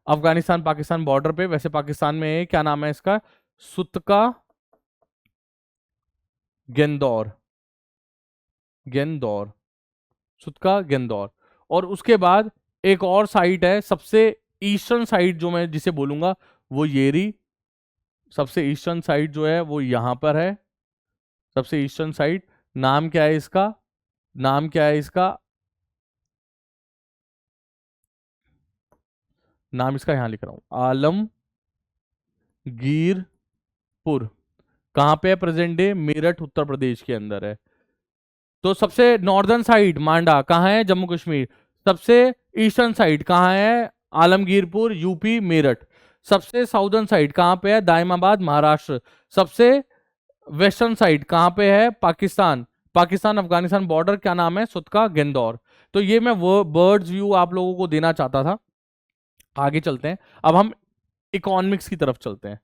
अफगानिस्तान पाकिस्तान बॉर्डर पे। वैसे पाकिस्तान में है, क्या नाम है इसका? सुतका गेंदौर। गेंदौर, सुतका गेंदौर। और उसके बाद एक और साइट है, सबसे ईस्टर्न साइड जो मैं जिसे बोलूंगा वो ये रही। सबसे ईस्टर्न साइड जो है वो यहां पर है। सबसे ईस्टर्न साइड, नाम क्या है इसका? नाम क्या है इसका? नाम इसका यहां लिख रहा हूं, आलमगीरपुर। कहां पे है प्रेजेंट डे? मेरठ उत्तर प्रदेश के अंदर है। तो सबसे नॉर्दर्न साइड मांडा कहाँ है? जम्मू कश्मीर। सबसे ईस्टर्न साइड कहाँ है? आलमगीरपुर, यूपी, मेरठ। सबसे साउदर्न साइड कहाँ पे है? दायमाबाद, महाराष्ट्र। सबसे वेस्टर्न साइड कहाँ पे है? पाकिस्तान। पाकिस्तान अफगानिस्तान बॉर्डर। क्या नाम है? सुतका गेंदौर। तो ये मैं वो बर्ड्स व्यू आप लोगों को देना चाहता था। आगे चलते हैं, अब हम इकोनॉमिक्स की तरफ चलते हैं।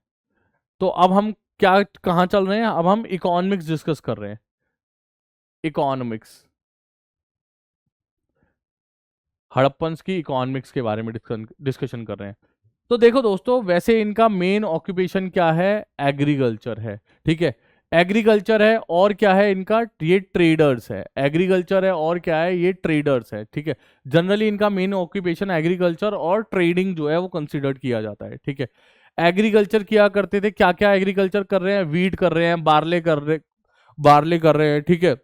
तो अब हम क्या कहाँ चल रहे हैं? अब हम इकोनॉमिक्स डिस्कस कर रहे हैं। इकोनॉमिक्स, हड़प्पन्स की इकोनॉमिक्स के बारे में डिस्कशन कर रहे हैं। तो देखो दोस्तों, वैसे इनका मेन ऑक्यूपेशन क्या है, एग्रीकल्चर है, ठीक है, एग्रीकल्चर है, और क्या है इनका, ये ट्रेडर्स है, एग्रीकल्चर है और क्या है, ये ट्रेडर्स है, ठीक है। जनरली इनका मेन ऑक्यूपेशन एग्रीकल्चर और ट्रेडिंग जो है वो कंसिडर्ड किया जाता है, ठीक है। एग्रीकल्चर किया करते थे, क्या क्या एग्रीकल्चर कर रहे हैं, वीट कर रहे हैं, बार्ले कर रहे हैं, ठीक है।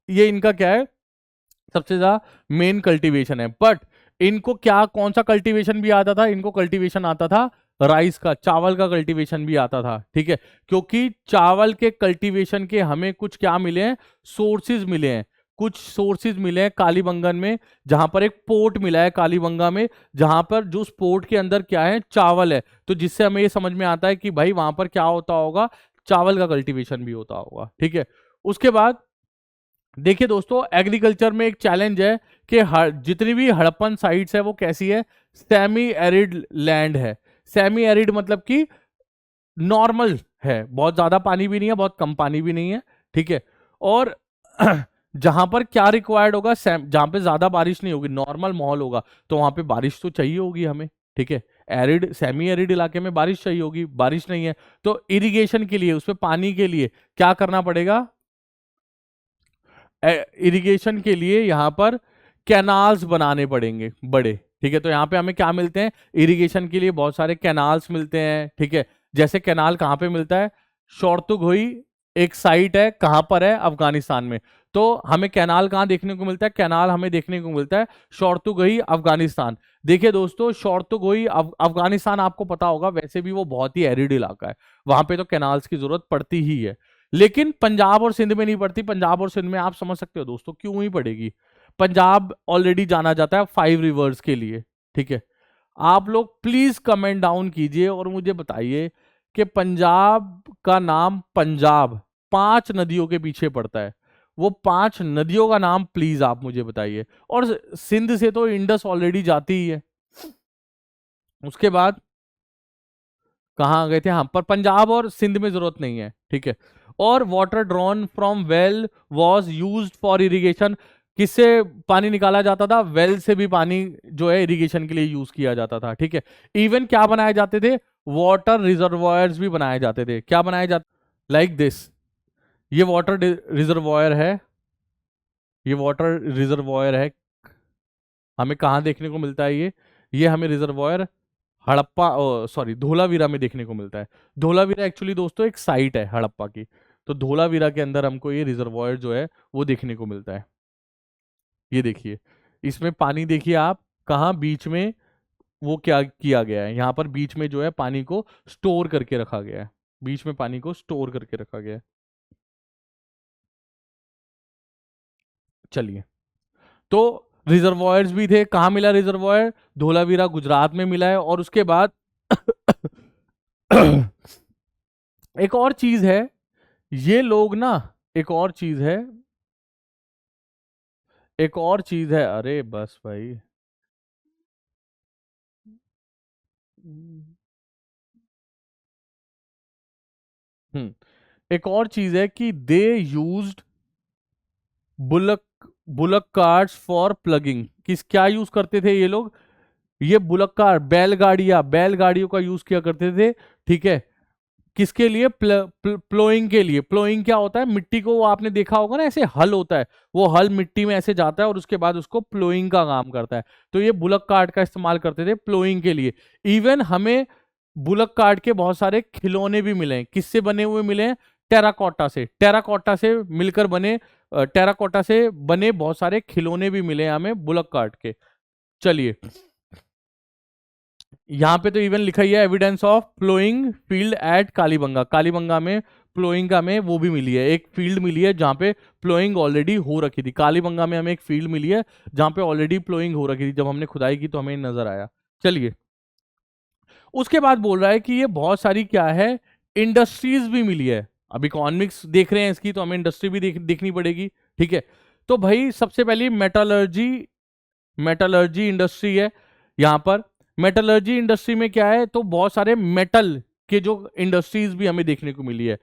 ये इनका क्या है, सबसे ज्यादा मेन कल्टीवेशन है। बट इनको क्या, कौन सा कल्टीवेशन भी आता था, इनको कल्टीवेशन आता था राइस का, चावल का कल्टीवेशन भी आता था, ठीक है। क्योंकि चावल के कल्टीवेशन के हमें कुछ क्या मिले हैं, सोर्सेज मिले हैं, कुछ सोर्सेज मिले हैं कालीबंगन में, जहां पर एक पोर्ट मिला है कालीबंगा में, जहां पर जो उस पोर्ट के अंदर क्या है, चावल है। तो जिससे हमें ये समझ में आता है कि भाई वहां पर क्या होता होगा, चावल का कल्टीवेशन भी होता होगा, ठीक है। उसके बाद देखिए दोस्तों, एग्रीकल्चर में एक चैलेंज है कि जितनी भी हड़प्पन साइट्स है वो कैसी है, सेमी एरिड लैंड है। सेमी एरिड मतलब कि नॉर्मल है, बहुत ज्यादा पानी भी नहीं है, बहुत कम पानी भी नहीं है, ठीक है। और जहां पर क्या रिक्वायर्ड होगा, जहां पे ज्यादा बारिश नहीं होगी, नॉर्मल माहौल होगा, तो वहां पे बारिश तो चाहिए होगी हमें, ठीक है। एरिड, सेमी एरिड इलाके में बारिश चाहिए होगी, बारिश नहीं है, तो इरिगेशन के लिए, उसमें पानी के लिए क्या करना पड़ेगा, इरिगेशन के लिए यहां पर कैनाल्स बनाने पड़ेंगे बड़े, ठीक है। तो यहां पे हमें क्या मिलते हैं, इरिगेशन के लिए बहुत सारे कैनाल्स मिलते हैं, ठीक है। जैसे कैनाल कहां पे मिलता है, शोरतुगोई एक साइट है, कहां पर है, अफगानिस्तान में। तो हमें कैनाल कहां देखने को मिलता है, कैनाल हमें देखने को मिलता है शोरतुगोई, अफगानिस्तान। देखिए दोस्तों, शोरतुगोई अफगानिस्तान आपको पता होगा, वैसे भी वो बहुत ही एरिड इलाका है, वहां पे तो कैनाल्स की जरूरत पड़ती ही है। लेकिन पंजाब और सिंध में नहीं पड़ती। पंजाब और सिंध में आप समझ सकते हो दोस्तों क्यों ही पड़ेगी। पंजाब ऑलरेडी जाना जाता है 5 रिवर्स के लिए, ठीक है। आप लोग प्लीज कमेंट डाउन कीजिए और मुझे बताइए कि पंजाब का नाम, पंजाब 5 नदियों के पीछे पड़ता है, वो 5 नदियों का नाम प्लीज आप मुझे बताइए। और सिंध से तो इंडस ऑलरेडी जाती ही है। उसके बाद कहाँ गए थे, हाँ, पर पंजाब और सिंध में जरूरत नहीं है, ठीक है। और water drawn from well was use for irrigation, किससे पानी निकाला जाता था, वेल से भी पानी जो है इरिगेशन के लिए यूज किया जाता था, ठीक है। इवन क्या बनाए जाते थे, वाटर रिजर्वायर्स भी बनाए जाते थे। क्या बनाए जाते, लाइक दिस, ये वाटर रिजर्वायर है, ये वाटर रिजर्वायर है, हमें कहाँ देखने को मिलता है ये हमें रिजर्वायर हड़प्पा, सॉरी, धोलावीरा में देखने को मिलता है। धोलावीरा एक्चुअली दोस्तों एक साइट है हड़प्पा की, तो धोलावीरा के अंदर हमको ये रिजर्वायर जो है वो देखने को मिलता है। ये देखिए, इसमें पानी देखिए आप, कहाँ बीच में वो क्या किया गया है, यहाँ पर बीच में जो है पानी को स्टोर करके रखा गया है, बीच में पानी को स्टोर करके रखा गया है। चलिए, तो रिजर्वायर्स भी थे, कहाँ मिला रिजर्वायर, धोलावीरा गुजरात में मिला है। और उसके बाद एक और चीज है, ये लोग ना, एक और चीज है, एक और चीज है, अरे बस भाई, हम्म, एक और चीज है कि they used bullock bullock carts for plugging. किस, क्या यूज करते थे ये लोग, ये बुलक कार, बैलगाड़ियों का यूज किया करते थे, ठीक है। किसके लिए, प्लोइंग के लिए। प्लोइंग क्या होता है, मिट्टी को, वो आपने देखा होगा ना, ऐसे हल होता है, वो हल मिट्टी में ऐसे जाता है और उसके बाद उसको प्लोइंग का काम करता है। तो ये बुलक कार्ट का इस्तेमाल करते थे प्लोइंग के लिए। इवन हमें बुलक कार्ट के बहुत सारे खिलौने भी मिले हैं, किससे बने हुए मिले हैं, टेराकोटा से, टेराकोटा से मिलकर बने, टेराकोटा से बने बहुत सारे खिलौने भी मिले हैं हमें बुलक कार्ट के। चलिए, यहाँ पे तो इवन लिखा ही है, evidence of ploughing field at Kalibanga. Kalibanga में प्लोइंग का में वो भी मिली है, एक फील्ड मिली है जहाँ पे प्लोइंग ऑलरेडी हो रखी थी। कालीबंगा में हमें एक फील्ड मिली है जहाँ पे ऑलरेडी प्लोइंग हो रखी थी, जब हमने खुदाई की तो हमें नजर आया। चलिए, उसके बाद बोल रहा है कि ये बहुत सारी क्या है, इंडस्ट्रीज भी मिली है। अब इकोनॉमिक्स देख रहे हैं इसकी, तो हमें इंडस्ट्री भी देखनी पड़ेगी, ठीक है। तो भाई सबसे पहले मेटलर्जी, मेटलर्जी इंडस्ट्री है यहाँ पर। मेटलर्जी इंडस्ट्री में क्या है, तो बहुत सारे मेटल के जो इंडस्ट्रीज भी हमें देखने को मिली है।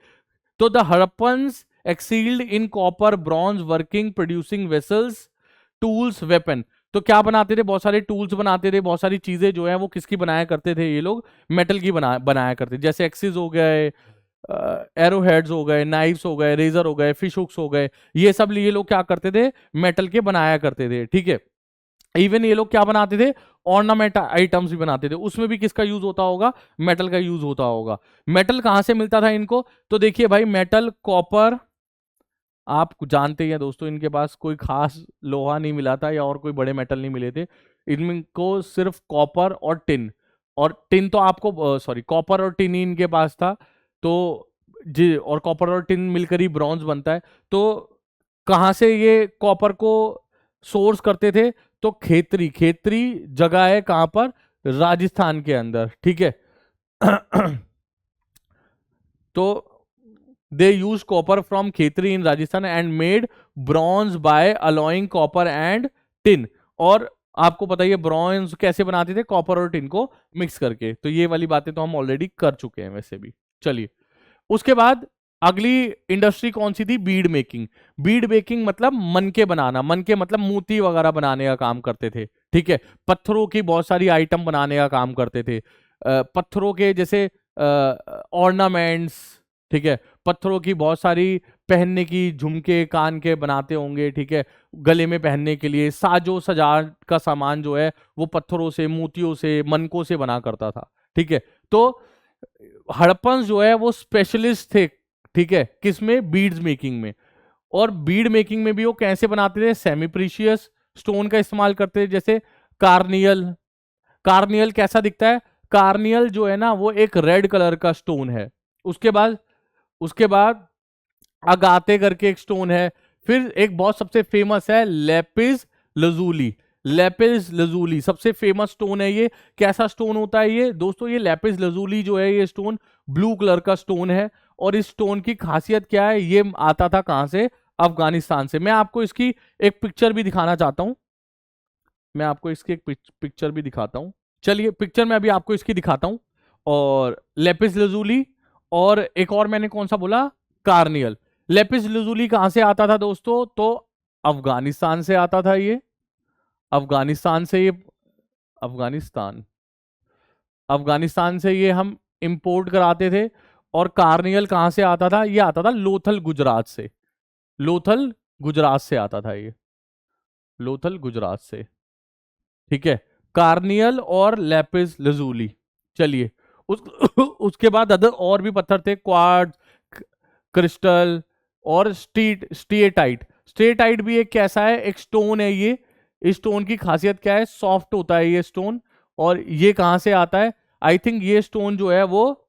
तो the Harappans excelled in copper bronze working producing vessels tools weapon. तो क्या बनाते थे, बहुत सारे टूल्स बनाते थे, बहुत सारी चीजें जो है वो किसकी बनाया करते थे ये लोग, मेटल की बनाया करते थे। जैसे एक्सिस हो गए, एरो हेड्स हो गए, नाइफ्स हो गए, रेजर हो गए, फिश हुक्स हो गए, ये सब ये लोग क्या करते थे, मेटल के बनाया करते थे। ठीक है, इवन ये लोग क्या बनाते थे, ऑर्नामेंट आइटम्स भी बनाते थे, उसमें भी किसका यूज होता होगा, मेटल का यूज होता होगा। मेटल कहां से मिलता था इनको, तो देखिए भाई मेटल, कॉपर, आप जानते ही हैं दोस्तों, इनके पास कोई खास लोहा नहीं मिला था या और कोई बड़े मेटल नहीं मिले थे, इनको सिर्फ कॉपर और टिन, और टिन तो आपको सॉरी कॉपर और टिन ही इनके पास था। तो जी, और कॉपर और टिन मिलकर ही ब्रॉन्ज बनता है। तो कहाँ से ये कॉपर को सोर्स करते थे, तो खेतरी, खेतरी जगह है कहां पर, राजस्थान के अंदर। ठीक है तो they use copper from Khetri in Rajasthan and made bronze by alloying copper and tin. और आपको पता ही है ब्रॉन्ज कैसे बनाते थे, कॉपर और टिन को मिक्स करके। तो ये वाली बातें तो हम ऑलरेडी कर चुके हैं वैसे भी। चलिए, उसके बाद अगली इंडस्ट्री कौन सी थी, बीड मेकिंग। बीड मेकिंग मतलब मन के बनाना, मन के मतलब मोती वगैरह बनाने का काम करते थे। ठीक है, पत्थरों की बहुत सारी आइटम बनाने का काम करते थे, पत्थरों के जैसे ऑर्नामेंट्स। ठीक है, पत्थरों की बहुत सारी पहनने की, झुमके कान के बनाते होंगे। ठीक है, गले में पहनने के लिए साजो सजावट का सामान जो है वो पत्थरों से, मोतियों से, मनकों से बना करता था। ठीक है, तो हड़प्पन जो है वो स्पेशलिस्ट थे। ठीक है, किसमें, बीड्स मेकिंग में। और बीड मेकिंग में भी वो कैसे बनाते थे, सेमी प्रीशियस स्टोन का इस्तेमाल करते थे, जैसे कार्नियल। कार्नियल कैसा दिखता है, कार्नियल जो है ना वो एक रेड कलर का स्टोन है। उसके बाद अगाते करके एक स्टोन है। फिर एक बहुत सबसे फेमस है लेपिस लजूली। लेपिस लजूली सबसे फेमस स्टोन है ये। कैसा स्टोन होता है ये दोस्तों, ये लेपिस लजूली जो है ये स्टोन ब्लू कलर का स्टोन है। और इस स्टोन की खासियत क्या है, ये आता था कहां से, अफगानिस्तान से। मैं आपको इसकी एक पिक्चर भी दिखाना चाहता हूं, मैं आपको इसकी एक पिक्चर भी दिखाता हूं। चलिए, पिक्चर में अभी आपको इसकी दिखाता हूं। और लेपिस लजूली, और एक और मैंने कौन सा बोला, कार्नियल। लेपिस लजूली कहां से आता था दोस्तों, तो अफगानिस्तान से आता था ये। अफगानिस्तान से ये, अफगानिस्तान अफगानिस्तान से ये हम इंपोर्ट कराते थे। और कार्नियल कहां से आता था, ये आता था लोथल गुजरात से। लोथल गुजरात से आता था ये, लोथल गुजरात से। ठीक है, कार्नियल और लेपिस लजूली। चलिए, उस उसके बाद अदर और भी पत्थर थे, क्वार्ट्ज, क्रिस्टल और स्टीएटाइट। स्टीएटाइट भी एक कैसा है, एक स्टोन है ये। इस स्टोन की खासियत क्या है, सॉफ्ट होता है ये स्टोन। और ये कहां से आता है, आई थिंक ये स्टोन जो है वो,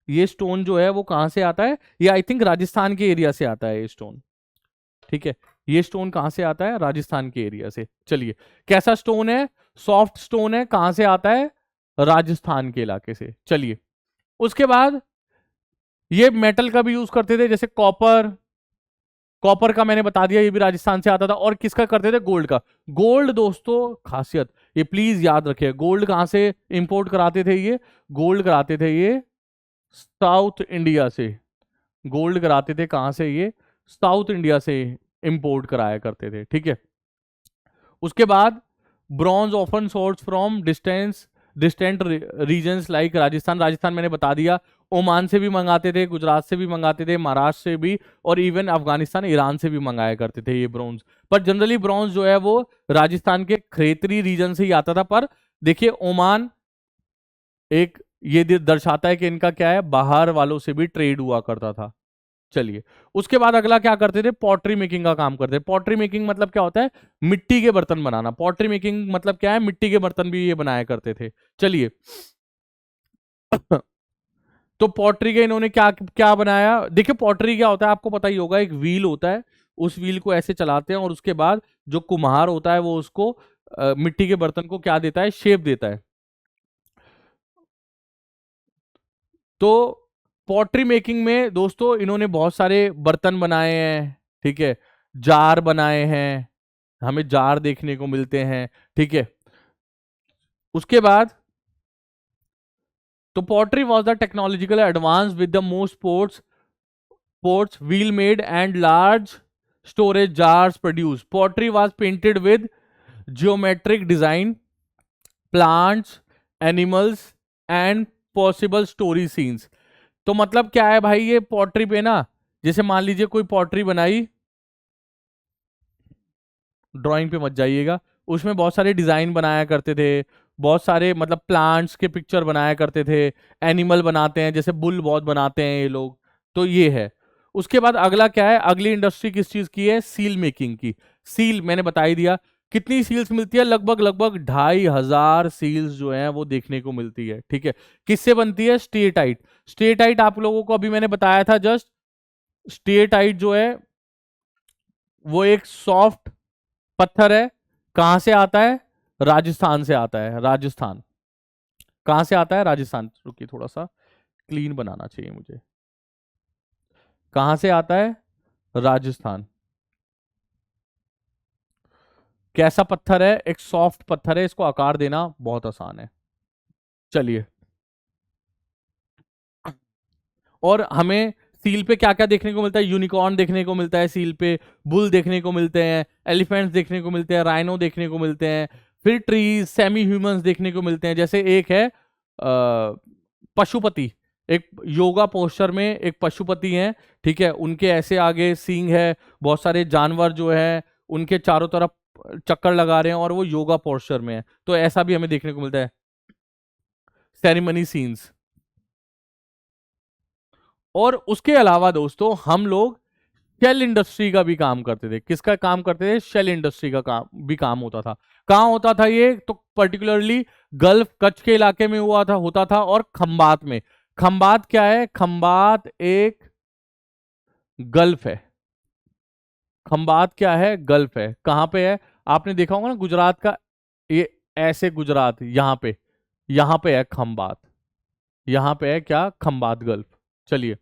ये स्टोन जो है वो कहां से आता है, ये आई थिंक राजस्थान के एरिया से आता है ये स्टोन। ठीक है, ये स्टोन कहां से आता है, राजस्थान के एरिया से। चलिए, कैसा स्टोन है, सॉफ्ट स्टोन है, कहां से आता है, राजस्थान के इलाके से। चलिए, उसके बाद ये मेटल का भी यूज करते थे, जैसे कॉपर। कॉपर का मैंने बता दिया, ये भी राजस्थान से आता था। और किसका करते थे, गोल्ड का। गोल्ड दोस्तों खासियत, ये प्लीज याद रखिए, गोल्ड कहां से इंपोर्ट कराते थे ये, गोल्ड कराते थे ये साउथ इंडिया से। गोल्ड कराते थे कहां से, ये साउथ इंडिया से इंपोर्ट कराया करते थे। ठीक है, उसके बाद bronze often source from distant regions like Rajasthan. Rajasthan मैंने बता दिया, ओमान से भी मंगाते थे, गुजरात से भी मंगाते थे, महाराष्ट्र से भी, और इवन अफगानिस्तान, ईरान से भी मंगाया करते थे ये ब्रॉन्ज। पर जनरली ब्रॉन्ज जो है वो राजस्थान के खेतरी रीजन से ही आता था। पर देखिए, ओमान एक ये दर्शाता है कि इनका क्या है, बाहर वालों से भी ट्रेड हुआ करता था। चलिए, उसके बाद अगला क्या करते थे, पॉटरी मेकिंग का काम करते थे। पॉटरी मेकिंग मतलब क्या होता है, मिट्टी के बर्तन बनाना। पॉटरी मेकिंग मतलब क्या है, मिट्टी के बर्तन भी ये बनाया करते थे। चलिए तो पॉटरी के इन्होंने क्या क्या बनाया, देखिए पॉटरी क्या होता है आपको पता ही होगा, एक व्हील होता है, उस व्हील को ऐसे चलाते हैं और उसके बाद जो कुम्हार होता है वो उसको मिट्टी के बर्तन को क्या देता है, शेप देता है। तो पॉटरी मेकिंग में दोस्तों इन्होंने बहुत सारे बर्तन बनाए हैं। ठीक है, जार बनाए हैं, हमें जार देखने को मिलते हैं। ठीक है, उसके बाद तो pottery was the technological advance with the most ports wheel made and large storage jars produce. Pottery was painted with geometric design, plants, animals and possible story scenes. तो मतलब क्या है भाई, ये पॉटरी पे ना, जैसे मान लीजिए कोई पॉटरी बनाई, ड्राइंग पे मत जाइएगा, उसमें बहुत सारे डिजाइन बनाया करते थे, बहुत सारे मतलब प्लांट्स के पिक्चर बनाया करते थे, एनिमल बनाते हैं, जैसे बुल बहुत बनाते हैं ये लोग। तो ये है। उसके बाद अगला क्या है, अगली इंडस्ट्री किस चीज की है, सील मेकिंग की। सील मैंने बता ही दिया। कितनी सील्स मिलती है, लगभग लगभग 2500 सील्स जो है वो देखने को मिलती है। ठीक है, किससे बनती है, स्टेटाइट। स्टेटाइट आप लोगों को अभी मैंने बताया था जस्ट। स्टेटाइट जो है वो एक सॉफ्ट पत्थर है। कहां से आता है, राजस्थान से आता है, राजस्थान। कहां से आता है, राजस्थान। रुकिए, थोड़ा सा क्लीन बनाना चाहिए मुझे। कहां से आता है, राजस्थान। कैसा पत्थर है, एक सॉफ्ट पत्थर है, इसको आकार देना बहुत आसान है। चलिए, और हमें सील पे क्या क्या देखने को मिलता है, यूनिकॉर्न देखने को मिलता है सील पे, बुल देखने को मिलते हैं, एलिफेंट्स देखने को मिलते हैं, राइनो देखने को मिलते हैं, फिर ट्रीज, सेमी ह्यूमंस देखने को मिलते हैं। जैसे एक है पशुपति, एक योगा पोस्चर में एक पशुपति हैं। ठीक है, उनके ऐसे आगे सींग है, बहुत सारे जानवर जो है उनके चारों तरफ चक्कर लगा रहे हैं और वो योगा पोस्चर में है। तो ऐसा भी हमें देखने को मिलता है, सेरेमनी सीन्स। और उसके अलावा दोस्तों हम लोग शेल इंडस्ट्री का भी काम करते थे। किसका काम करते थे, शेल इंडस्ट्री का काम भी काम होता था। कहाँ होता था ये, तो पर्टिकुलरली गल्फ कच्छ के इलाके में हुआ था, होता था, और खंबात में। खंबात क्या है, खंबात एक गल्फ है। खंबात क्या है, गल्फ है। कहाँ पे है, आपने देखा होगा ना गुजरात का, ये ऐसे गुजरात, यहाँ पे है खंबात। यहाँ पे है क्या, खंबात गल्फ। चलिए,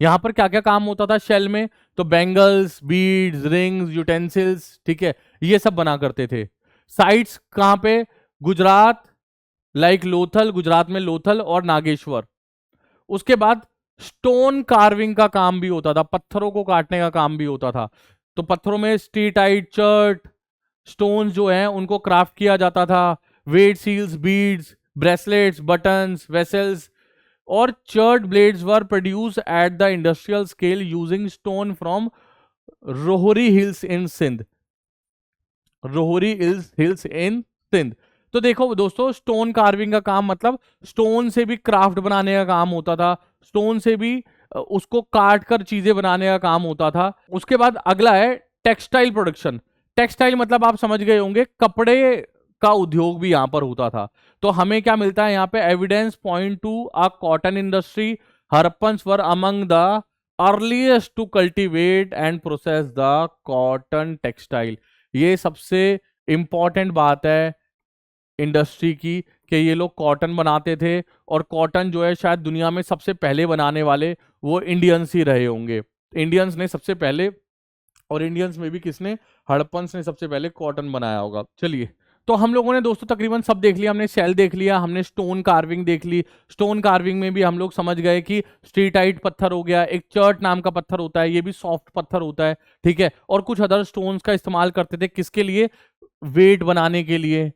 यहाँ पर क्या क्या काम होता था शेल में, तो बैंगल्स, बीड्स, रिंग्स, यूटेंसिल्स, ठीक है, ये सब बना करते थे। साइट्स कहाँ पे, गुजरात, लाइक लोथल, गुजरात में लोथल और नागेश्वर। उसके बाद स्टोन कार्विंग का काम भी होता था, पत्थरों को काटने का काम भी होता था। तो पत्थरों में स्टीटाइट, चर्ट, स्टोन्स जो हैं उनको क्राफ्ट किया जाता था। Weight seals, beads, bracelets, buttons, vessels और chert blades were produce at the industrial scale using stone from Rohri hills in Sindh. Rohri hills in Sindh. तो देखो दोस्तों, स्टोन कार्विंग का काम मतलब स्टोन से भी क्राफ्ट बनाने का काम होता था, स्टोन से भी उसको काट कर चीजें बनाने का काम होता था। उसके बाद अगला है टेक्सटाइल प्रोडक्शन। टेक्सटाइल मतलब आप समझ गए होंगे, कपड़े का उद्योग भी यहां पर होता था। तो हमें क्या मिलता है यहाँ पे, evidence point to a cotton industry. Harappans were among the earliest to cultivate and process the cotton textile. ये सबसे इंपॉर्टेंट बात है इंडस्ट्री की, कि ये लोग कॉटन बनाते थे, और कॉटन जो है शायद दुनिया में सबसे पहले बनाने वाले वो इंडियंस ही रहे होंगे। इंडियंस ने सबसे पहले, और इंडियंस में भी किसने, हड़प्पन्स ने सबसे पहले कॉटन बनाया होगा। चलिए, तो हम लोगों ने दोस्तों तकरीबन सब देख लिया। हमने शेल देख लिया, हमने स्टोन कार्विंग देख ली। स्टोन कार्विंग में भी हम लोग समझ गए कि स्ट्रीटाइट पत्थर हो गया, एक चर्ट नाम का पत्थर होता है, ये भी सॉफ्ट पत्थर होता है। ठीक है, और कुछ अदर स्टोन्स का इस्तेमाल करते थे, किसके लिए, वेट बनाने के लिए,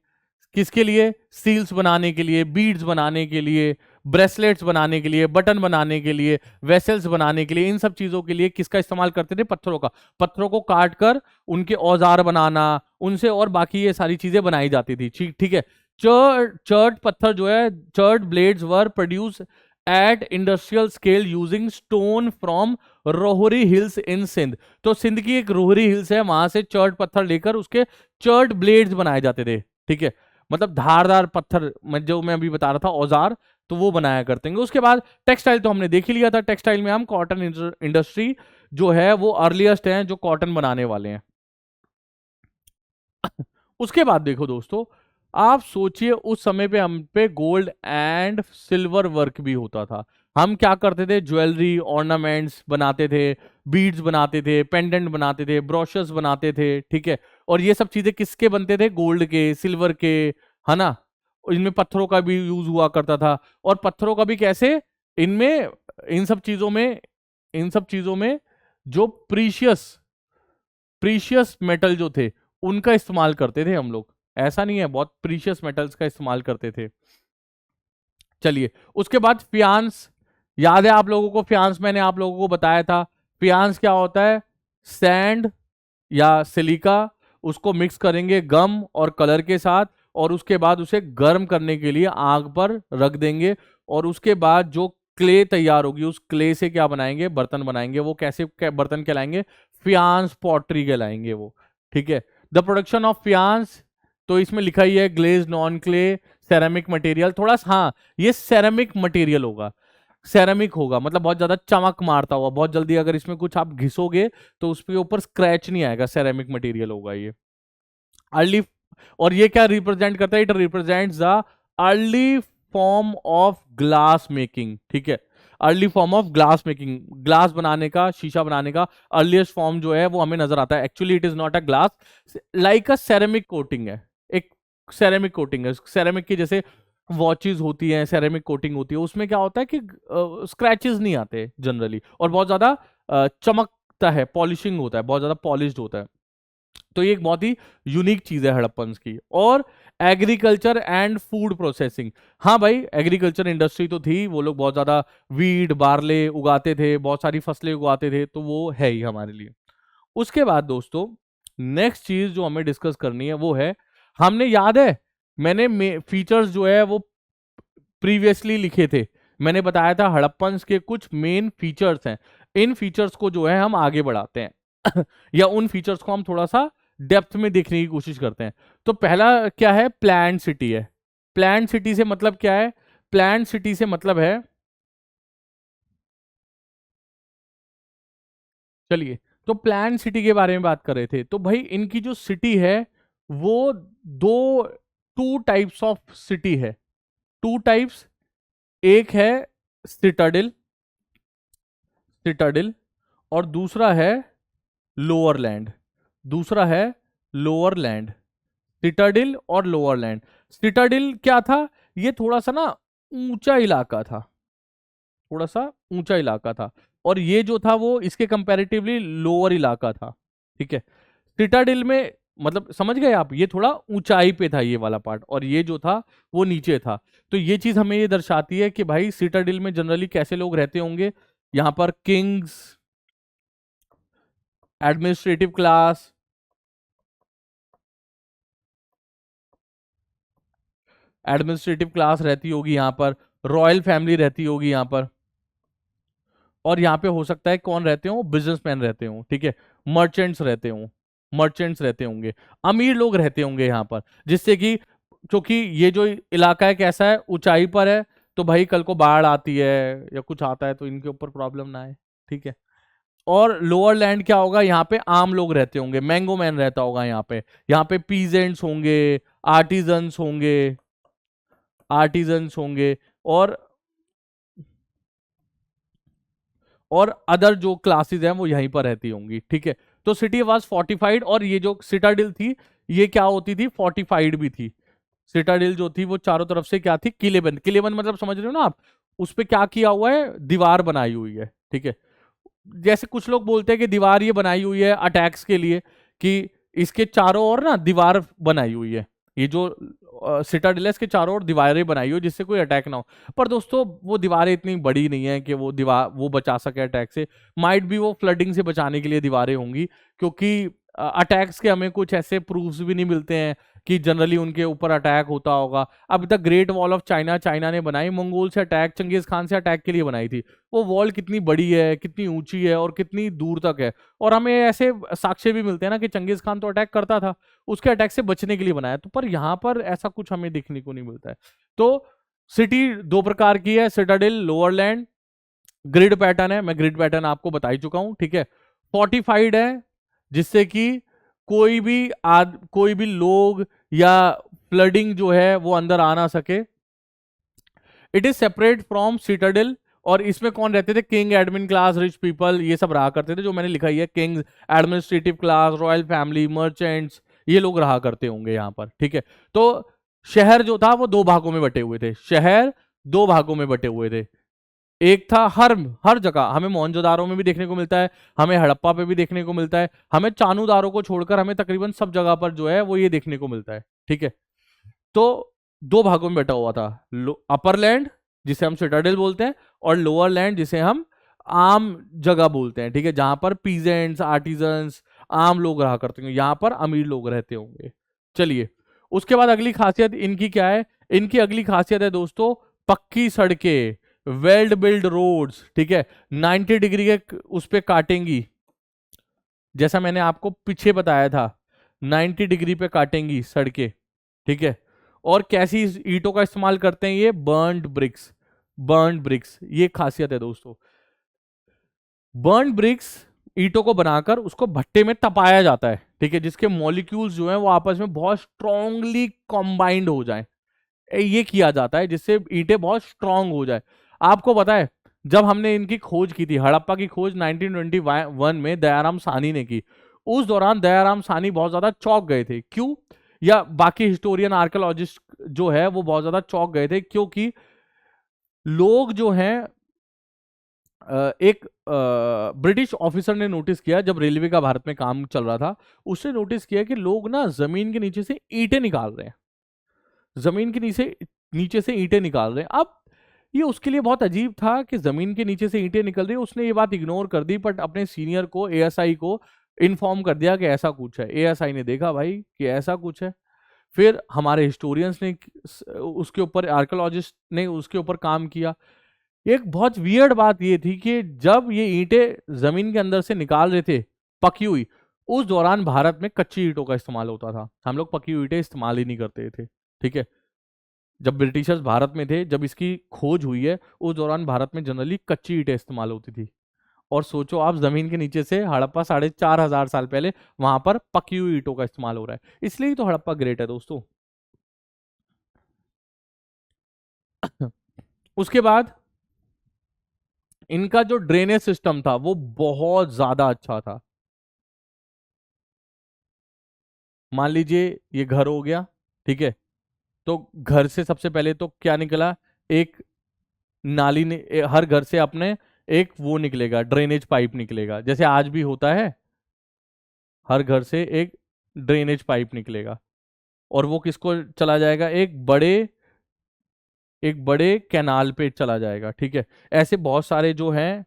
किसके लिए, सील्स बनाने के लिए, बीड्स बनाने के लिए, ब्रेसलेट्स बनाने के लिए, बटन बनाने के लिए, वेसल्स बनाने के लिए, इन सब चीजों के लिए किसका इस्तेमाल करते थे, पत्थरों का। पत्थरों को काट कर उनके औजार बनाना, उनसे और बाकी ये सारी चीजें बनाई जाती थी। ठीक है, चर्ट पत्थर जो है, chert blades were produce at industrial scale using stone from Rohri hills in Sindh. तो सिंध की एक रोहरी हिल्स है, वहां से चर्ट पत्थर लेकर उसके चर्ट ब्लेड्स बनाए जाते थे। ठीक है, मतलब धारदार पत्थर, जो मैं अभी बता रहा था औजार, तो वो बनाया करते हैं। उसके बाद टेक्सटाइल तो हमने देख ही लिया था। टेक्सटाइल में हम कॉटन इंडस्ट्री जो है वो अर्लीस्ट है जो कॉटन बनाने वाले हैं। उसके बाद देखो दोस्तों, आप सोचिए उस समय पे हम पे गोल्ड एंड सिल्वर वर्क भी होता था। हम क्या करते थे, ज्वेलरी, ऑर्नामेंट्स बनाते थे, बीड्स बनाते थे, पेंडेंट बनाते थे, ब्रोशर्स बनाते थे। ठीक है, और ये सब चीजें किसके बनते थे, गोल्ड के, सिल्वर के, है ना। इनमें पत्थरों का भी यूज हुआ करता था, और पत्थरों का भी कैसे, इनमें, इन सब चीजों में, इन सब चीजों में जो प्रीशियस प्रीशियस मेटल जो थे उनका इस्तेमाल करते थे हम लोग। ऐसा नहीं है, बहुत प्रीशियस मेटल्स का इस्तेमाल करते थे। चलिए, उसके बाद फियांस, याद है आप लोगों को फियांस, मैंने आप लोगों को बताया था। फियांस क्या होता है? सैंड या सिलिका, उसको मिक्स करेंगे गम और कलर के साथ, और उसके बाद उसे गर्म करने के लिए आग पर रख देंगे, और उसके बाद जो क्ले तैयार होगी उस क्ले से क्या बनाएंगे? बर्तन बनाएंगे। वो कैसे बर्तन कहलाएंगे? फियांस पॉटरी कहलाएंगे वो। ठीक है, द प्रोडक्शन ऑफ फियांस, तो इसमें लिखा ही है glaze non clay ceramic material. थोड़ा सा, हाँ, ये सेरेमिक मटेरियल होगा, सेरेमिक होगा, मतलब बहुत ज्यादा चमक मारता हुआ, बहुत जल्दी अगर इसमें कुछ आप घिसोगे तो उसके ऊपर स्क्रैच नहीं आएगा, सेरेमिक मटेरियल होगा ये। अर्ली, और ये क्या रिप्रेजेंट करता है? It represents the early form of glass making. ठीक है, early form of glass making, glass बनाने का, शीशा बनाने का अर्लीस्ट फॉर्म जो है वो हमें नजर आता है। Actually it is not a glass, like a ceramic coating है, एक सेरेमिक कोटिंग है। सेरेमिक की जैसे वॉचेस होती हैं, सेरेमिक कोटिंग होती है, उसमें क्या होता है कि स्क्रैचेस नहीं आते जनरली, और बहुत ज्यादा चमकता है, पॉलिशिंग होता है, बहुत ज्यादा पॉलिश्ड होता है। तो ये एक बहुत ही यूनिक चीज है हड़प्पन की। और एग्रीकल्चर एंड फूड प्रोसेसिंग, हाँ भाई, एग्रीकल्चर इंडस्ट्री तो थी, वो लोग बहुत ज्यादा वीट बार्ले उगाते थे, बहुत सारी फसलें उगाते थे, तो वो है ही हमारे लिए। उसके बाद दोस्तों, नेक्स्ट चीज जो हमें डिस्कस करनी है वो है, हमने, याद है मैंने फीचर्स जो है वो प्रीवियसली लिखे थे, मैंने बताया था हड़प्पन के कुछ मेन फीचर्स हैं। इन फीचर्स को जो है हम आगे बढ़ाते हैं या उन फीचर्स को हम थोड़ा सा डेप्थ में देखने की कोशिश करते हैं। तो पहला क्या है? प्लान सिटी है। प्लान सिटी से मतलब क्या है? प्लान सिटी से मतलब है, चलिए, तो प्लान सिटी के बारे में बात कर रहे थे, तो भाई इनकी जो सिटी है वो दो, टू टाइप्स ऑफ सिटी है, टू टाइप्स। एक है सिटाडिल, सिटाडिल, और दूसरा है लोअर लैंड, दूसरा है लोअर लैंड। सिटाडिल और लोअर लैंड। सिटाडिल क्या था? ये थोड़ा सा ना ऊंचा इलाका था, थोड़ा सा ऊंचा इलाका था, और ये जो था वो इसके कंपैरेटिवली लोअर इलाका था। ठीक है, सिटाडिल में, मतलब समझ गए आप, ये थोड़ा ऊंचाई पे था ये वाला पार्ट, और ये जो था वो नीचे था। तो ये चीज हमें ये दर्शाती है कि भाई सिटाडिल में जनरली कैसे लोग रहते होंगे। यहाँ पर Kings, administrative class, administrative class रहती होगी यहाँ पर, रॉयल फैमिली रहती होगी यहाँ पर, और यहाँ पे हो सकता है कौन रहते हो? बिजनेसमैन रहते हो। ठीक है, मर्चेंट्स रहते हो, मर्चेंट्स रहते होंगे, अमीर लोग रहते होंगे यहाँ पर, जिससे कि, क्योंकि ये जो इलाका है कैसा है? ऊंचाई पर है, तो भाई कल को बाढ़ आती है या कुछ आता है तो इनके ऊपर प्रॉब्लम ना आए। ठीक है, और लोअर लैंड क्या होगा? यहाँ पे आम लोग रहते होंगे, मैंगो मैन रहता होगा यहाँ पे, यहाँ पे पीजेंट्स होंगे, आर्टिजन्स होंगे, आर्टिजन्स होंगे, और अदर जो क्लासेस हैं वो यहीं पर रहती होंगी। ठीक है, तो सिटी वाज फोर्टिफाइड, और ये जो सिटाडिल थी ये क्या होती थी? फोर्टिफाइड भी थी। सिटाडिल जो थी वो चारों तरफ से क्या थी? किलेबंद। किलेबंद मतलब समझ रहे हो ना आप? उस पे क्या किया हुआ है? दीवार बनाई हुई है। ठीक है, जैसे कुछ लोग बोलते हैं कि दीवार ये बनाई हुई है अटैक्स के लिए, कि इसके चारों ओर ना दीवार बनाई हुई है, ये जो सिटाडिल के चारों ओर दीवारें बनाई हुई जिससे कोई अटैक ना हो। पर दोस्तों वो दीवारें इतनी बड़ी नहीं है कि वो दीवार वो बचा सके अटैक से। माइट भी वो फ्लडिंग से बचाने के लिए दीवारें होंगी, क्योंकि अटैक्स के हमें कुछ ऐसे प्रूफ्स भी नहीं मिलते हैं कि जनरली उनके ऊपर अटैक होता होगा। अब the great wall of China, China ने बनाई, मंगोल से अटैक, चंगेज खान से अटैक के लिए बनाई थी। वो वॉल कितनी बड़ी है, कितनी ऊंची है, और कितनी दूर तक है, और हमें ऐसे साक्ष्य भी मिलते हैं ना कि चंगेज खान तो अटैक करता था, उसके अटैक से बचने के लिए बनाया। तो पर यहाँ पर ऐसा कुछ हमें देखने को नहीं मिलता है। तो सिटी दो प्रकार की है, सिटाडिल, लोअर लैंड। ग्रिड पैटर्न है, मैं ग्रिड पैटर्न आपको बता ही चुका हूं। ठीक है, फोर्टिफाइड है, जिससे कि कोई भी लोग या फ्लडिंग जो है वो अंदर आ ना सके। इट इज सेपरेट फ्रॉम सिटाडिल, और इसमें कौन रहते थे? King, admin class, rich people, ये सब रहा करते थे, जो मैंने लिखा ही है, Kings, administrative class, royal family, merchants, ये लोग रहा करते होंगे यहाँ पर। ठीक है, तो शहर जो था वो दो भागों में बटे हुए थे, शहर दो भागों में बटे हुए थे। एक था हर हर जगह, हमें मोहनजोदारो में भी देखने को मिलता है, हमें हड़प्पा पे भी देखने को मिलता है, हमें चानूदारो को छोड़कर हमें तकरीबन सब जगह पर जो है वो ये देखने को मिलता है। ठीक है, तो दो भागों में बैठा हुआ था, अपर लैंड जिसे हम सिटाडेल बोलते हैं, और लोअर लैंड जिसे हम आम जगह बोलते हैं। ठीक है, जहां पर पीजेंट्स, आर्टिजन्स, आम लोग रहा करते हैं, यहां पर अमीर लोग रहते होंगे। चलिए, उसके बाद अगली खासियत इनकी क्या है? इनकी अगली खासियत है दोस्तों पक्की सड़कें, वेल बिल्ड रोड्स। ठीक है, 90 डिग्री के उस पे काटेंगी, जैसा मैंने आपको पीछे बताया था, 90 डिग्री पे काटेंगी सड़कें। ठीक है, और कैसी ईंटों का इस्तेमाल करते हैं? ये बर्न्ड ब्रिक्स, बर्न्ड ब्रिक्स, ये खासियत है दोस्तों। बर्न्ड ब्रिक्स ईंटों को बनाकर उसको भट्टे में तपाया जाता है। ठीक है, जिसके मॉलिक्यूल्स जो हैं वो आपस में बहुत स्ट्रांगली कंबाइंड हो जाएं, ये किया जाता है जिससे ईंटें बहुत स्ट्रांग हो जाए। आपको पता है, जब हमने इनकी खोज की थी, हड़प्पा की खोज 1921 में दयाराम साहनी ने की, उस दौरान दयाराम साहनी बहुत ज्यादा चौंक गए थे। क्यों? या बाकी हिस्टोरियन आर्कियोलॉजिस्ट जो है वो बहुत ज्यादा चौंक गए थे, क्योंकि लोग जो हैं एक ब्रिटिश ऑफिसर ने नोटिस किया, जब रेलवे का भारत में काम चल रहा था, उसने नोटिस किया कि लोग ना जमीन के नीचे से ईंटें निकाल रहे हैं, जमीन के नीचे नीचे से ईंटें निकाल रहे हैं। अब ये उसके लिए बहुत अजीब था कि जमीन के नीचे से ईंटें निकल रही है। उसने ये बात इग्नोर कर दी, बट अपने सीनियर को, एएसआई को इन्फॉर्म कर दिया कि ऐसा कुछ है। एएसआई ने देखा भाई कि ऐसा कुछ है, फिर हमारे हिस्टोरियंस ने उसके ऊपर, आर्कियोलॉजिस्ट ने उसके ऊपर काम किया। एक बहुत वियर्ड बात ये थी कि जब ये ईंटें जमीन के अंदर से निकाल रहे थे पकी हुई, उस दौरान भारत में कच्ची ईंटों का इस्तेमाल होता था, हम लोग पकी हुई ईंटें इस्तेमाल ही नहीं करते थे। ठीक है, जब ब्रिटिशर्स भारत में थे, जब इसकी खोज हुई है, उस दौरान भारत में जनरली कच्ची ईंटें इस्तेमाल होती थी। और सोचो आप, जमीन के नीचे से हड़प्पा 4,500 साल पहले वहां पर पकी हुई ईंटों का इस्तेमाल हो रहा है। इसलिए ही तो हड़प्पा ग्रेट है दोस्तों। उसके बाद इनका जो ड्रेनेज सिस्टम था वो बहुत ज्यादा अच्छा था। मान लीजिए ये घर हो गया, ठीक है, तो घर से सबसे पहले तो क्या निकला? एक नाली ने, हर घर से अपने एक वो निकलेगा, ड्रेनेज पाइप निकलेगा, जैसे आज भी होता है, हर घर से एक ड्रेनेज पाइप निकलेगा। और वो किसको चला जाएगा? एक बड़े कैनाल पे चला जाएगा। ठीक है, ऐसे बहुत सारे जो हैं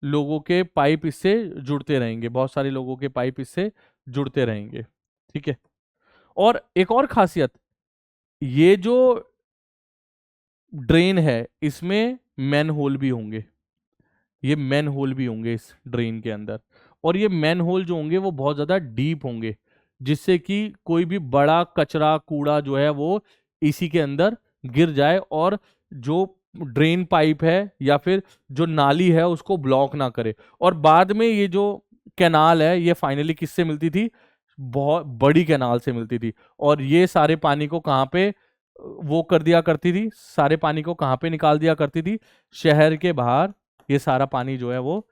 लोगों के पाइप इससे जुड़ते रहेंगे, बहुत सारे लोगों के पाइप इससे जुड़ते रहेंगे। ठीक है, और एक और खासियत, ये जो ड्रेन है इसमें मैन होल भी होंगे, ये मैन होल भी होंगे इस ड्रेन के अंदर। और ये मैन होल जो होंगे वो बहुत ज्यादा डीप होंगे, जिससे कि कोई भी बड़ा कचरा कूड़ा जो है वो इसी के अंदर गिर जाए और जो ड्रेन पाइप है या फिर जो नाली है उसको ब्लॉक ना करे। और बाद में ये जो कैनाल है ये फाइनली किससे मिलती थी? बहुत बड़ी कैनाल से मिलती थी। और ये सारे पानी को कहाँ पे वो कर दिया करती थी? सारे पानी को कहाँ पे निकाल दिया करती थी? शहर के बाहर ये सारा पानी जो है वो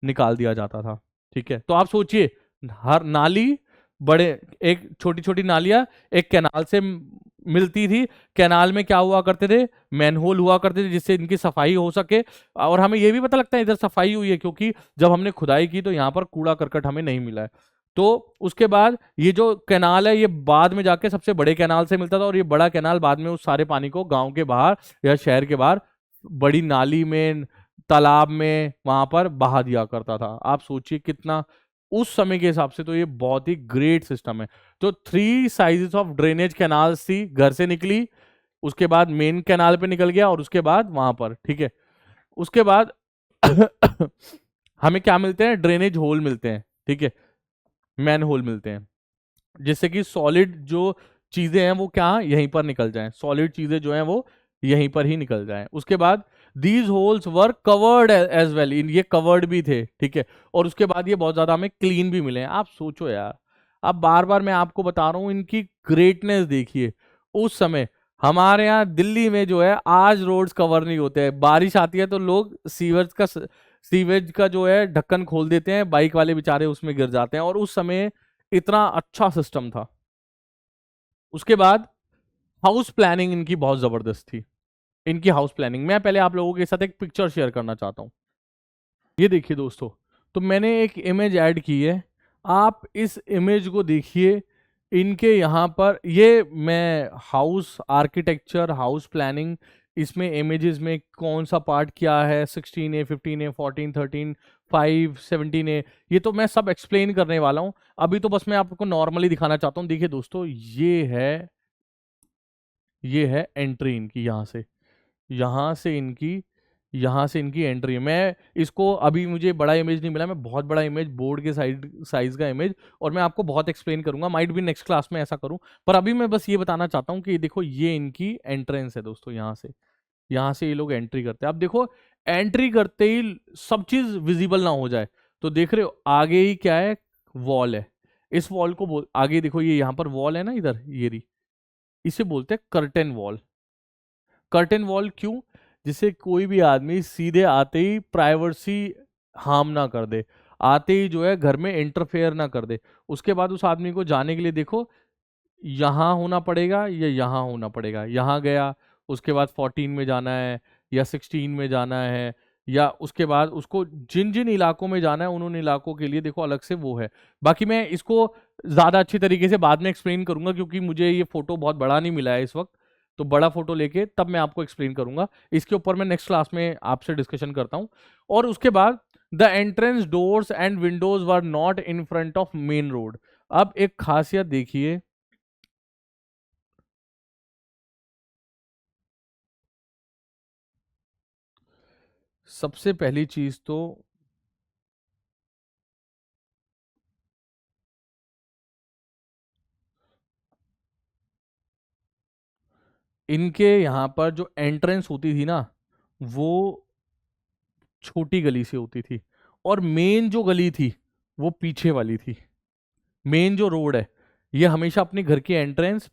निकाल दिया जाता था। ठीक है, तो आप सोचिए, हर नाली, बड़े, एक छोटी छोटी नालियां एक कैनाल से मिलती थी। कैनाल में क्या हुआ करते थे? मैनहोल हुआ करते थे, जिससे इनकी सफाई हो सके। और हमें यह भी पता लगता है इधर सफाई हुई है, क्योंकि जब हमने खुदाई की तो यहाँ पर कूड़ा करकट हमें नहीं मिला है। तो उसके बाद ये जो कैनाल है ये बाद में जाके सबसे बड़े कैनाल से मिलता था, और ये बड़ा कैनाल बाद में उस सारे पानी को गांव के बाहर या शहर के बाहर बड़ी नाली में, तालाब में, वहां पर बहा दिया करता था। आप सोचिए कितना, उस समय के हिसाब से तो ये बहुत ही ग्रेट सिस्टम है। तो 3 साइजेस ऑफ ड्रेनेज कैनाल्स थी, घर से निकली, उसके बाद मेन कैनाल पे निकल गया, और उसके बाद वहां पर। ठीक है, उसके बाद हमें क्या मिलते हैं? ड्रेनेज होल मिलते हैं। ठीक है, मैन होल मिलते हैं, जिससे कि सॉलिड जो चीजें हैं वो क्या यहीं पर निकल जाएं, सॉलिड चीजें जो हैं वो यहीं पर ही निकल जाएं। उसके बाद these holes were covered as well, ये कवर्ड भी थे। ठीक है, और उसके बाद ये बहुत ज्यादा हमें क्लीन भी मिले हैं। आप सोचो यार, अब बार बार मैं आपको बता रहा हूं, इनकी ग्रेटनेस देखिए। उस समय हमारे यहाँ दिल्ली में जो है आज रोड्स कवर नहीं होते हैं, बारिश आती है तो लोग सीवेज का जो है ढक्कन खोल देते हैं, बाइक वाले बेचारे उसमें गिर जाते हैं। और उस समय इतना अच्छा सिस्टम था। उसके बाद हाउस प्लानिंग इनकी बहुत जबरदस्त थी। इनकी हाउस प्लानिंग। मैं पहले आप लोगों के साथ एक पिक्चर शेयर करना चाहता हूँ। ये देखिए दोस्तों, तो मैंने एक इमेज ऐड की है, आप इस इमेज को देखिए। इनके यहाँ पर ये मैं हाउस आर्किटेक्चर, हाउस प्लानिंग, इसमें इमेजेस में कौन सा पार्ट क्या है, 16A, 15A, 14, 13, 5, 17A, ये तो मैं सब एक्सप्लेन करने वाला हूँ। अभी तो बस मैं आपको नॉर्मली दिखाना चाहता हूँ। देखिए दोस्तों, ये है एंट्री इनकी, यहाँ से इनकी एंट्री है। मैं इसको, अभी मुझे बड़ा इमेज नहीं मिला, मैं बहुत बड़ा इमेज, बोर्ड के साइज का इमेज, और मैं आपको बहुत एक्सप्लेन करूंगा, माइट भी नेक्स्ट क्लास में ऐसा करूं। पर अभी मैं बस ये बताना चाहता हूं कि देखो, ये इनकी एंट्रेंस है दोस्तों। यहाँ से ये लोग एंट्री करते हैं। अब देखो, एंट्री करते ही सब चीज विजिबल ना हो जाए, तो देख रहे हो आगे ही क्या है, वॉल है। इस वॉल को आगे देखो, ये यहाँ पर वॉल है ना, इधर ये रही, इसे बोलते हैं कर्टेन वॉल। कर्टेन वॉल क्यों? जिससे कोई भी आदमी सीधे आते ही प्राइवेसी हार्म ना कर दे, आते ही जो है घर में इंटरफेयर ना कर दे। उसके बाद उस आदमी को जाने के लिए देखो, यहाँ होना पड़ेगा या यहाँ होना पड़ेगा। यहाँ गया, उसके बाद 14 में जाना है या 16 में जाना है, या उसके बाद उसको जिन जिन इलाकों में जाना है उन इलाकों के लिए देखो अलग से वो है। बाकी मैं इसको ज़्यादा अच्छी तरीके से बाद में एक्सप्लेन करूंगा, क्योंकि मुझे ये फोटो बहुत बड़ा नहीं मिला है इस वक्त, तो बड़ा फोटो लेके तब मैं आपको एक्सप्लेन करूंगा। इसके ऊपर मैं नेक्स्ट क्लास में आपसे डिस्कशन करता हूँ। और उसके बाद, the entrance doors and Windows were not in front of main road. अब एक खासियत देखिए, सबसे पहली चीज तो इनके यहाँ पर जो एंट्रेंस होती थी ना, वो छोटी गली से होती थी, और मेन जो गली थी वो पीछे वाली थी। मेन जो रोड है, ये हमेशा अपने घर की एंट्रेंस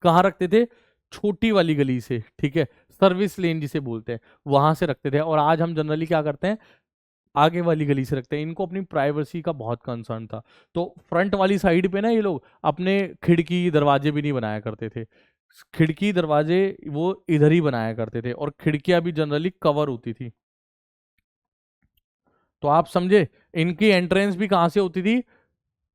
कहाँ रखते थे, छोटी वाली गली से, ठीक है, सर्विस लेन जिसे बोलते हैं, वहां से रखते थे। और आज हम जनरली क्या करते हैं, आगे वाली गली से रखते हैं। इनको अपनी प्राइवेसी का बहुत कंसर्न था, तो फ्रंट वाली साइड पे ना ये लोग अपने खिड़की दरवाजे भी नहीं बनाया करते थे। खिड़की दरवाजे वो इधर ही बनाया करते थे, और खिड़कियां भी जनरली कवर होती थी। तो आप समझे, इनकी एंट्रेंस भी कहां से होती थी,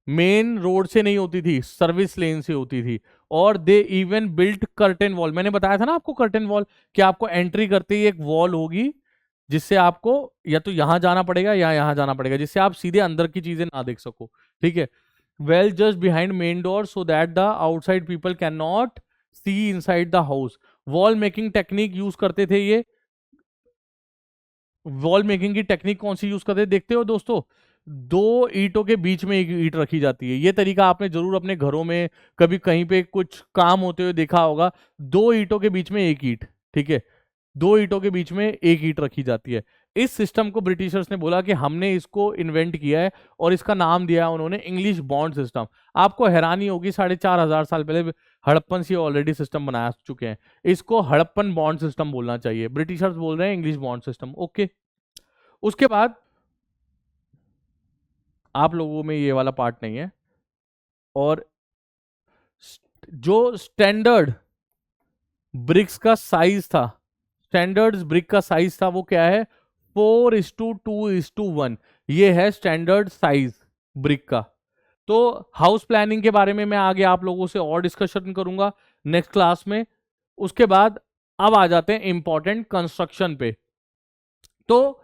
मेन रोड से नहीं होती थी, सर्विस लेन से होती थी। और they even built curtain wall. मैंने बताया था ना आपको कर्टेन वॉल, कि आपको एंट्री करते ही एक वॉल होगी, जिससे आपको या तो यहां जाना पड़ेगा या यहां जाना पड़ेगा, जिससे आप सीधे अंदर की चीजें ना देख सको, ठीक है। Well just behind main door, so that the outside people can not see inside the house. Wall making technique use करते थे ये। वॉल मेकिंग की टेक्निक कौन सी यूज करते हैं, देखते हो दोस्तों, दो ईंटों के बीच में एक ईंट रखी जाती है। ये तरीका आपने जरूर अपने घरों में कभी कहीं पे कुछ काम होते हुए देखा होगा। दो ईंटों के बीच में एक ईंट, ठीक है, दो ईंटों के बीच में एक ईंट रखी जाती है। इस सिस्टम को ब्रिटिशर्स ने बोला कि हमने इसको इन्वेंट किया है, और इसका नाम दिया उन्होंने इंग्लिश बॉन्ड सिस्टम। आपको हैरानी होगी, 4,500 साल पहले हड़प्पन से ऑलरेडी सिस्टम बना चुके हैं। इसको हड़प्पन बॉन्ड सिस्टम बोलना चाहिए, ब्रिटिशर्स बोल रहे हैं इंग्लिश बॉन्ड सिस्टम, ओके। उसके बाद आप लोगों में ये वाला पार्ट नहीं है। और जो स्टैंडर्ड ब्रिक्स का साइज था, स्टैंडर्ड ब्रिक का साइज था, वो क्या है, 4:2:1। ये है स्टैंडर्ड साइज ब्रिक का। तो हाउस प्लानिंग के बारे में मैं आगे आप लोगों से और डिस्कशन करूंगा नेक्स्ट क्लास में। उसके बाद अब आ जाते हैं इंपॉर्टेंट कंस्ट्रक्शन पे। तो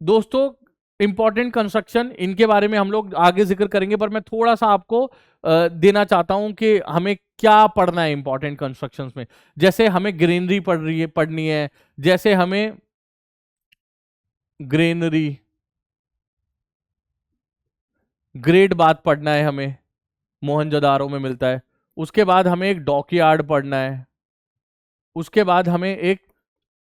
दोस्तों, इंपॉर्टेंट कंस्ट्रक्शन, इनके बारे में हम लोग आगे जिक्र करेंगे, पर मैं थोड़ा सा आपको देना चाहता हूं कि हमें क्या पढ़ना है इंपॉर्टेंट कंस्ट्रक्शंस में। जैसे हमें ग्रीनरी पढ़नी है, जैसे हमें ग्रीनरी, ग्रेट बात पढ़ना है, हमें मोहनजोदारो में मिलता है। उसके बाद हमें एक डॉकयार्ड पढ़ना है। उसके बाद हमें एक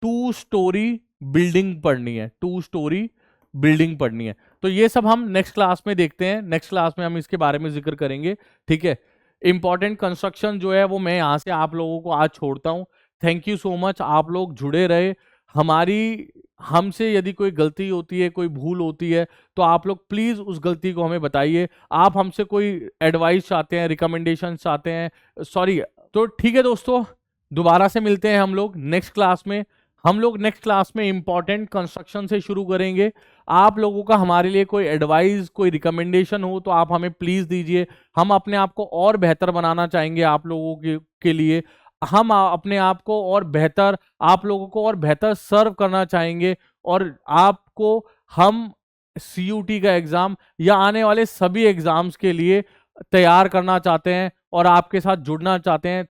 2 स्टोरी बिल्डिंग पढ़नी है, 2 स्टोरी बिल्डिंग पढ़नी है। तो ये सब हम नेक्स्ट क्लास में देखते हैं, नेक्स्ट क्लास में हम इसके बारे में जिक्र करेंगे, ठीक है। इंपॉर्टेंट कंस्ट्रक्शन जो है वो मैं यहां से आप लोगों को आज छोड़ता हूं। थैंक यू सो मच, आप लोग जुड़े रहे। हमारी हमसे यदि कोई गलती होती है, कोई भूल होती है, तो आप लोग प्लीज उस गलती को हमें बताइए। आप हमसे कोई एडवाइस चाहते हैं, रिकमेंडेशन चाहते हैं, सॉरी, तो ठीक है दोस्तों, दोबारा से मिलते हैं हम लोग नेक्स्ट क्लास में। हम लोग नेक्स्ट क्लास में इंपॉर्टेंट कंस्ट्रक्शन से शुरू करेंगे। आप लोगों का हमारे लिए कोई एडवाइस, कोई रिकमेंडेशन हो तो आप हमें प्लीज दीजिए। हम अपने आप को और बेहतर बनाना चाहेंगे आप लोगों के लिए। हम अपने आप को और बेहतर, आप लोगों को और बेहतर सर्व करना चाहेंगे। और आपको हम CUT का एग्जाम या आने वाले सभी एग्जाम्स के लिए तैयार करना चाहते हैं और आपके साथ जुड़ना चाहते हैं।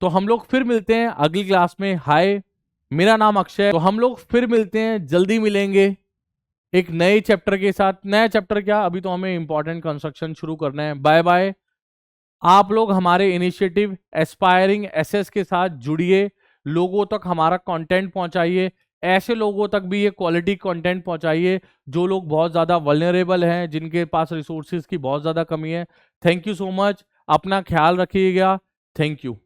तो हम लोग फिर मिलते हैं अगली क्लास में। हाय, मेरा नाम अक्षय। तो हम लोग फिर मिलते हैं, जल्दी मिलेंगे एक नए चैप्टर के साथ। नया चैप्टर क्या, अभी तो हमें इंपॉर्टेंट कंस्ट्रक्शन शुरू करना है। Bye bye. आप लोग हमारे इनिशिएटिव एस्पायरिंग एसएस के साथ जुड़िए, लोगों तक हमारा कंटेंट पहुंचाइए। ऐसे लोगों तक भी ये क्वालिटी कंटेंट पहुंचाइए जो लोग बहुत ज़्यादा वल्नरेबल हैं, जिनके पास रिसोर्सेज की बहुत ज़्यादा कमी है। Thank you so much. अपना ख्याल रखिएगा। Thank you.